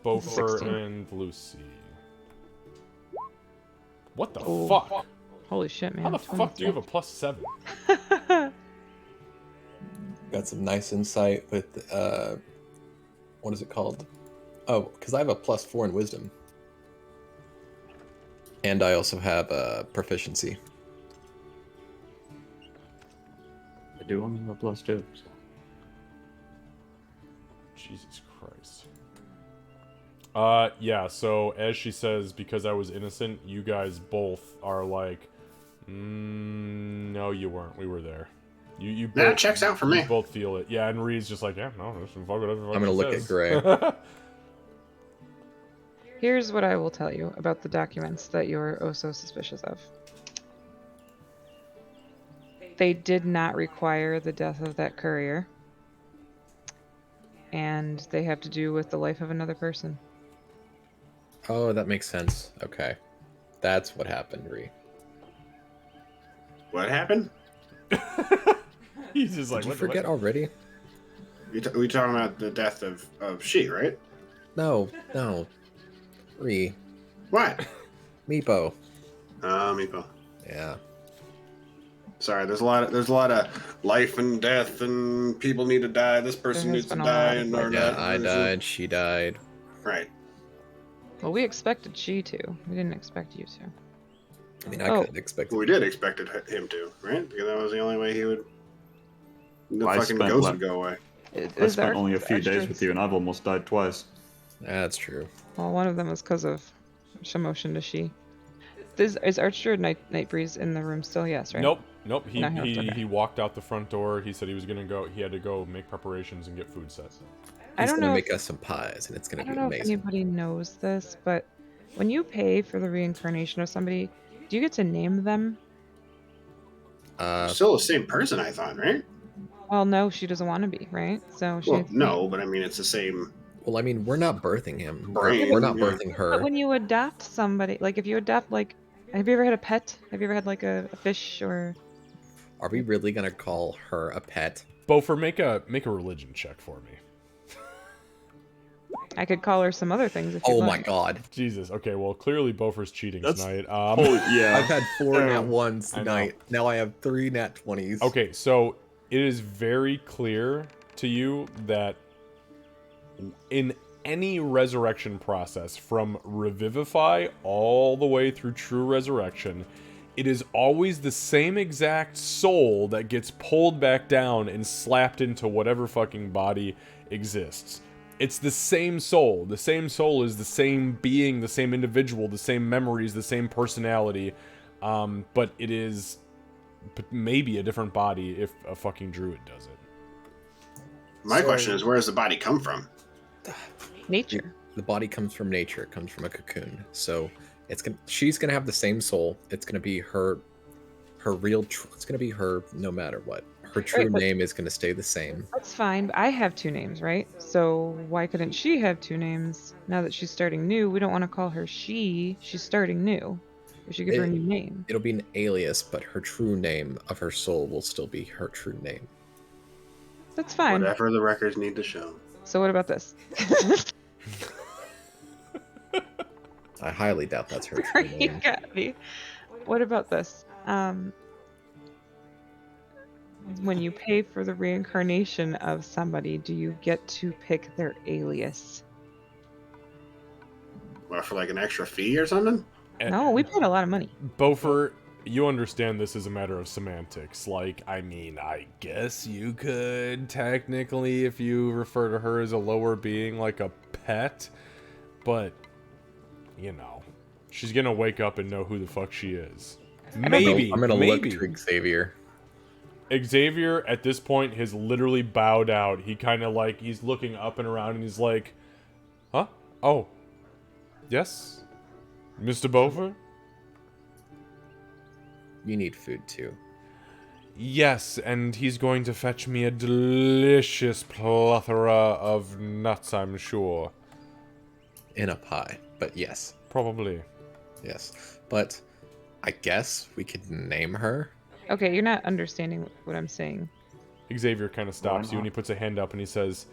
Bofer 16. and Lucy. What the Oh. fuck? Holy shit, man. How the fuck do you have a +7? Got some nice insight with, what is it called? Oh, because I have a +4 in wisdom. And I also have a proficiency. I do only have a +2. So. Jesus Christ. Yeah, so as she says, because I was innocent, you guys both are like, no, you weren't. We were there. You both, That checks out for me. You both feel it. Yeah, and Reed's just like, yeah, no, this is fuck whatever. I'm gonna look at Gray. Here's what I will tell you about the documents that you're oh so suspicious of. They did not require the death of that courier. And they have to do with the life of another person. Oh, that makes sense. Okay. That's what happened, Ree. What happened? He's just like, Did you what forget already? We talking about the death of she, right? No. Ree. What? Meepo. Meepo. Yeah. Sorry, there's a lot of life and death, and people need to die. This person There has needs to been a lot die, of and life. or Yeah, not. I died, she died. Right. Well, we expected she to. We didn't expect you to. I mean, I Oh. couldn't expect Well, we did expect him to, right? Because that was the only way he would. The Well, I fucking spent ghost le- would go away. I spent only a few days with you, and I've almost died twice. That's true. Well, one of them was because of Shamotion to she. Is Archdruid Nightbreeze in the room still? Yes, right? Nope. He No, okay. he walked out the front door. He said he was gonna go. He had to go make preparations and get food set. I He's don't gonna know. make us some pies, and it's I gonna don't be know if amazing. anybody knows this, but when you pay for the reincarnation of somebody, do you get to name them? Still the same person, I thought, right? Well, no, she doesn't want to be, right? So she Well, needs to no, but I mean, it's the same. Well, I mean, we're not birthing him. Brain, We're not yeah. birthing But her. when you adopt somebody, like if you adopt, like Have you ever had a pet? Have you ever had like a fish or? Are we really gonna call her a pet? Bofer, make a religion check for me. I could call her some other things if you Oh want. my god. Jesus. Okay, well, clearly Bofer's cheating That's- tonight. Holy, yeah. I've had 4 nat Damn. 1s I know. tonight. Now I have 3 nat 20s. Okay, so it is very clear to you that in any resurrection process, from revivify all the way through true resurrection, it is always the same exact soul that gets pulled back down and slapped into whatever fucking body exists. It's the same soul. The same soul is the same being, the same individual, the same memories, the same personality, but it is maybe a different body if a fucking druid does it. My So- question is, where does the body come from? Nature. The body comes from nature. It comes from a cocoon. So she's gonna have the same soul. It's gonna be her real. It's gonna be her no matter what. Her true Right, but- name is gonna stay the same. That's fine, but I have 2 names, right? So why couldn't she have 2 names? Now that she's starting new, we don't want to call her she. She's starting new. We should give her a It- new name. It'll be an alias, but her true name of her soul will still be her true name. That's fine. Whatever the records need to show. So what about this? I highly doubt that's her true you name. got me. What about this? When you pay for the reincarnation of somebody, do you get to pick their alias? What, for like an extra fee or something? No, we paid a lot of money. Bofer, you understand this is a matter of semantics. Like, I mean, I guess you could technically, if you refer to her as a lower being, like a pet, but, you know, she's gonna wake up and know who the fuck she is. Maybe. I'm gonna maybe. look to Xavier. Xavier, at this point, has literally bowed out. He kind of like, he's looking up and around and he's like, huh? Oh. Yes? Mr. Bofer? You need food too. Yes, and he's going to fetch me a delicious plethora of nuts, I'm sure. In a pie. But yes. Probably. Yes. But I guess we could name her. Okay, you're not understanding what I'm saying. Xavier kind of stops Why you and not? he puts a hand up and he says,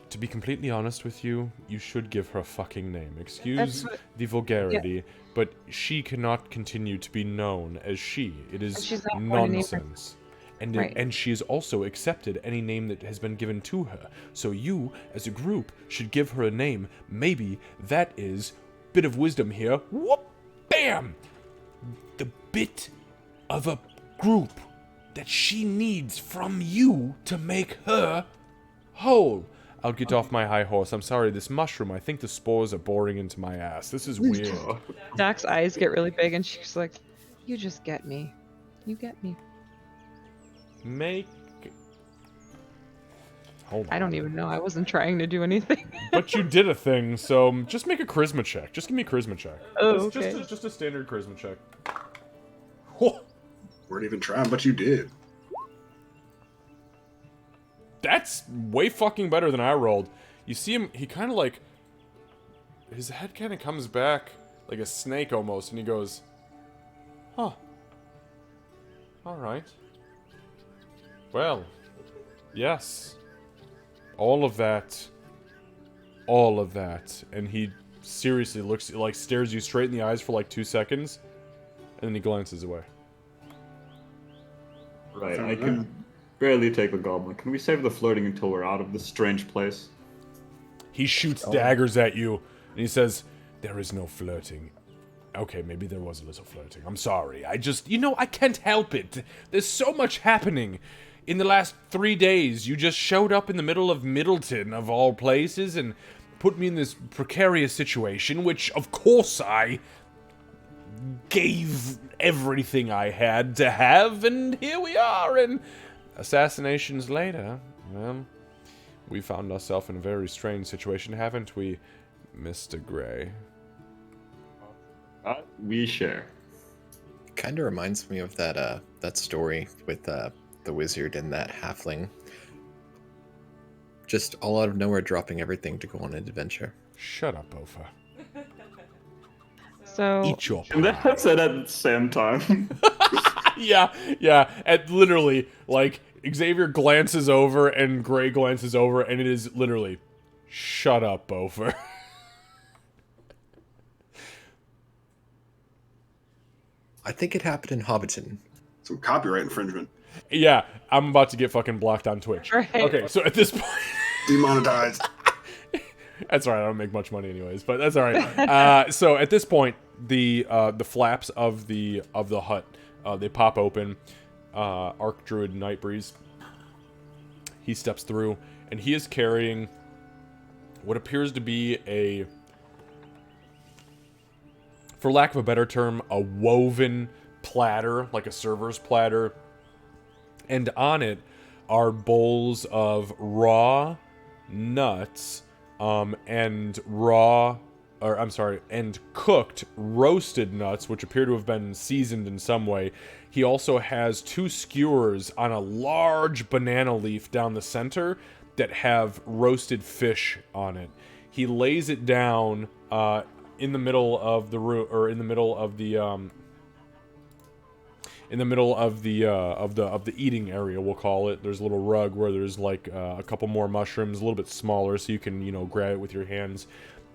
to be completely honest with you, you should give her a fucking name. Excuse That's what- the vulgarity, but she cannot continue to be known as she. It is She's not going to name her- nonsense. And, Right. and she has also accepted any name that has been given to her. So you, as a group, should give her a name. Maybe that is, bit of wisdom here, whoop, bam! The bit of a group that she needs from you to make her whole. I'll get off my high horse. I'm sorry, this mushroom, I think the spores are boring into my ass. This is weird. Doc's eyes get really big and she's like, you just get me. You get me. Make... Hold on. I don't even know. I wasn't trying to do anything. But you did a thing, so just make a charisma check. Just give me a charisma check. Oh, Just- okay. just a standard charisma check. Whoa, Weren't even trying, but you did. that's way fucking better than I rolled. You see him, he kind of like... His head kind of comes back like a snake almost, and he goes, huh. Alright. Well, yes. All of that. All of that. And he seriously looks, like, stares you straight in the eyes for like 2 seconds, and then he glances away. Right, I can barely take the goblin. Can we save the flirting until we're out of this strange place? He shoots daggers at you, and he says, there is no flirting. Okay, maybe there was a little flirting. I'm sorry. I just, I can't help it. There's so much happening. In the last 3 days, you just showed up in the middle of Middleton, of all places, and put me in this precarious situation, which, of course, I gave everything I had to have, and here we are, and assassinations later, well, we found ourselves in a very strange situation, haven't we, Mr. Gray? We share. Kind of reminds me of that story with the wizard and that halfling. Just all out of nowhere dropping everything to go on an adventure. Shut up, Bofa. So Eat your And pie. that's it at the same time. Yeah. And literally, like, Xavier glances over and Gray glances over, and it is literally, shut up, Bofer. I think it happened in Hobbiton. Some copyright infringement. Yeah, I'm about to get fucking blocked on Twitch. Right. Okay, so at this point, Demonetized. that's all right. I don't make much money anyways, but that's all right. So at this point, the flaps of the hut they pop open. Archdruid Nightbreeze. He steps through, and he is carrying what appears to be a, for lack of a better term, a woven platter, like a server's platter. And on it are bowls of raw nuts, and cooked roasted nuts, which appear to have been seasoned in some way. He also has 2 skewers on a large banana leaf down the center that have roasted fish on it. He lays it down in the middle of the room, or in the middle of the eating area, we'll call it. There's a little rug where there's like a couple more mushrooms, a little bit smaller, so you can, grab it with your hands.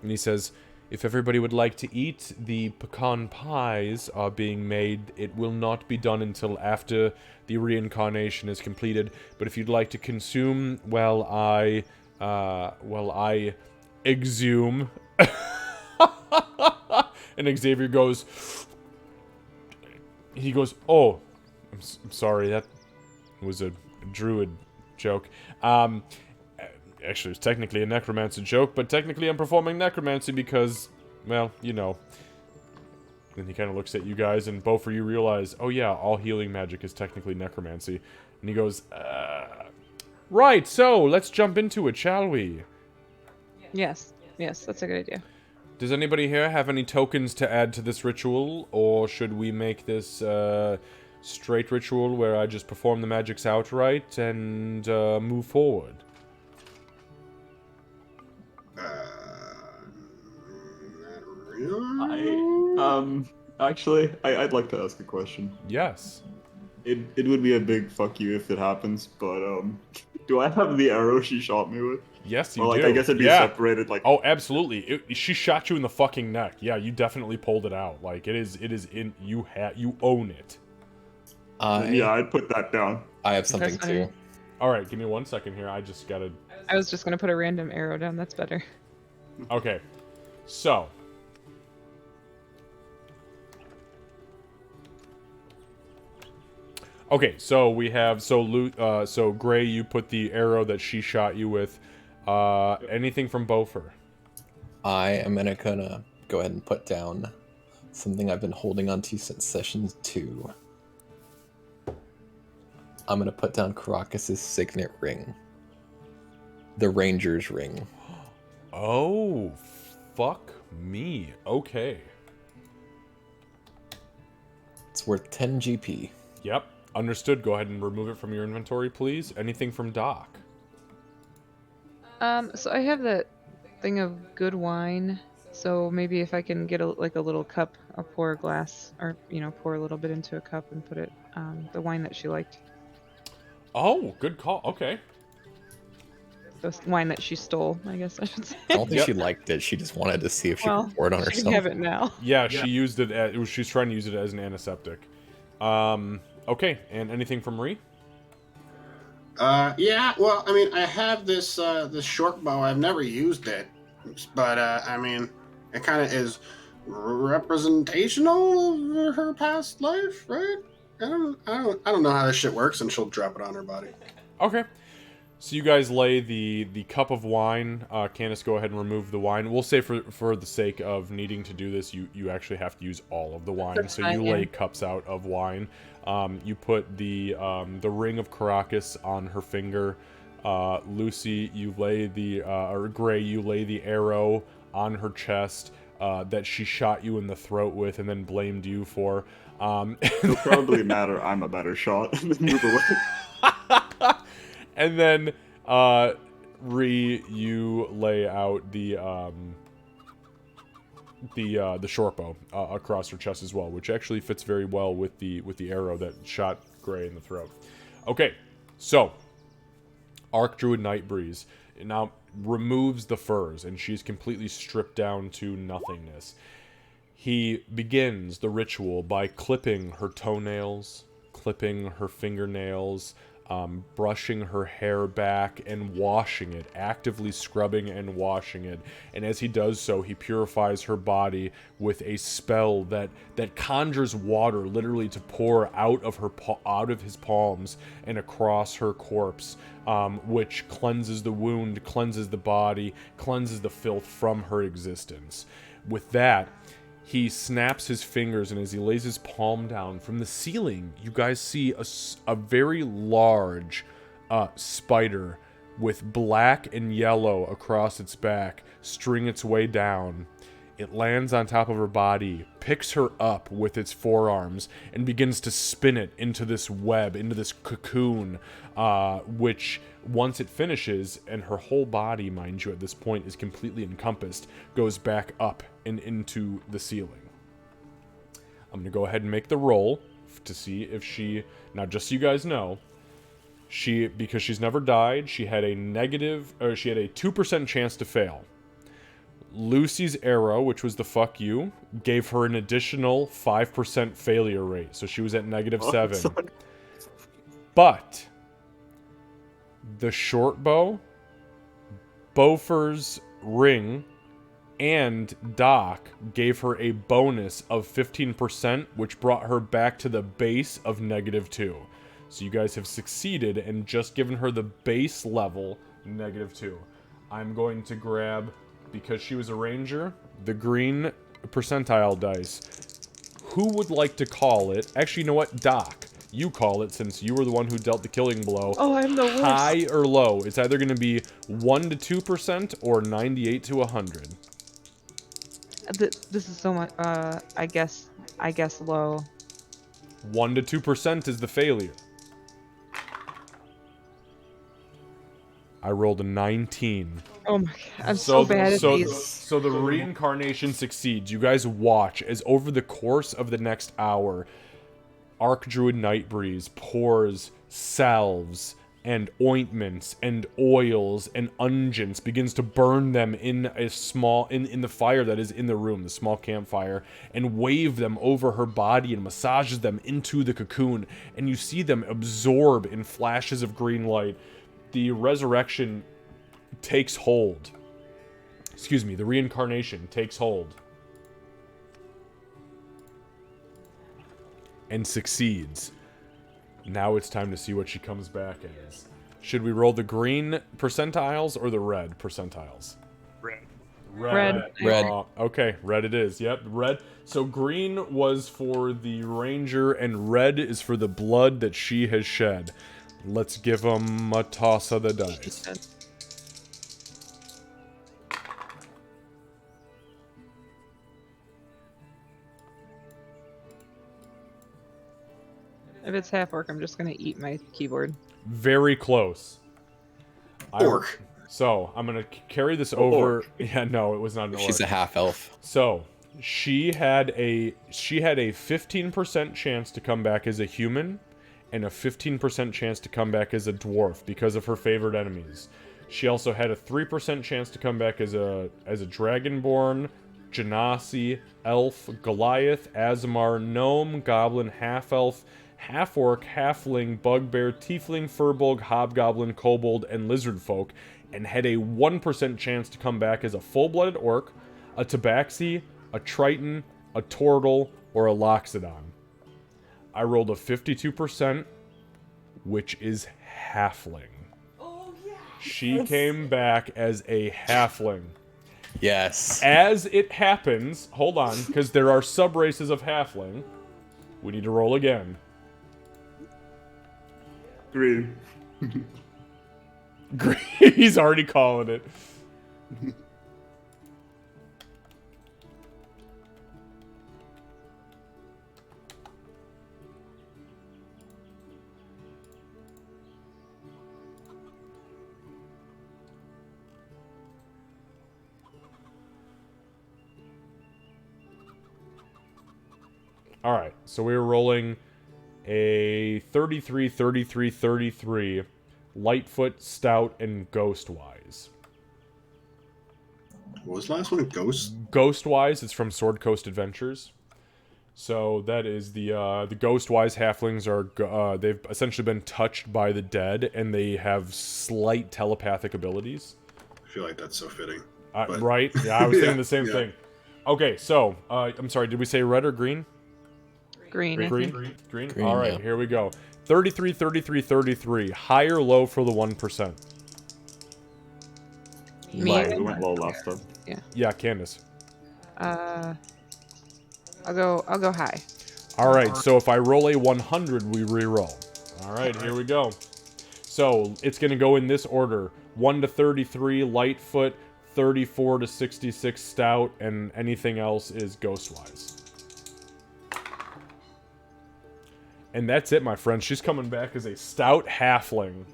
And he says, if everybody would like to eat, the pecan pies are being made. It will not be done until after the reincarnation is completed. But if you'd like to consume, I exhume. And Xavier goes, oh, I'm sorry, that was a druid joke. Actually, it's technically a necromancer joke, but technically I'm performing necromancy because, well, Then he kind of looks at you guys, and both of you realize, oh yeah, all healing magic is technically necromancy. And he goes, right, so let's jump into it, shall we? yes, that's a good idea. Does anybody here have any tokens to add to this ritual, or should we make this straight ritual where I just perform the magics outright and move forward? I'd like to ask a question. Yes. It would be a big fuck you if it happens, but do I have the arrow she shot me with? Yes, you Or, do. I guess it'd be Yeah. separated, like... Oh, absolutely. She shot you in the fucking neck. Yeah, you definitely pulled it out. Like, it is in, you own it. Yeah, I'd put that down. I have something That's too. better. Alright, give me 1 second here. I just gotta... I was just gonna put a random arrow down. That's better. Okay. So. Okay, so we have, so Gray, you put the arrow that she shot you with. Anything from Bofer? I am gonna go ahead and put down something I've been holding on to since session 2. I'm gonna put down Caracas's signet ring. The Ranger's ring. Oh, fuck me. Okay. It's worth 10 GP. Yep. Understood. Go ahead and remove it from your inventory, please. Anything from Doc? So I have that thing of good wine. So maybe if I can get a little cup, I'll pour a glass, or pour a little bit into a cup and put it the wine that she liked. Oh, good call. Okay. The wine that she stole, I guess I should say. I don't think Yep. she liked it. She just wanted to see if she Well, could pour it on she herself. can have it now. Yeah, she used it. She's trying to use it as an antiseptic. Okay. And anything from Ree? Yeah, well, I mean, I have this short bow. I've never used it, but I mean, it kind of is representational of her past life, right? I don't know how this shit works, and she'll drop it on her body. Okay. So you guys lay the cup of wine. Candace, go ahead and remove the wine. We'll say for the sake of needing to do this, you actually have to use all of the wine. That's so fine, you yeah. lay cups out of wine. You put the ring of Caracas on her finger. Lucy, you lay or Gray, you lay the arrow on her chest that she shot you in the throat with, and then blamed you for. It'll probably matter I'm a better shot and then move away. And then, Ree, you lay out the short bow across her chest as well, which actually fits very well with the arrow that shot Gray in the throat. Okay, so Archdruid Nightbreeze now removes the furs, and she's completely stripped down to nothingness. He begins the ritual by clipping her toenails, clipping her fingernails, brushing her hair back and washing it, actively scrubbing and washing it. And as he does so, he purifies her body with a spell that conjures water literally to pour out of his palms and across her corpse, which cleanses the wound, cleanses the body, cleanses the filth from her existence. With that, he snaps his fingers, and as he lays his palm down, from the ceiling, you guys see a very large spider with black and yellow across its back string its way down. It lands on top of her body, picks her up with its forearms, and begins to spin it into this web, into this cocoon, which, once it finishes, and her whole body, mind you, at this point is completely encompassed, goes back up and into the ceiling. I'm going to go ahead and make the roll to see if she... Now, just so you guys know, because she's never died, she had a 2% chance to fail. Lucy's arrow, which was the fuck you, gave her an additional 5% failure rate, so she was at -7. But the short bow, Bofur's ring, and Doc gave her a bonus of 15%, which brought her back to the base of -2. So you guys have succeeded and just given her the base level -2. I'm going to grab, because she was a ranger, the green percentile dice. Who would like to call it? Actually, you know what? Doc, you call it, since you were the one who dealt the killing blow. Oh, I'm the worst. High or low? It's either going to be 1 to 2% or 98 to 100. This is so much. I guess low. 1 to 2% is the failure. I rolled a 19. Oh my god, I'm so bad at these. So the reincarnation succeeds. You guys watch as over the course of the next hour, Archdruid Nightbreeze pours salves and ointments and oils and unguents, begins to burn them in a small in the fire that is in the room, the small campfire, and wave them over her body and massages them into the cocoon, and you see them absorb in flashes of green light. The resurrection takes hold. Excuse me, the reincarnation takes hold. And succeeds. Now it's time to see what she comes back as. Should we roll the green percentiles or the red percentiles? Red. Okay, red it is. Yep, red. So green was for the ranger, and red is for the blood that she has shed. Let's give them a toss of the dice. If it's half orc, I'm just gonna eat my keyboard. Very close. Orc. So, I'm gonna carry this over... Orc. Yeah, no, it was not an orc. She's a half elf. So, she had a 15% chance to come back as a human, and a 15% chance to come back as a dwarf because of her favorite enemies. She also had a 3% chance to come back as a dragonborn, genasi, elf, Goliath, Azamar, gnome, goblin, half-elf, half-orc, halfling, bugbear, tiefling, furbolg, hobgoblin, kobold, and lizard folk, and had a 1% chance to come back as a full-blooded orc, a tabaxi, a triton, a turtle, or a loxodon. I rolled a 52%, which is halfling. Oh, yeah. She came back as a halfling. Yes. As it happens, hold on, because there are sub-races of halfling. We need to roll again. Green. He's already calling it. All right, so we were rolling a 33, 33, 33, Lightfoot, Stout, and Ghostwise. What was the last one? Ghost? Ghostwise is from Sword Coast Adventures. So that is the Ghostwise halflings are they've essentially been touched by the dead, and they have slight telepathic abilities. I feel like that's so fitting. But- Right? Yeah, I was thinking Yeah, the same yeah. thing. Okay, so I'm sorry. Did we say red or green? Green. I think. Green. Green, All right, yeah. here we go. 33, 33, 33. High or low for the 1%? Me. Low. We went low last time. Yeah, Candace. I'll go high. All right, so if I roll a 100, we re-roll. All right, here we go. So it's going to go in this order. 1 to 33, Lightfoot. 34 to 66, Stout. And anything else is Ghostwise. And that's it, my friend. She's coming back as a Stout halfling.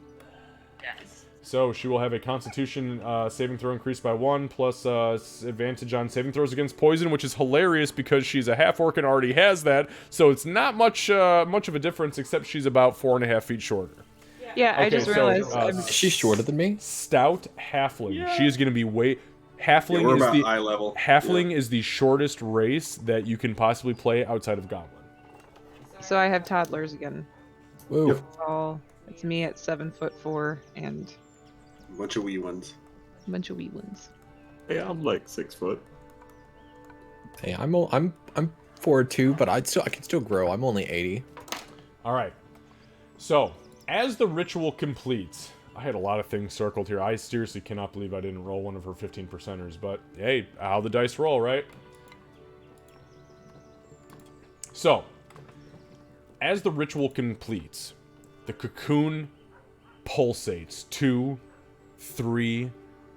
Yes. So she will have a Constitution saving throw increased by 1, plus advantage on saving throws against poison, which is hilarious because she's a half-orc and already has that. So it's not much of a difference, except she's about 4.5 feet shorter. Yeah, I Okay, just so, realized. Is she shorter than me? Stout halfling. She is going to be Halfling we're is about the eye level. Halfling is the shortest race that you can possibly play outside of Goblin. So I have toddlers again. Woo. It's me at 7'4" and A bunch of wee ones. a bunch of wee ones. Hey, I'm like 6 foot. Hey, I'm 4'2", but I can still grow. I'm only 80. All right. So as the ritual completes, I had a lot of things circled here. I seriously cannot believe I didn't roll one of her 15%ers, but hey, how the dice roll, right? So, as the ritual completes, the cocoon pulsates 2, 3,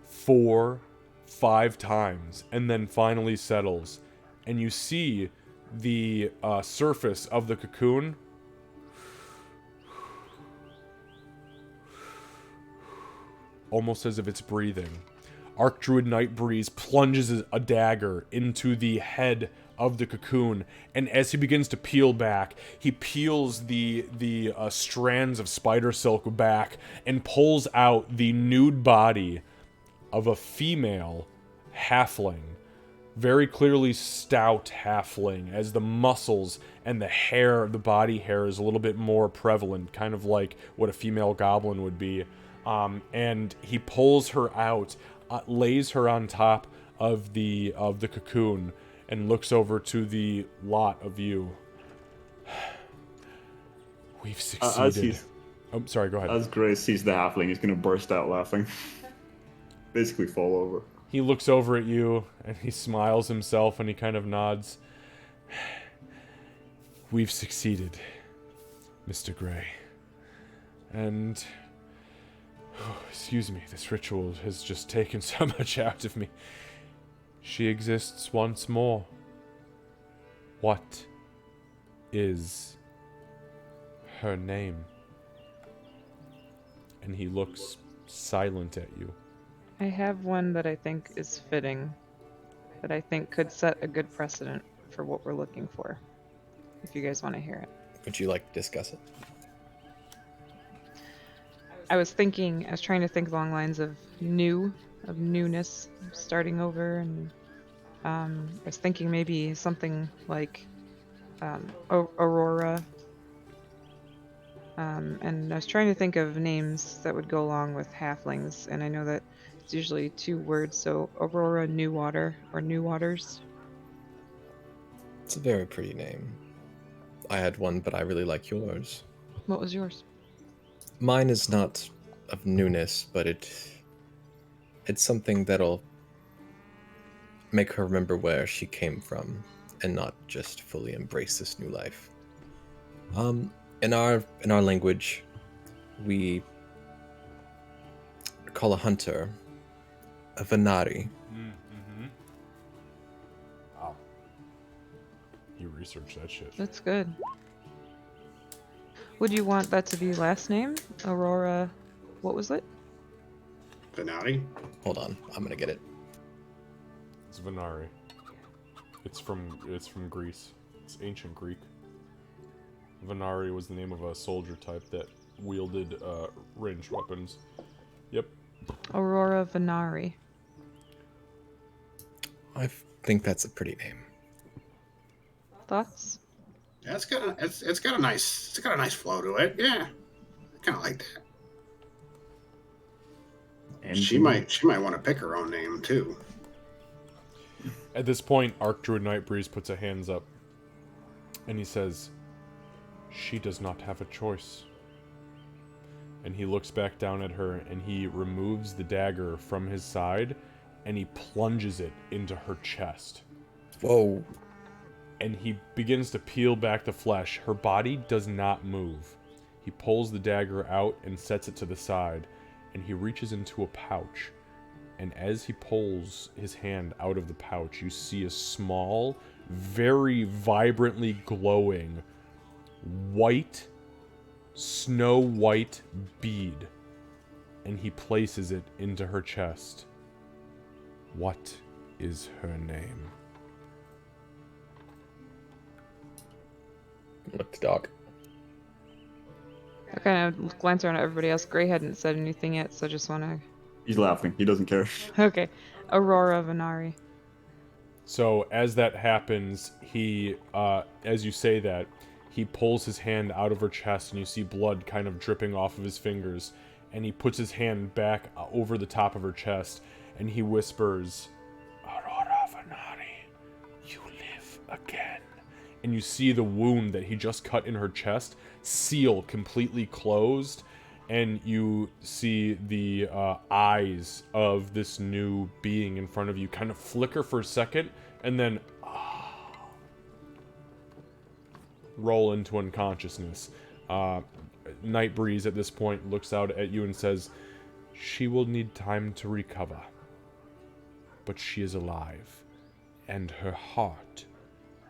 4, 5 times, and then finally settles. And you see the surface of the cocoon almost as if it's breathing. Archdruid Nightbreeze plunges a dagger into the head of the cocoon, and as he begins to peel back, he peels the strands of spider silk back and pulls out the nude body of a female halfling. Very clearly stout halfling, as the muscles and the hair, the body hair, is a little bit more prevalent, kind of like what a female goblin would be. And he pulls her out, lays her on top of the cocoon, and looks over to the lot of you. We've succeeded. Oh, sorry, go ahead. As Grace sees the halfling, he's gonna burst out laughing. Basically fall over. He looks over at you, and he smiles himself, and he kind of nods. We've succeeded, Mr. Gray. And... excuse me, this ritual has just taken so much out of me. She exists once more. What is her name? And he looks silent at you. I have one that I think is fitting, that I think could set a good precedent for what we're looking for. If you guys want to hear it. Would you like to discuss it? I was trying to think along lines of newness, starting over, and I was thinking maybe something like Aurora. And I was trying to think of names that would go along with halflings, and I know that it's usually 2 words, so Aurora Newwater or New Waters. It's a very pretty name. I had one, but I really like yours. What was yours? Mine is not of newness, but it's something that'll make her remember where she came from and not just fully embrace this new life. In our language, we call a hunter a Venari. Mm-hmm. Wow. You researched that shit. That's good. Would you want that to be last name? Aurora, what was it? Venati? Hold on, I'm gonna get it. It's Venari. It's from Greece. It's ancient Greek. Venari was the name of a soldier type that wielded ranged weapons. Yep. Aurora Venari. I think that's a pretty name. Thoughts? Yeah, it's got a nice flow to it. Yeah, I kind of like that. And She might want to pick her own name too. At this point, Archdruid Nightbreeze puts her hands up, and he says, "She does not have a choice." And he looks back down at her, and he removes the dagger from his side, and he plunges it into her chest. Whoa. And he begins to peel back the flesh. Her body does not move. He pulls the dagger out and sets it to the side, and he reaches into a pouch. And as he pulls his hand out of the pouch, you see a small, very vibrantly glowing, white, snow white bead. And he places it into her chest. What is her name? Look to Doc. I kind of glance around at everybody else. Gray hadn't said anything yet, so I just want to... He's laughing. He doesn't care. Okay. Aurora Venari. So as that happens, he, as you say that, he pulls his hand out of her chest, and you see blood kind of dripping off of his fingers, and he puts his hand back over the top of her chest, and he whispers, "Aurora Venari, you live again." And you see the wound that he just cut in her chest seal completely closed, and you see the eyes of this new being in front of you kind of flicker for a second, and then roll into unconsciousness. Nightbreeze at this point looks out at you and says, "She will need time to recover, but she is alive, and her heart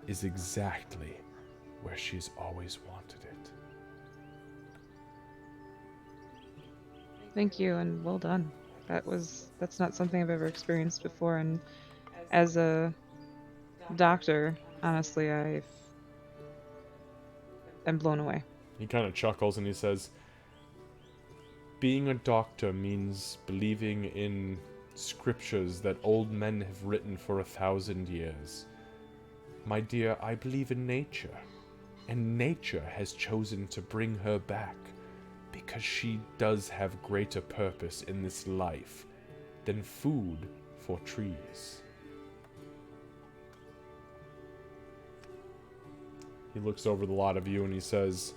is exactly where she's always wanted it." Thank you, and well done. That's not something I've ever experienced before, and as a doctor, honestly, I'm blown away. He kind of chuckles and he says, "Being a doctor means believing in scriptures that old men have written for 1,000 years. My dear, I believe in nature, and nature has chosen to bring her back because she does have greater purpose in this life than food for trees." He looks over the lot of you and he says,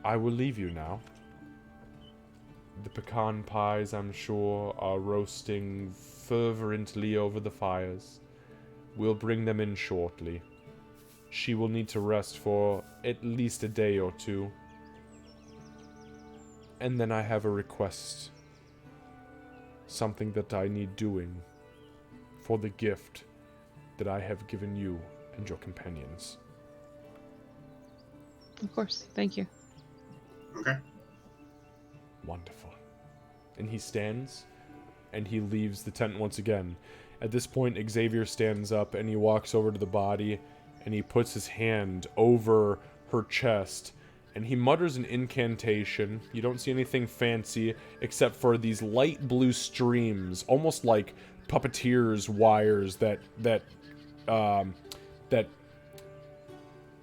"I will leave you now. The pecan pies, I'm sure, are roasting fervently over the fires. We'll bring them in shortly. She will need to rest for at least a day or two. And then I have a request. Something that I need doing for the gift that I have given you and your companions." Of course. Thank you. Okay. Wonderful. And he stands, and he leaves the tent once again. At this point, Xavier stands up, and he walks over to the body, and he puts his hand over her chest, and he mutters an incantation. You don't see anything fancy, except for these light blue streams, almost like puppeteer's wires that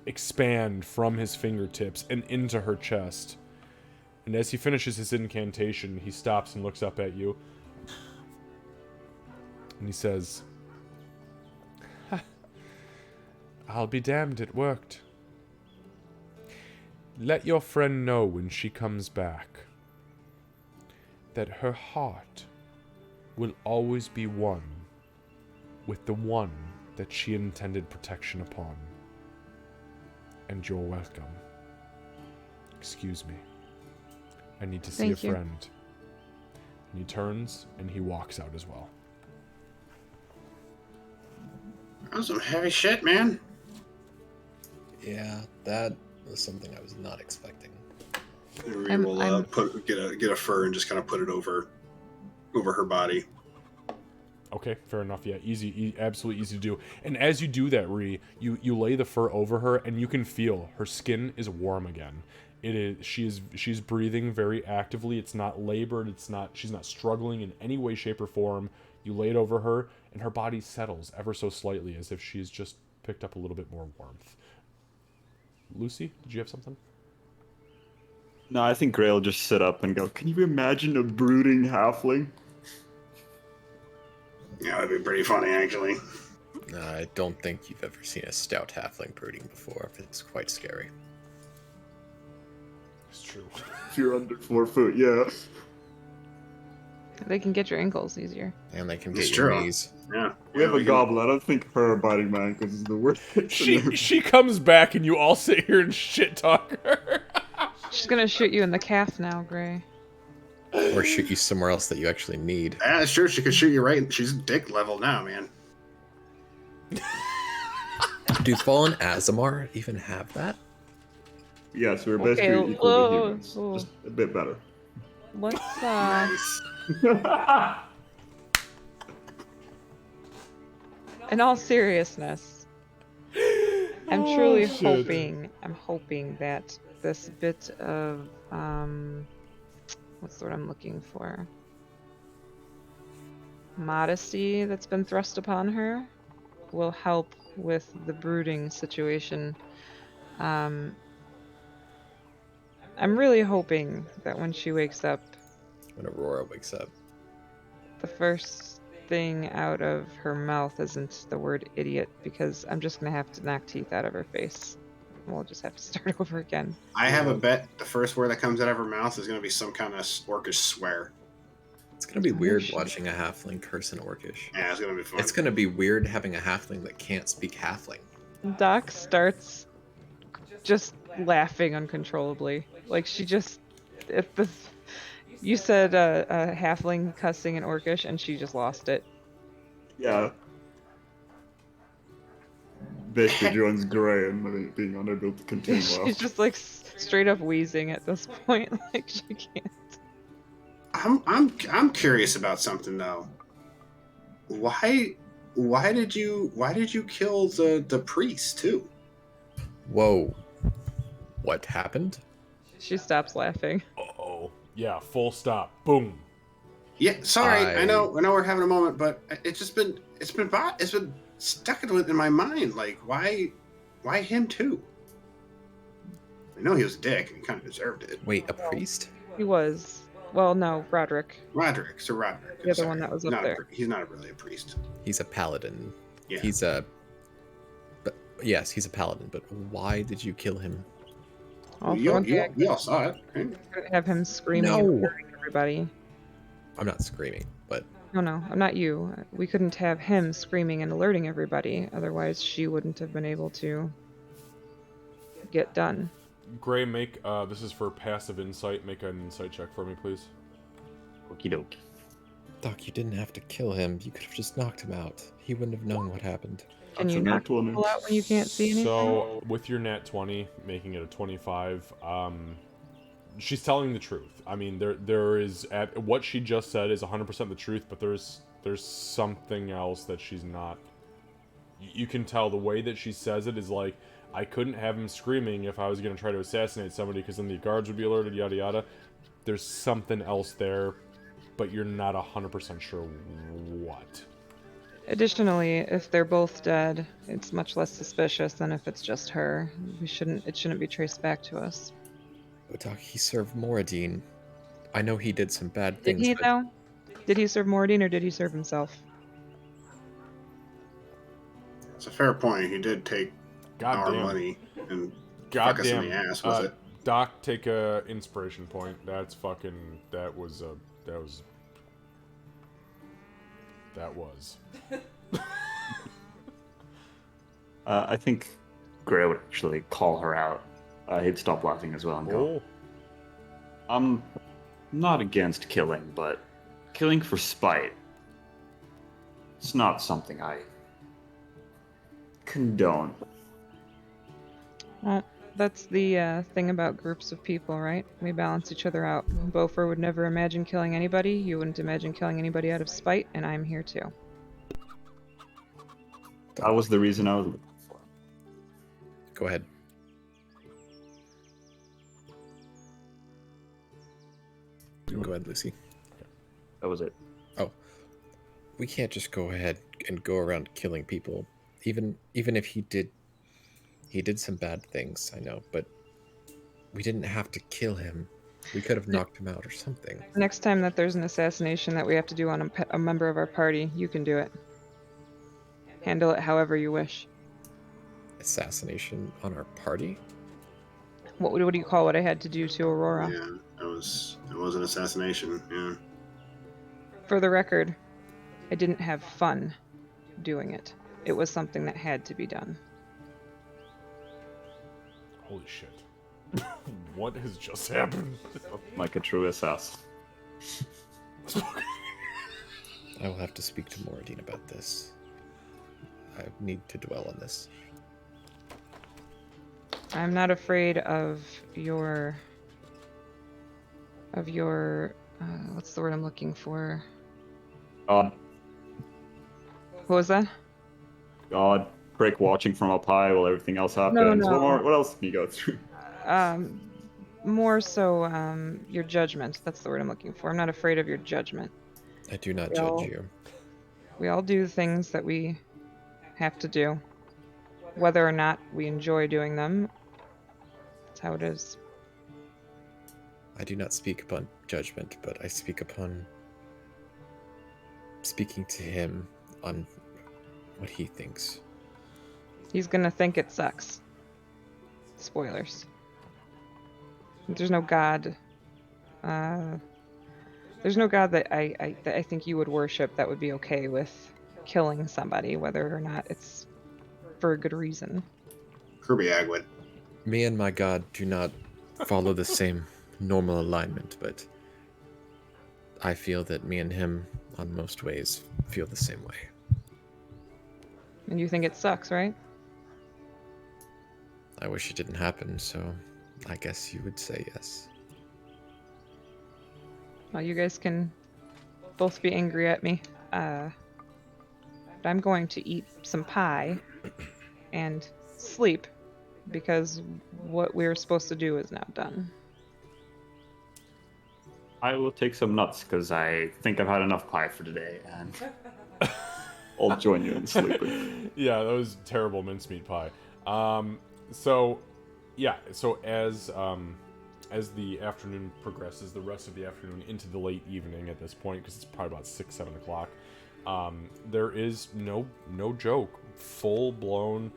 expand from his fingertips and into her chest. And as he finishes his incantation, he stops and looks up at you. And he says, "I'll be damned, it worked. Let your friend know when she comes back that her heart will always be one with the one that she intended protection upon. And you're welcome. Excuse me. I need to see Thank a you. friend." And he turns and he walks out as well. That was some heavy shit, man. Yeah, that was something I was not expecting. We I'm- will get a fur and just kind of put it over her body. Okay, fair enough. Yeah, easy, absolutely easy to do. And as you do that, Ree, you lay the fur over her, and you can feel her skin is warm again. It is she's breathing very actively. It's not labored. She's not struggling in any way, shape, or form. You lay it over her, and her body settles ever so slightly, as if she's just picked up a little bit more warmth. Lucy, did you have something? No, I think Gray will just sit up and go, "Can you imagine a brooding halfling?" Yeah, that'd be pretty funny, actually. I don't think you've ever seen a stout halfling brooding before. It's quite scary. It's true. If you're under 4 foot, yeah. They can get your ankles easier. And they can It's get your true. knees. Yeah. We have a can- goblin. I don't think her biting my ankles is the worst. She comes back, and you all sit here and shit talk her. She's gonna shoot you in the calf now, Gray. Or shoot you somewhere else that you actually need. Yeah, that's true. She could shoot you right. She's dick level now, man. Do Fallen Azamar even have that? Yes, we're basically Okay, equal to whoa, humans. whoa. Just a bit better. Let's Nice. in all seriousness, I'm truly Oh, shit. I'm hoping that this bit of what's the word I'm looking for? Modesty that's been thrust upon her will help with the brooding situation. I'm really hoping that when she wakes up, When Aurora wakes up. the first thing out of her mouth isn't the word idiot, because I'm just gonna have to knock teeth out of her face. We'll just have to start over again. I have a bet the first word that comes out of her mouth is going to be some kind of orcish swear. It's gonna be weird shit. watching a halfling curse in Orcish. Yeah, it's going to be fun. It's gonna be weird having a halfling that can't speak halfling. Doc starts just laughing uncontrollably. Like she just, if the, you said a halfling cussing in Orcish, and she just lost it. Yeah. Basically joins Gray and being unable to continue well. She's just like straight up wheezing at this point. Like she can't. I'm curious about something though. Why did you kill the priest too? Whoa. What happened? She stops laughing. Uh-oh. Yeah, full stop. Boom. Yeah, sorry. I I- know we're having a moment, but it's been stuck in my mind. Like why him too? I know he was a dick and he kind of deserved it. Wait, a priest? He was. Well, no, Roderick. Sir Roderick. The other sorry. one that was up Not there. He's not really a priest. He's a paladin. Yeah. He's a... But yes, he's a paladin, but why did you kill him? Oh, for you, one you, thing, you all saw it. Right? I couldn't have him screaming No. and hurting everybody. I'm not screaming, but No, I'm not you. We couldn't have him screaming and alerting everybody. Otherwise, she wouldn't have been able to get done. Gray, make this is for passive insight. Make an insight check for me, please. Okie dokie. Doc, you didn't have to kill him. You could have just knocked him out. He wouldn't have known what happened. Can That's you a knock nat 20. people out when you can't see anything? So, with your nat 20, making it a 25, she's telling the truth. I mean, there is what she just said is 100% the truth, but there's something else that she's not. You can tell the way that she says it is like, I couldn't have him screaming if I was going to try to assassinate somebody, because then the guards would be alerted, yada yada. There's something else there, but you're not 100% sure what. Additionally, if they're both dead, it's much less suspicious than if it's just her. It shouldn't be traced back to us. But Doc, he served Moradine. I know he did some bad Did things, he but though? Did he serve Moradine or did he serve himself? It's a fair point. He did take our Goddamn. money and fuck us in the Goddamn. ass with it. Doc, take a inspiration point. That was. I think Gray would actually call her out. He'd stop laughing as well and go, Oh, I'm not against killing, but killing for spite, it's not something I condone. Well, that's the thing about groups of people, right? We balance each other out. Bofer would never imagine killing anybody. You wouldn't imagine killing anybody out of spite, and I'm here too. That was the reason I was looking for. Go ahead. Go ahead, Lucy. That was it. Oh, we can't just go ahead and go around killing people. Even if he did some bad things, I know, but we didn't have to kill him. We could have knocked him out or something. Next time that there's an assassination that we have to do on a member of our party, you can do it. Handle it however you wish. Assassination on our party? What do you call what I had to do to Aurora? Yeah, it was an assassination. Yeah. For the record, I didn't have fun doing it. It was something that had to be done. Holy shit. What has just happened? Like a true assassin. I will have to speak to Moradine about this. I need to dwell on this. I'm not afraid of your what's the word I'm looking for? God, What was that? God, Crick watching from up high while everything else happens. No. What else can you go through? More so your judgment. That's the word I'm looking for. I'm not afraid of your judgment. I do not Well- judge you. We all do things that we have to do. Whether or not we enjoy doing them, that's how it is. I do not speak upon judgment, but I speak upon speaking to him on what he thinks. He's gonna think it sucks. Spoilers. There's no God. There's no God that I think you would worship that would be okay with killing somebody, whether or not it's for a good reason. Kirby Agwood. Me and my god do not follow the same normal alignment, but I feel that me and him, on most ways, feel the same way. And you think it sucks, right? I wish it didn't happen, so I guess you would say yes. Well, you guys can both be angry at me. But I'm going to eat some pie and sleep because what we were supposed to do is now done. I will take some nuts because I think I've had enough pie for today, and I'll join you in sleeping. Yeah, that was terrible mincemeat pie. So as the afternoon progresses, the rest of the afternoon into the late evening at this point, because it's probably about 6-7 o'clock, there is no joke, full-blown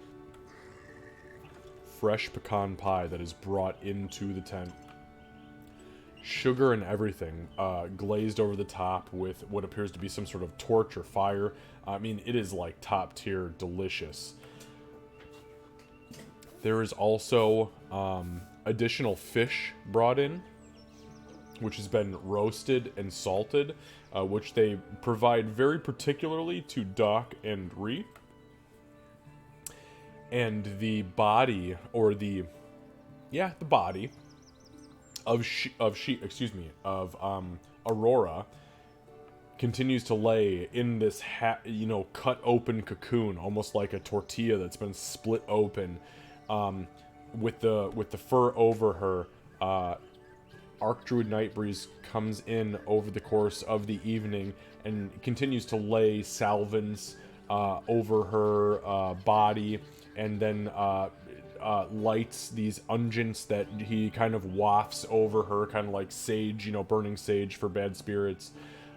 fresh pecan pie that is brought into the tent. Sugar and everything, glazed over the top with what appears to be some sort of torch or fire. I mean, it is like top tier delicious. There is also additional fish brought in, which has been roasted and salted, which they provide very particularly to Doc and Ree. And the body, or the body of Aurora continues to lay in this cut open cocoon, almost like a tortilla that's been split open, with the fur over her. Archdruid Nightbreeze comes in over the course of the evening and continues to lay salvins over her body, and then lights these unguents that he kind of wafts over her, kind of like sage, burning sage for bad spirits,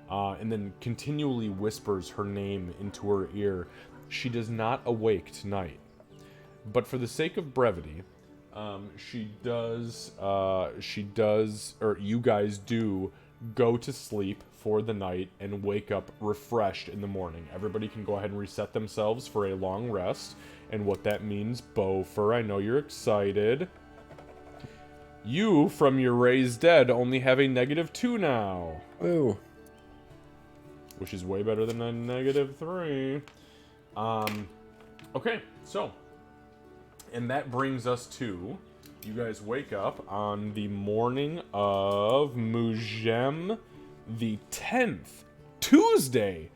and then continually whispers her name into her ear. She does not awake tonight, but for the sake of brevity, you guys do go to sleep for the night and wake up refreshed in the morning. Everybody can go ahead and reset themselves for a long rest. And what that means, Beaufort, I know you're excited. You, from your raised dead, only have a -2 now. Ooh. Which is way better than a -3. Okay, so. And that brings us to, you guys wake up on the morning of Mugem the 10th, Tuesday.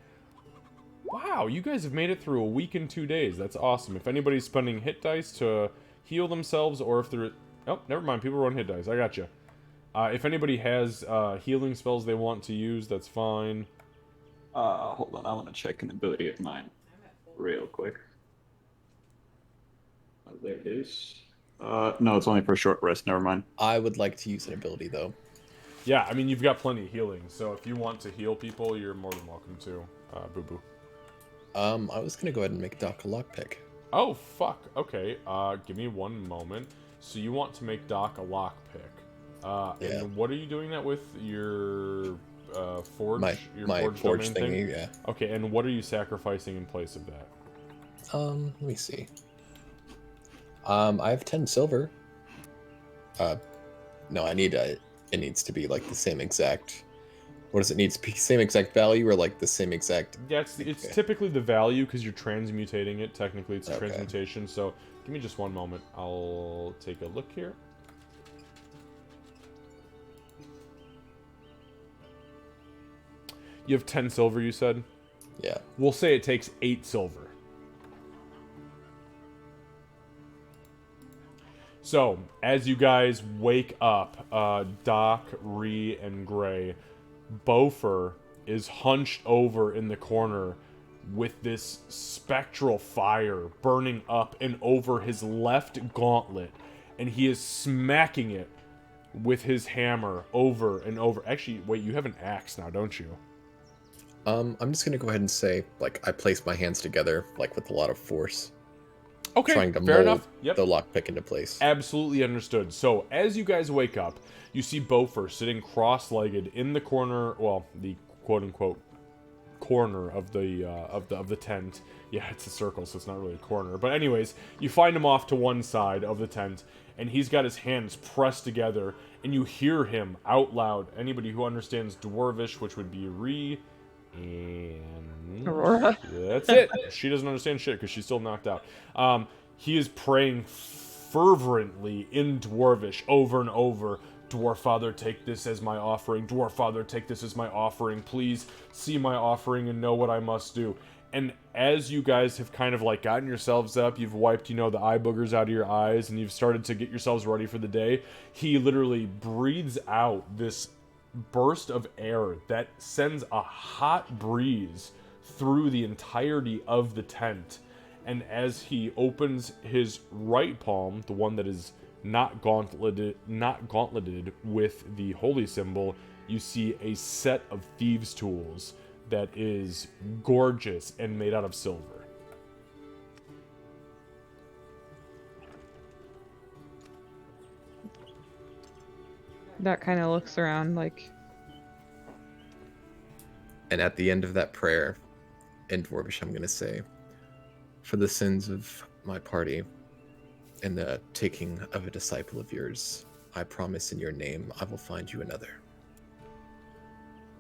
Wow, you guys have made it through a week and 2 days. That's awesome. If anybody's spending hit dice to heal themselves, or if they're... Oh, never mind. People run hit dice. I got you. If anybody has healing spells they want to use, that's fine. Hold on, I want to check an ability of mine real quick. There it is. No, it's only for a short rest. Never mind. I would like to use an ability though. Yeah, I mean, you've got plenty of healing, so if you want to heal people, you're more than welcome to. Boo Boo. I was gonna go ahead and make Doc a lockpick. Oh, fuck. Okay, give me one moment. So you want to make Doc a lockpick. Yeah. And what are you doing that with? Your, forge? My forge domain thingy, yeah. Okay, and what are you sacrificing in place of that? Let me see. I have 10 silver. No, I need it needs to be like the same exact. What does it need to be? Same exact value or like the same exact? Yeah, it's Okay. typically the value because you're transmutating it. Technically, it's a Okay. transmutation. So give me just one moment. I'll take a look here. You have 10 silver, you said? Yeah. We'll say it takes 8 silver. So, as you guys wake up, Doc, Ree, and Gray, Bofer is hunched over in the corner with this spectral fire burning up and over his left gauntlet, and he is smacking it with his hammer over and over. Actually, wait, you have an axe now, don't you? I'm just gonna go ahead and say, like, I place my hands together, like, with a lot of force, Okay, trying to fair mold enough. Yep. the lockpick into place. Absolutely understood. So, as you guys wake up, you see Bofer sitting cross-legged in the corner, well, the quote-unquote corner of the tent. Yeah, it's a circle, so it's not really a corner. But anyways, you find him off to one side of the tent, and he's got his hands pressed together, and you hear him out loud. Anybody who understands Dwarvish, which would be Ree and Aurora. that's it. She doesn't understand shit because she's still knocked out. He is praying fervently in Dwarvish over and over. Dwarf Father, take this as my offering. Dwarf Father, take this as my offering. Please see my offering and know what I must do. And as you guys have kind of like gotten yourselves up, you've wiped, the eye boogers out of your eyes, and you've started to get yourselves ready for the day, he literally breathes out this burst of air that sends a hot breeze through the entirety of the tent. And as he opens his right palm, the one that is not gauntleted with the holy symbol, you see a set of thieves' tools that is gorgeous and made out of silver. That kind of looks around like, And at the end of that prayer, in Dwarvish, I'm gonna say, for the sins of my party and the taking of a disciple of yours, I promise in your name I will find you another.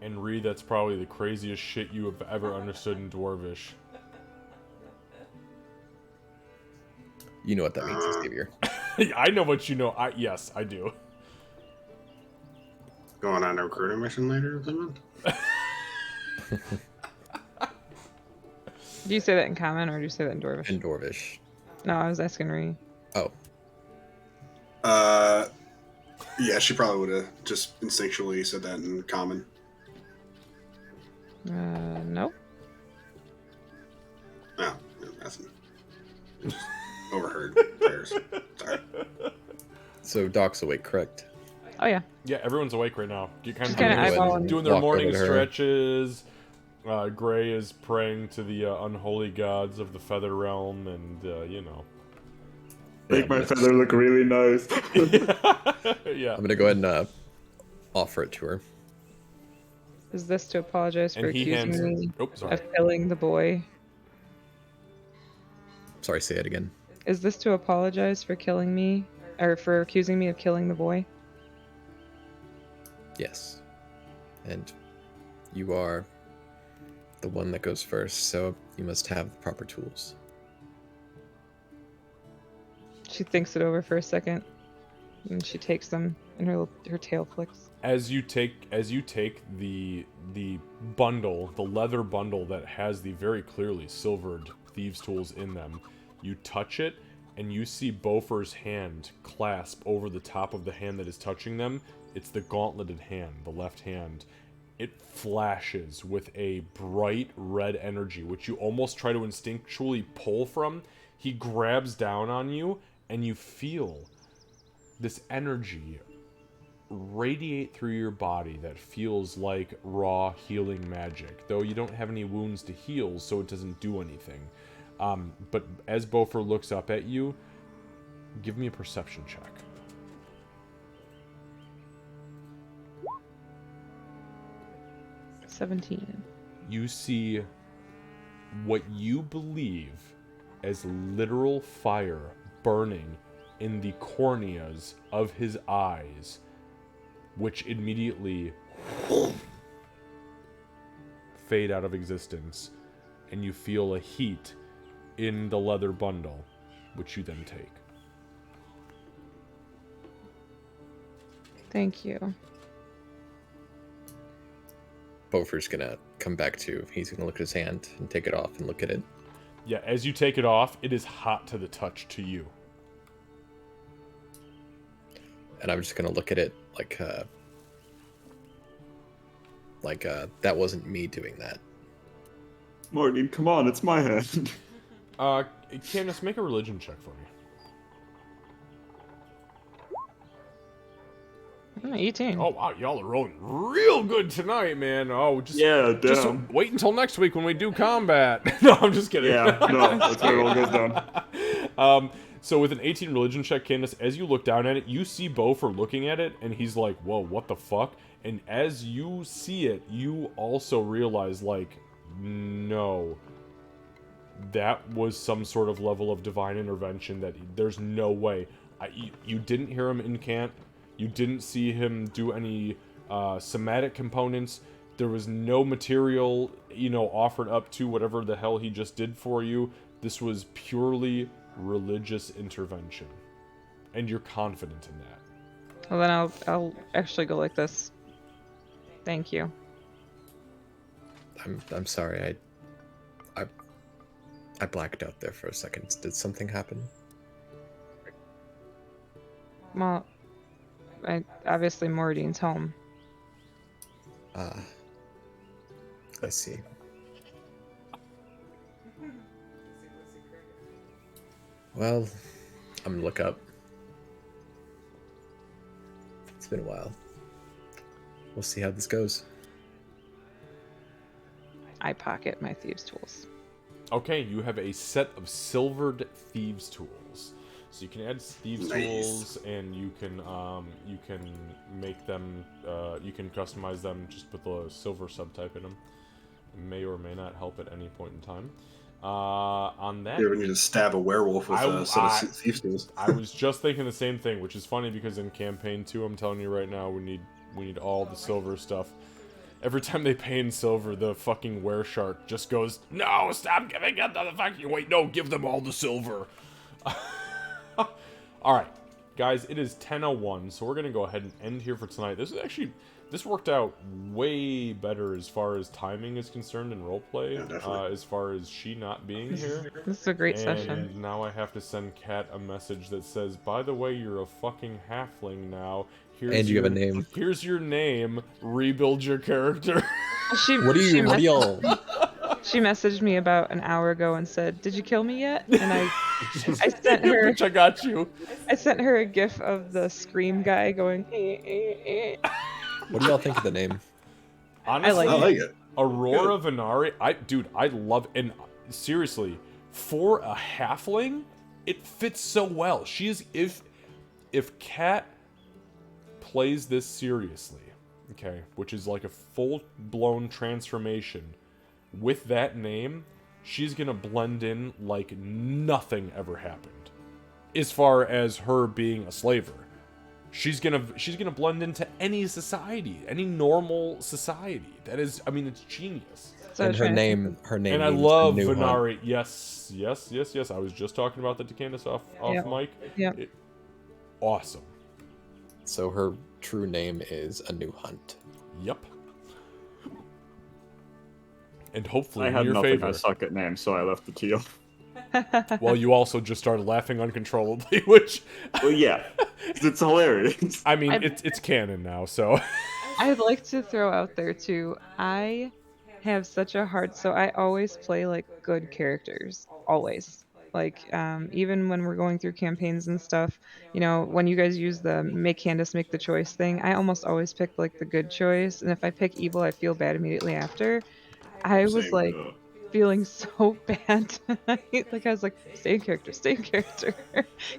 And Ree, that's probably the craziest shit you have ever understood in Dwarvish. You know what that means, Xavier. I know what you know. Yes, I do. Going on a recruiting mission later or something? do you say that in common or do you say that in Dwarvish? In Dwarvish. No, I was asking Ree. Oh, Yeah, she probably would have just instinctually said that in common. No. No, nothing. Just overheard prayers. Sorry. so Doc's awake, correct? Oh yeah. Yeah, everyone's awake right now. You're kind Just of kinda eyeballing- doing their walk morning over to her. stretches. Gray is praying to the unholy gods of the Feather Realm, and Make my feather look really nice. yeah. I'm gonna go ahead and offer it to her. Is this to apologize for And he accusing hands. me Oh, sorry. of killing the boy? Sorry, say it again. Is this to apologize for killing me, or for accusing me of killing the boy? Yes. And you are the one that goes first, so you must have the proper tools. She thinks it over for a second. And she takes them, and her tail flicks. As you take the bundle, the leather bundle that has the very clearly silvered thieves' tools in them, you touch it, and you see Bofer's hand clasp over the top of the hand that is touching them. It's the gauntleted hand, the left hand. It flashes with a bright red energy, which you almost try to instinctually pull from. He grabs down on you, and you feel this energy radiate through your body that feels like raw healing magic. Though you don't have any wounds to heal, so it doesn't do anything. But as Bofer looks up at you, give me a perception check. $17. You see what you believe as literal fire burning in the corneas of his eyes, which immediately fade out of existence, and you feel a heat in the leather bundle, which you then take. Thank you. Bofer's gonna come back to. He's gonna look at his hand and take it off and look at it. Yeah, as you take it off, it is hot to the touch to you. And I'm just gonna look at it like that wasn't me doing that. Morgan, come on, it's my hand. Candace, make a religion check for me. 18. Oh wow, y'all are rolling real good tonight, man. Oh, just just wait until next week when we do combat. No, I'm just kidding. Yeah, no, that's where it all goes down. So with an 18 religion check, Candace, as you look down at it, you see Bofer looking at it, and he's like, whoa, what the fuck? And as you see it, you also realize, like, no, that was some sort of level of divine intervention that there's no way. You didn't hear him incant. You didn't see him do any somatic components. There was no material, offered up to whatever the hell he just did for you. This was purely religious intervention. And you're confident in that. Well, then I'll actually go like this. Thank you. I'm sorry. I blacked out there for a second. Did something happen? Well, obviously Mordine's home. I see. Well, I'm gonna look up. It's been a while. We'll see how this goes. I pocket my thieves' tools. Okay, you have a set of silvered thieves' tools. So you can add thieves' tools, and you can make them, you can customize them just with a silver subtype in them. It may or may not help at any point in time. On that, You ever need to stab a werewolf with a set of thieves' tools? I was just thinking the same thing, which is funny because in campaign 2, I'm telling you right now, we need all the silver stuff. Every time they pay in silver, the fucking wereshark just goes, "No, stop giving it the fucking wait, no, give them all the silver." Alright, guys, it is 10:01, so we're gonna go ahead and end here for tonight. This worked out way better as far as timing is concerned in roleplay, as far as she not being here. This is a great And session. now I have to send Kat a message that says, by the way, you're a fucking halfling now. And you have a name. Here's your name. Rebuild your character. What do y'all? She messaged me about an hour ago and said, "Did you kill me yet?" And I sent her. Which I got you. I sent her a gif of the scream guy going. What do y'all think of the name? Honestly, I I like it. Aurora Venari. I love, and seriously, for a halfling, it fits so well. She is if Kat plays this seriously, okay, which is like a full-blown transformation with that name, she's gonna blend in like nothing ever happened. As far as her being a slaver, she's gonna blend into any society, any normal society. That is, I mean, it's genius. So And her name. And I means love new hunt. Venari. Yes. I was just talking about that to Candace off Yep. mic. Yep. Awesome. So her true name is A New Hunt. Yep. And hopefully I in had your nothing. favor. I suck at names, so I left the teal. Well, you also just started laughing uncontrollably, which... Well, yeah. 'Cause it's hilarious. I mean, I- it's canon now, so... I'd like to throw out there too. I have such a hard, so I always play like good characters, always. Like even when we're going through campaigns and stuff, you know, when you guys use the make Candace make the choice thing, I almost always pick like the good choice, and if I pick evil, I feel bad immediately after. I was Same. like feeling so bad tonight. Like I was like, stay in character, stay in character.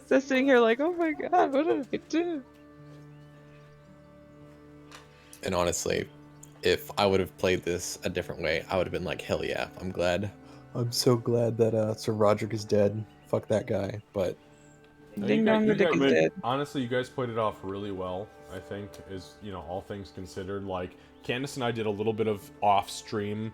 So sitting here like, oh my god, what did I do? And honestly, if I would have played this a different way, I would have been like, hell yeah, I'm glad. I'm so glad that Sir Roderick is dead. Fuck that guy. But Ding dong, the dick is dead. Honestly, you guys played it off really well, I think, is, you know, all things considered. Like, Candace and I did a little bit of off-stream.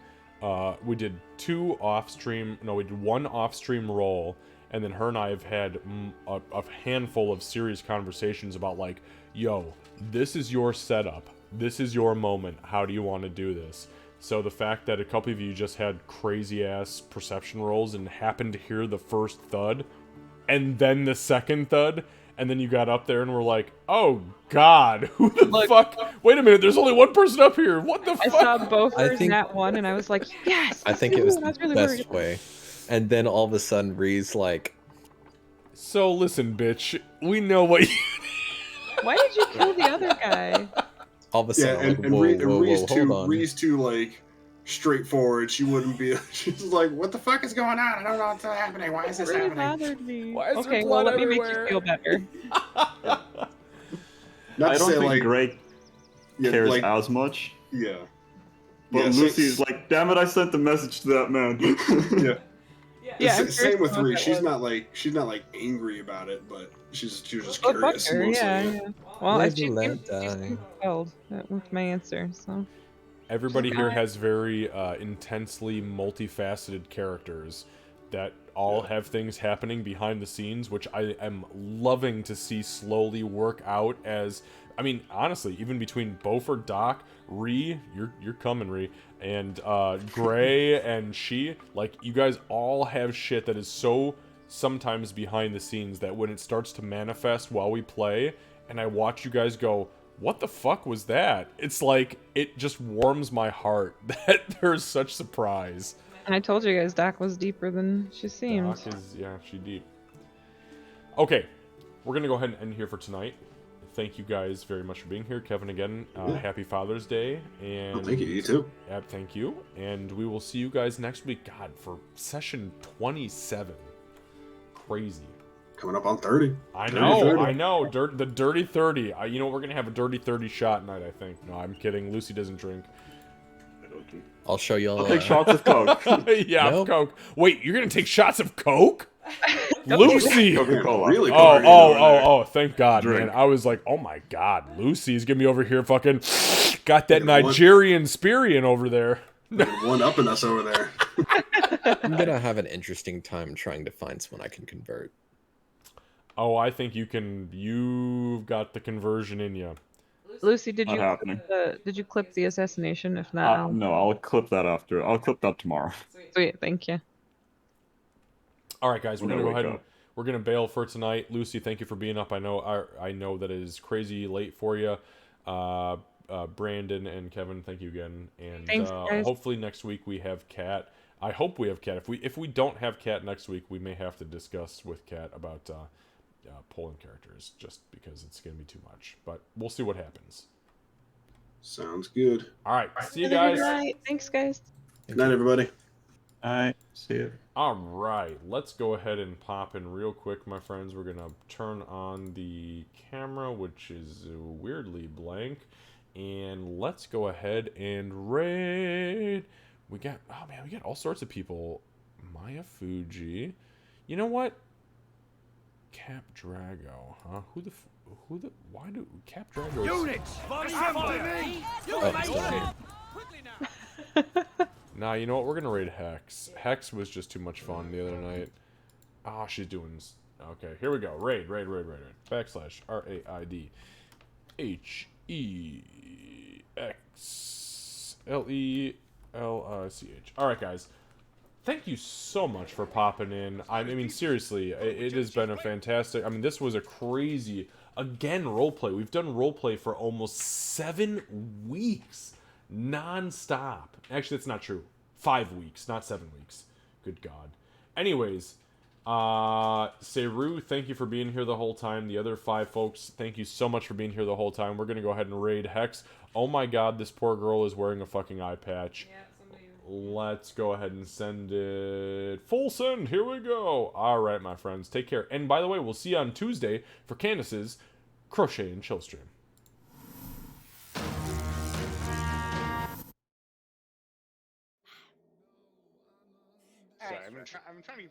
We did we did one off-stream roll, and then her and I have had a handful of serious conversations about, like, yo, this is your setup. This is your moment. How do you want to do this? So the fact that a couple of you just had crazy-ass perception rolls and happened to hear the first thud, and then the second thud, and then you got up there and were like, oh god, who the fuck? Wait a minute, there's only one person up here. What the I fuck? saw both I think- that one, and I was like, yes. I think let's it was do the I really best worried. way. And then all of a sudden, Ree's like, So listen, bitch, we know what you... Why did you kill the other guy? all of a Yeah, sudden, and like, whoa, Ree's hold too on. Ree's too like straightforward. She wouldn't be. She's like, "What the fuck is going on? I don't know what's happening. Why is It this really happening?" bothered me. Why is there Okay, well, blood let me make everywhere? you feel better. Not I to don't say think like Greg yeah, cares like as much. yeah, But Yeah, Lucy's like, damn it, I sent the message to that man. yeah. Yeah, I'm Same curious with what Ree. that She's was. not like angry about it, but she was just Well, it bugged curious her, mostly. yeah. Well, Live she and let seemed die. compelled with my answer, so. Everybody here has very intensely multifaceted characters that all have things happening behind the scenes, which I am loving to see slowly work out as... I mean, honestly, even between Beaufort, Doc, Ree, you're coming, Ree, and Gray and She, like, you guys all have shit that is so sometimes behind the scenes that when it starts to manifest while we play, and I watch you guys go, what the fuck was that? It's like, it just warms my heart that there's such surprise. And I told you guys Doc was deeper than she seemed. Doc is, yeah, she deep. Okay, we're gonna go ahead and end here for tonight. Thank you guys very much for being here. Kevin, again, happy Father's Day. And Oh, thank you. You too. yeah, thank you. And we will see you guys next week. God, for session 27. Crazy. Coming up on 30. I Dirty know, 30. I know. The Dirty 30. You know, we're going to have a Dirty 30 shot night, I think. No, I'm kidding. Lucy doesn't drink. I'll show y'all. I'll take shots of Coke. Yeah, Nope. Coke. Wait, you're going to take shots of Coke? Lucy! Coca-Cola. Really? Oh, partying over there. thank God, Drink. man. I was like, oh my God, Lucy's getting me over here fucking got that Yeah, what? Nigerian Spirian over there. One upping us over there. I'm gonna have an interesting time trying to find someone I can convert. Oh, I think you've got the conversion in you. Lucy, did Not you happening. did you clip the assassination? If not, I'll... No, I'll clip that after. I'll clip that tomorrow. Sweet, thank you. All right, guys, we're When I gonna go wake ahead and up. we're gonna bail for tonight. Lucy, thank you for being up. I know that it is crazy late for you. Brandon and Kevin, thank you again. And Thanks, guys. hopefully next week we have Kat. I hope we have Kat. If we don't have Kat next week, we may have to discuss with Kat about pulling characters, just because it's gonna be too much. But we'll see what happens. Sounds good. All right, see you Good guys. night. Thanks, guys. Good night, everybody. Alright, see you. All right, let's go ahead and pop in real quick, my friends. We're gonna turn on the camera, which is weirdly blank, and let's go ahead and raid. We got all sorts of people. Maya Fuji, you know what? Cap Drago, huh? Why do Cap Drago? Units, assemble me! Nah, you know what? We're gonna raid Hex. Hex was just too much fun the other night. Ah, she's doing... Okay, here we go. Raid. /RAID. HEXLELICH. All right, guys. Thank you so much for popping in. I mean, seriously, it has been a fantastic... I mean, this was a crazy... Again, roleplay. We've done roleplay for almost 7 weeks. Non-stop. Actually, that's not true. 5 weeks, not 7 weeks. Good God. Anyways, Seru, thank you for being here the whole time. The other 5 folks, thank you so much for being here the whole time. We're going to go ahead and raid Hex. Oh my God, this poor girl is wearing a fucking eye patch. Yeah, somebody. Let's go ahead and send it. Full send. Here we go. All right, my friends. Take care. And by the way, we'll see you on Tuesday for Candace's Crochet and Chill stream. Sorry, I'm trying to be